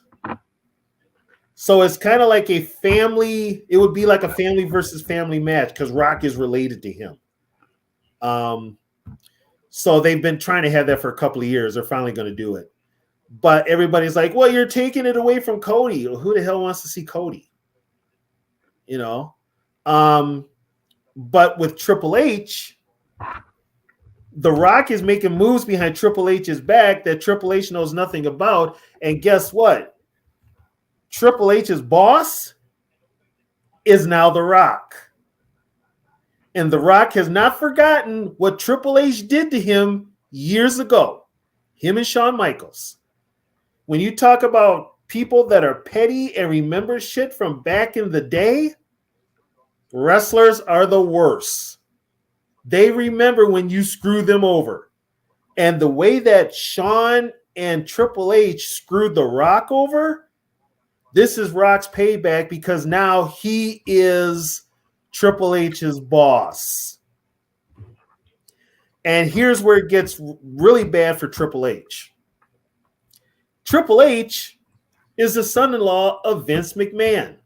So it's kind of like a family. It would be like a family versus family match because Rock is related to him. So they've been trying to have that for a couple of years. They're finally going to do it. But everybody's like, well, you're taking it away from Cody. Well, who the hell wants to see Cody? But with Triple H, The Rock is making moves behind Triple H's back that Triple H knows nothing about. And guess what? Triple H's boss is now The Rock. And The Rock has not forgotten what Triple H did to him years ago. Him and Shawn Michaels. When you talk about people that are petty and remember shit from back in the day, wrestlers are the worst. They remember when you screw them over. And the way that Shawn and Triple H screwed The Rock over, this is Rock's payback because now he is Triple H's boss. And here's where it gets really bad for Triple H. Triple H is the son-in-law of Vince McMahon.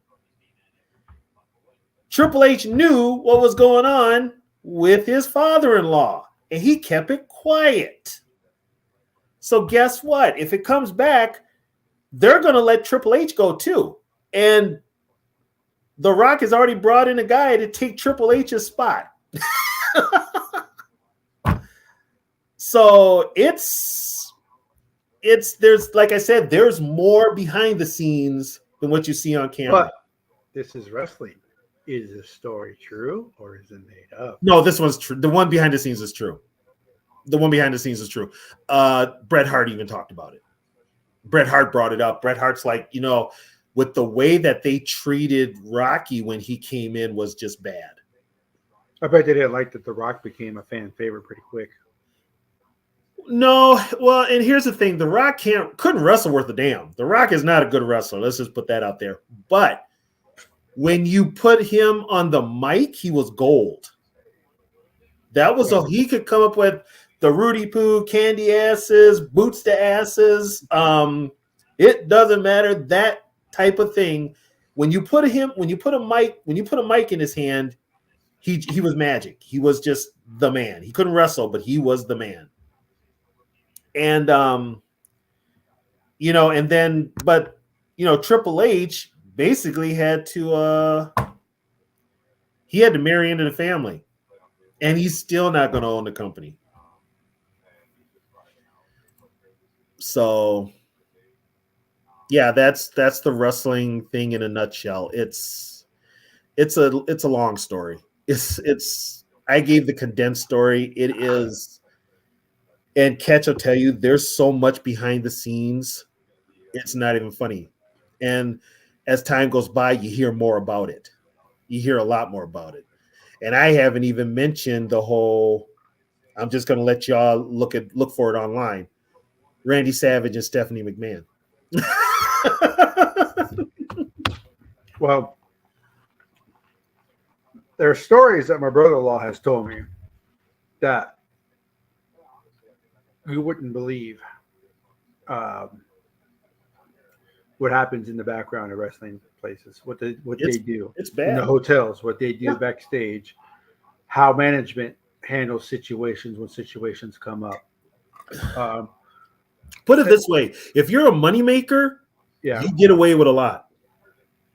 Triple H knew what was going on with his father-in-law, and he kept it quiet. So guess what? If it comes back, they're going to let Triple H go too. And The Rock has already brought in a guy to take Triple H's spot. So there's, like I said, there's more behind the scenes than what you see on camera. But this is wrestling. Is the story true or is it made up? No, this one's true. The one behind the scenes is true. The one behind the scenes is true. Bret Hart even talked about it. Bret Hart brought it up. Bret Hart's like, with the way that they treated Rocky when he came in was just bad. I bet they didn't like that The Rock became a fan favorite pretty quick. No, well, and here's the thing: The Rock couldn't wrestle worth a damn. The Rock is not a good wrestler. Let's just put that out there. But when you put him on the mic, he was gold. That was he could come up with the Rudy Poo, candy asses, boots to asses. It doesn't matter, that type of thing. When you put a mic in his hand, he was magic. He was just the man. He couldn't wrestle, but he was the man. And Triple H basically had to marry into the family, and he's still not going to own the company. So yeah, that's the wrestling thing in a nutshell. It's a long story. I gave the condensed story. It is. And Catch will tell you there's so much behind the scenes, it's not even funny. And as time goes by, you hear more about it. You hear a lot more about it. And I haven't even mentioned the whole, I'm just going to let y'all look for it online, Randy Savage and Stephanie McMahon. Well, there are stories that my brother-in-law has told me that you wouldn't believe what happens in the background of wrestling places, what they do. It's bad. In the hotels, what they do backstage, how management handles situations when situations come up. Put it this way: if you're a moneymaker, you get away with a lot.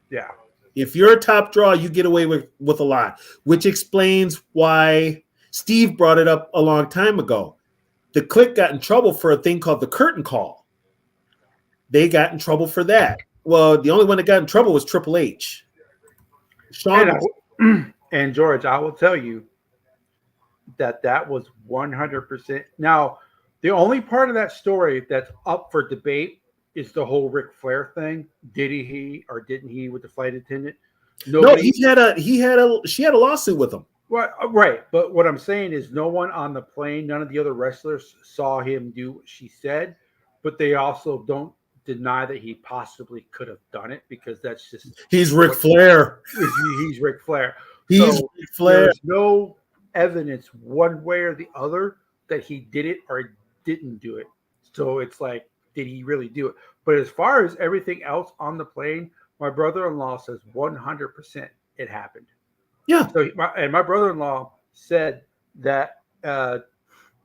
Yeah. If you're a top draw, you get away with a lot, which explains why Steve brought it up a long time ago. The Clique got in trouble for a thing called the curtain call. They got in trouble for that. Well, the only one that got in trouble was Triple H. And George, I will tell you that was 100%. Now, the only part of that story that's up for debate is the whole Ric Flair thing. Did he or didn't he with the flight attendant? She had a lawsuit with him. Well, right. But what I'm saying is no one on the plane, none of the other wrestlers saw him do what she said, but they also don't deny that he possibly could have done it because that's just... He's Ric Flair. He's Ric Flair. He's Ric Flair. There's no evidence one way or the other that he did it or didn't do it. So it's like, did he really do it? But as far as everything else on the plane, my brother-in-law says 100% it happened. Yeah. So my brother-in-law said that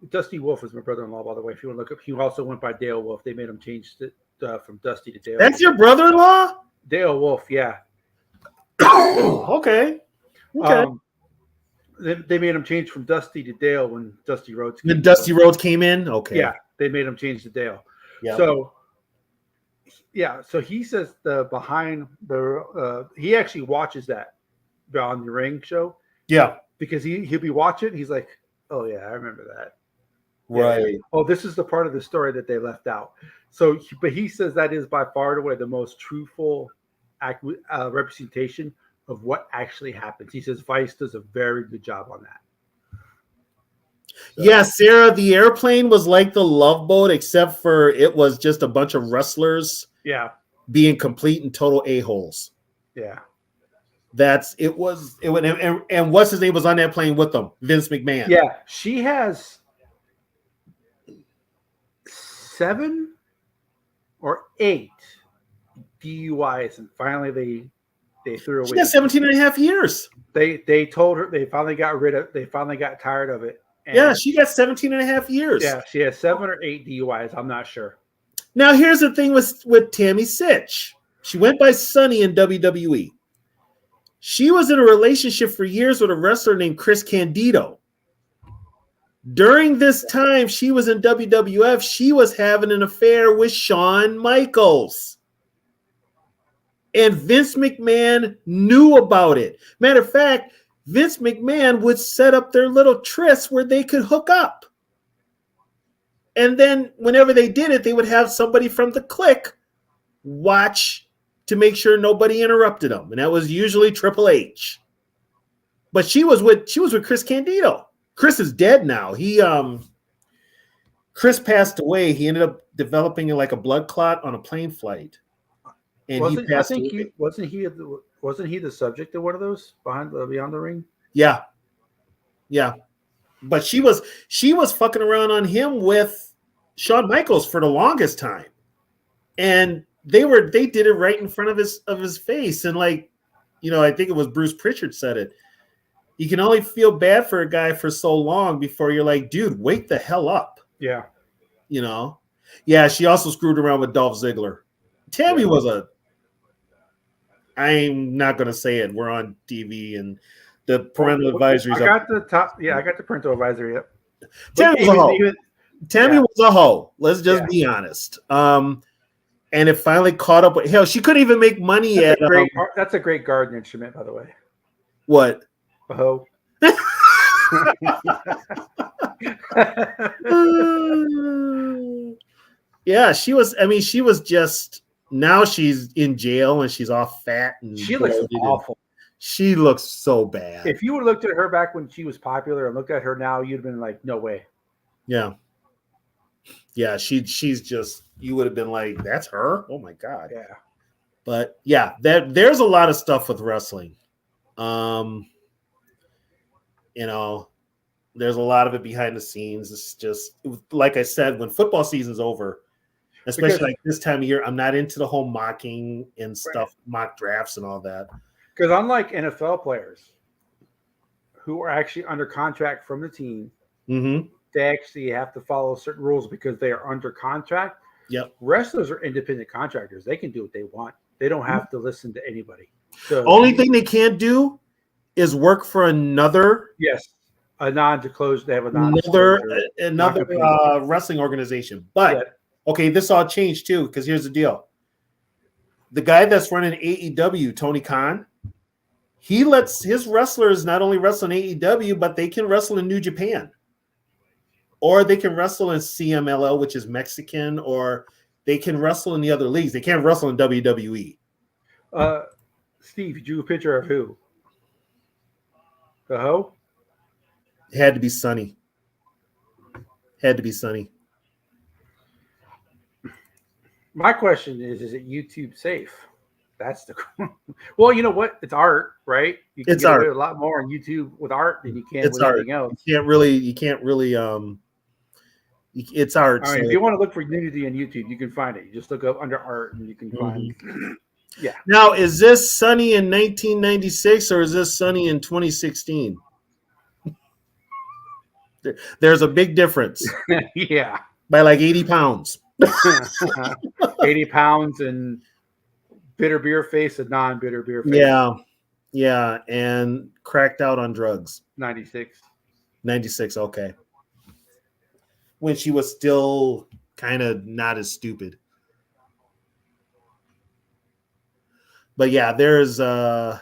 Dusty Wolf is my brother-in-law, by the way. If you want to look up, he also went by Dale Wolf. They made him change it from Dusty to Dale. That's your brother-in-law? Dale Wolf, yeah. Okay. They made him change from Dusty to Dale when Dusty Rhodes came in. Dusty Rhodes came in? Okay. Yeah, they made him change to Dale. Yeah. So he says he actually watches that Beyond the Ring show. Yeah. Because he'll be watching. He's like, oh, yeah, I remember that. Right. Yeah. Oh, this is the part of the story that they left out. So, but he says that is by far and away the most truthful representation of what actually happens. He says Vice does a very good job on that. So. Yeah, Sarah, the airplane was like the Love Boat, except for it was just a bunch of wrestlers being complete and total a-holes. Yeah. And what's his name was on that plane with them? Vince McMahon. Yeah, she has 7 or 8 DUIs, and finally they threw away. She got 17 and a half years. They told her they finally got tired of it. Yeah, she got 17 and a half years. Yeah, she has 7 or 8 DUIs. I'm not sure. Now, here's the thing with Tammy Sitch. She went by Sunny in WWE. She was in a relationship for years with a wrestler named Chris Candido. During this time she was in WWF, she was having an affair with Shawn Michaels. And Vince McMahon knew about it. Matter of fact, Vince McMahon would set up their little trysts where they could hook up. And then whenever they did it, they would have somebody from the clique watch to make sure nobody interrupted them. And that was usually Triple H. But she was with Chris Candido. Chris is dead now. Chris passed away. He ended up developing like a blood clot on a plane flight. And he passed away. Wasn't he the subject of one of those Beyond the Ring? Yeah. Yeah. But she was fucking around on him with Shawn Michaels for the longest time. And they did it right in front of his face. And like, I think it was Bruce Pritchard said it. You can only feel bad for a guy for so long before you're like, dude, wake the hell up. Yeah. Yeah, she also screwed around with Dolph Ziggler. Tammy was I'm not going to say it. We're on TV and the parental advisories. I got the parental advisory. Yep. Tammy was a hoe. Tammy was a hoe. Let's just be honest. And it finally caught up with hell. She couldn't even make money that's a great garden instrument, by the way. What? A hoe. Yeah, she was just, now she's in jail and she's all fat and she looks awful. She looks so bad. If you would have looked at her back when she was popular and looked at her now, you'd have been like, no way. Yeah. Yeah, she's just, you would have been like, that's her? Oh my God. Yeah. But yeah, there's a lot of stuff with wrestling. There's a lot of it behind the scenes. It's just, like I said, when football season's over, especially like this time of year, I'm not into the whole mocking and stuff, mock drafts and all that. Because unlike NFL players who are actually under contract from the team, they actually have to follow certain rules because they are under contract. Yep. Wrestlers are independent contractors. They can do what they want. They don't have to listen to anybody. So only thing they can't do is work for another. Yes. A non-disclosure. They have another wrestling organization. But okay, this all changed too, because here's the deal. The guy that's running AEW, Tony Khan, he lets his wrestlers not only wrestle in AEW, but they can wrestle in New Japan. Or they can wrestle in CMLL, which is Mexican, or they can wrestle in the other leagues. They can't wrestle in WWE. Steve, you drew a picture of who? The hoe? It had to be Sunny. My question is it YouTube safe? That's the well, you know what? It's art, right? You can get away with a lot more on YouTube with art than you can with anything else. You can't really it's art. All right, if you want to look for nudity on YouTube, you can find it. You just look up under art and you can find yeah. Now, is this Sunny in 1996 or is this Sunny in 2016? There's a big difference. Yeah. By like 80 pounds. 80 pounds and bitter beer face and non-bitter beer face. Yeah. Yeah. And cracked out on drugs. 96. Okay. When she was still kind of not as stupid. But yeah, there's a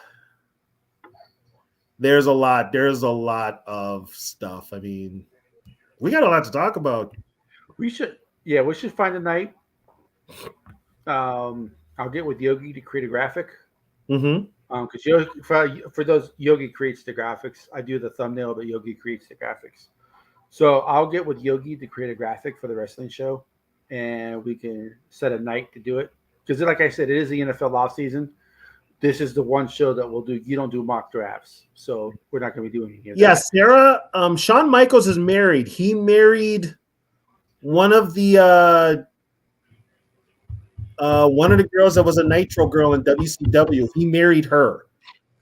lot of stuff. I mean, we got a lot to talk about. We should find a night. I'll get with Yogi to create a graphic. Because for those, Yogi creates the graphics. I do the thumbnail, but Yogi creates the graphics. So I'll get with Yogi to create a graphic for the wrestling show, and we can set a night to do it. Because like I said, it is the NFL off season. This is the one show that we'll do. You don't do mock drafts, so we're not going to be doing anything. Yeah, Sarah. Shawn Michaels is married. He married one of the girls that was a Nitro girl in WCW. He married her.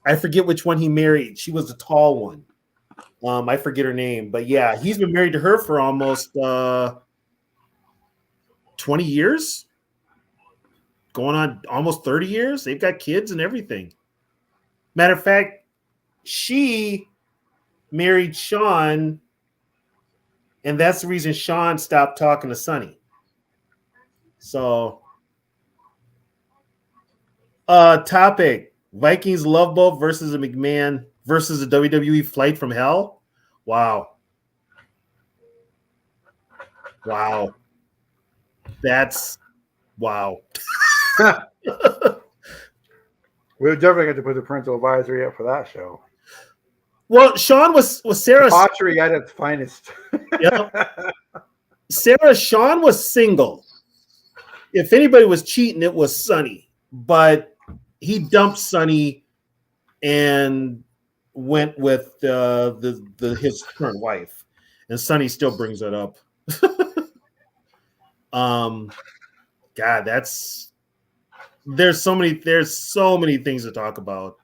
I forget which one he married. She was the tall one. I forget her name, but yeah, he's been married to her for almost 20 years. Going on almost 30 years. They've got kids and everything. Matter of fact, she married Shawn, and that's the reason Shawn stopped talking to Sunny. So, Topic: Vikings Love Boat versus a McMahon versus a WWE Flight from Hell. Wow. That's wow. We're definitely going to put the parental advisory up for that show. Well, Sean was Sarah. Debauchery at its finest. Yep. Sean was single. If anybody was cheating, it was Sonny. But he dumped Sonny and went with his current wife, and Sonny still brings it up. God, there's so many things to talk about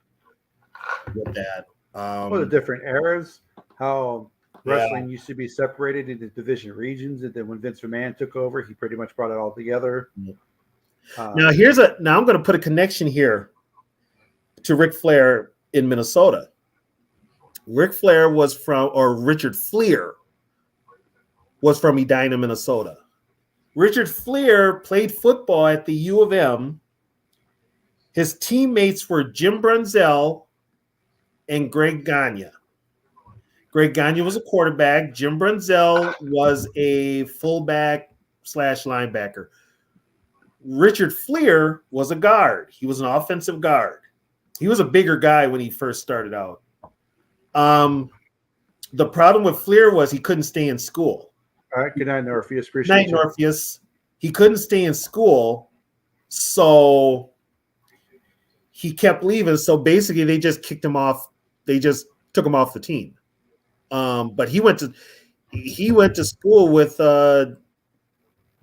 with that. Well, the different eras, how wrestling used to be separated into division regions, and then when Vince McMahon took over, he pretty much brought it all together. Now I'm going to put a connection here to Ric Flair in Minnesota. Richard Fleer was from Edina, Minnesota. Richard Fleer played football at the U of M. His teammates were Jim Brunzell and Greg Gagne. Greg Gagne was a quarterback. Jim Brunzell was a fullback / linebacker. Richard Fleer was a guard. He was an offensive guard. He was a bigger guy when he first started out. The problem with Fleer was he couldn't stay in school. All right, good night, Norpheus. Appreciate you. Norpheus. He couldn't stay in school, so he kept leaving. So basically, they just kicked him off. They just took him off the team. But he went to school with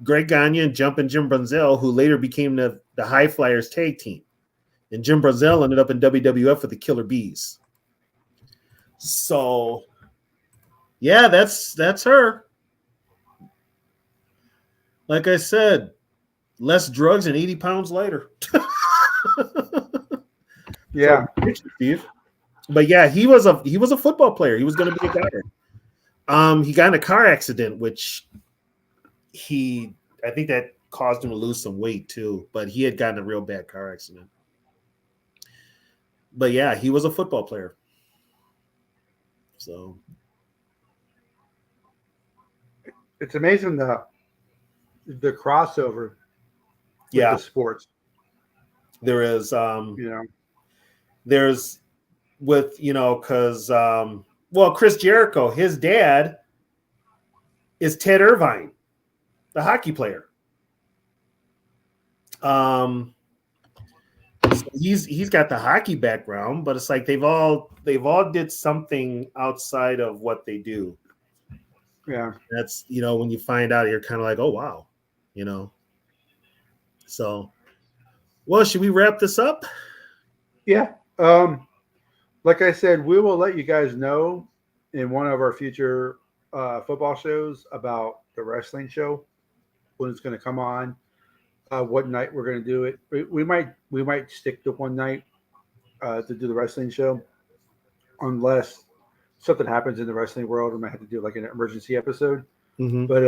Greg Gagne and Jumpin' Jim Brunzell, who later became the High Flyers tag team. And Jim Brunzell ended up in WWF with the Killer Bees. So, yeah, that's her. Like I said, less drugs and 80 pounds lighter. Yeah. So, but yeah, he was a football player. He was going to be a guy. He got in a car accident, which I think that caused him to lose some weight too. But he had gotten a real bad car accident. But yeah, he was a football player. So it's amazing the crossover with the sports. There is there's with because Chris Jericho, his dad is Ted Irvine, the hockey player. So he's got the hockey background, but it's like they've all did something outside of what they do. Yeah. That's when you find out, you're kind of like, oh wow, So, well, should we wrap this up? Yeah. Like I said, we will let you guys know in one of our future football shows about the wrestling show, when it's going to come on, what night we're going to do it. We might stick to one night to do the wrestling show, unless something happens in the wrestling world. We might have to do like an emergency episode. Mm-hmm. But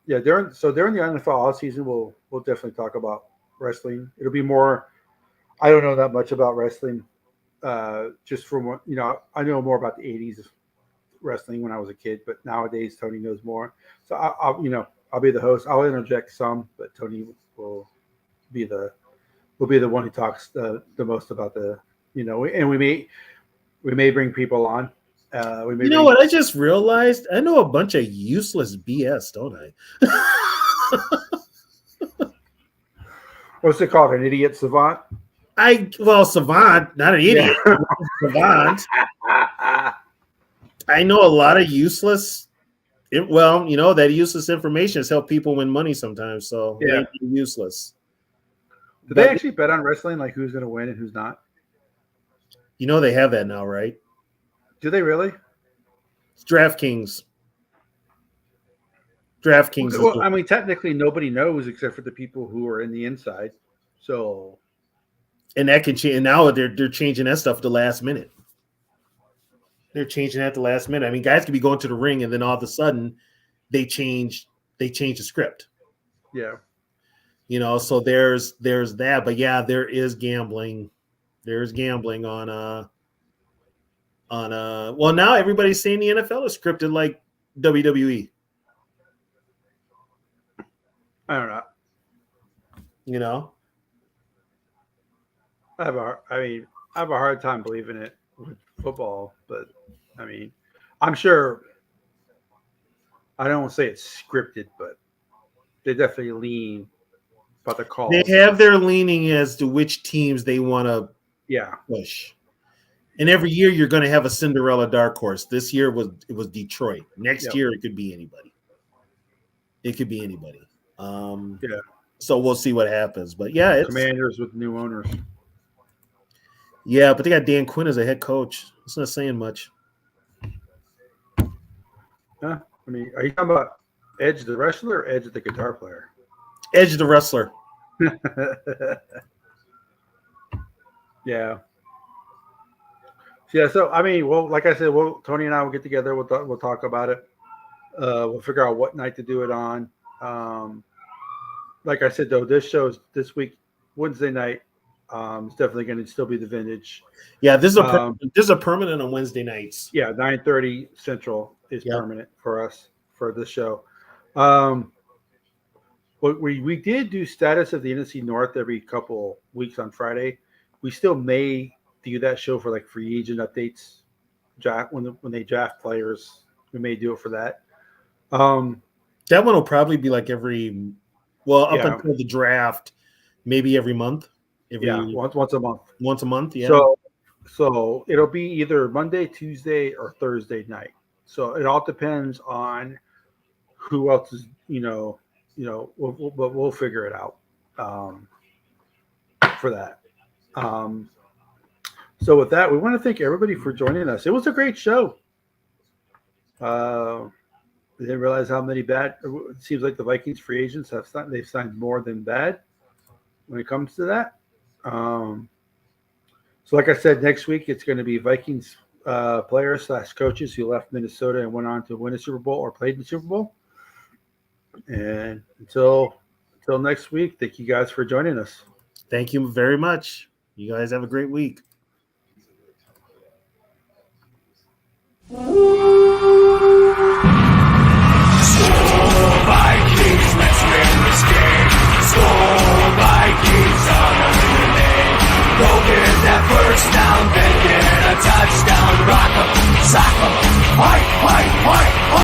yeah, during the NFL off season, we'll definitely talk about wrestling. It'll be more. I don't know that much about wrestling. Just from I know more about the '80s wrestling when I was a kid, but nowadays Tony knows more. So I'll be the host. I'll interject some, but Tony will be the one who talks the most about the and we may bring people on. What I just realized? I know a bunch of useless BS, don't I? What's it called? An idiot savant? Savant, not an idiot. Yeah. Savant. I know a lot of useless. That useless information has helped people win money sometimes. So yeah, useless. Do they actually bet on wrestling, like who's going to win and who's not? They have that now, right? Do they really? It's DraftKings. Well, I mean, technically, nobody knows except for the people who are in the inside. So, and that can change. And now they're changing that stuff at the last minute. They're changing that at the last minute. I mean, guys could be going to the ring, and then all of a sudden, they change the script. Yeah. So there's that. But yeah, there is gambling. There's gambling on well, now everybody's saying the NFL is scripted like WWE. I don't know. I have a hard time believing it with football, but I mean, I'm sure. I don't want to say it's scripted, but they definitely lean about the calls. They have their leaning as to which teams they want to push. And every year you're going to have a Cinderella dark horse. This year it was Detroit. Next year it could be anybody. It could be anybody. So we'll see what happens. But yeah, it's Commanders with new owners. Yeah, but they got Dan Quinn as a head coach. It's not saying much. Huh? I mean, are you talking about Edge the wrestler or Edge the guitar player? Edge the wrestler. Yeah. Yeah, so I mean, well, like I said, Tony and I will get together. We'll talk about it. We'll figure out what night to do it on. Like I said, though, this show's this week, Wednesday night. It's definitely going to still be the vintage. Yeah, this is a permanent on Wednesday nights. Yeah, 9:30 Central is permanent for us for this show. But we did do status of the NFC North every couple weeks on Friday. We still may do that show for like free agent updates, draft when they draft players. We may do it for that. That one will probably be like up until the draft, maybe every month. Once a month. Once a month, yeah. So it'll be either Monday, Tuesday, or Thursday night. So it all depends on who else is, we'll figure it out for that. So with that, we want to thank everybody for joining us. It was a great show. We didn't realize how many bad. It seems like the Vikings free agents they've signed more than bad when it comes to that. So like I said, next week it's going to be Vikings players / coaches who left Minnesota and went on to win a Super Bowl or played in the Super Bowl. And until next week, thank you guys for joining us. Thank you very much. You guys have a great week. Vikings, let's win this game. Score Vikings on a relay. Go get that first down, then get a touchdown. Rock 'em, sock 'em, fight.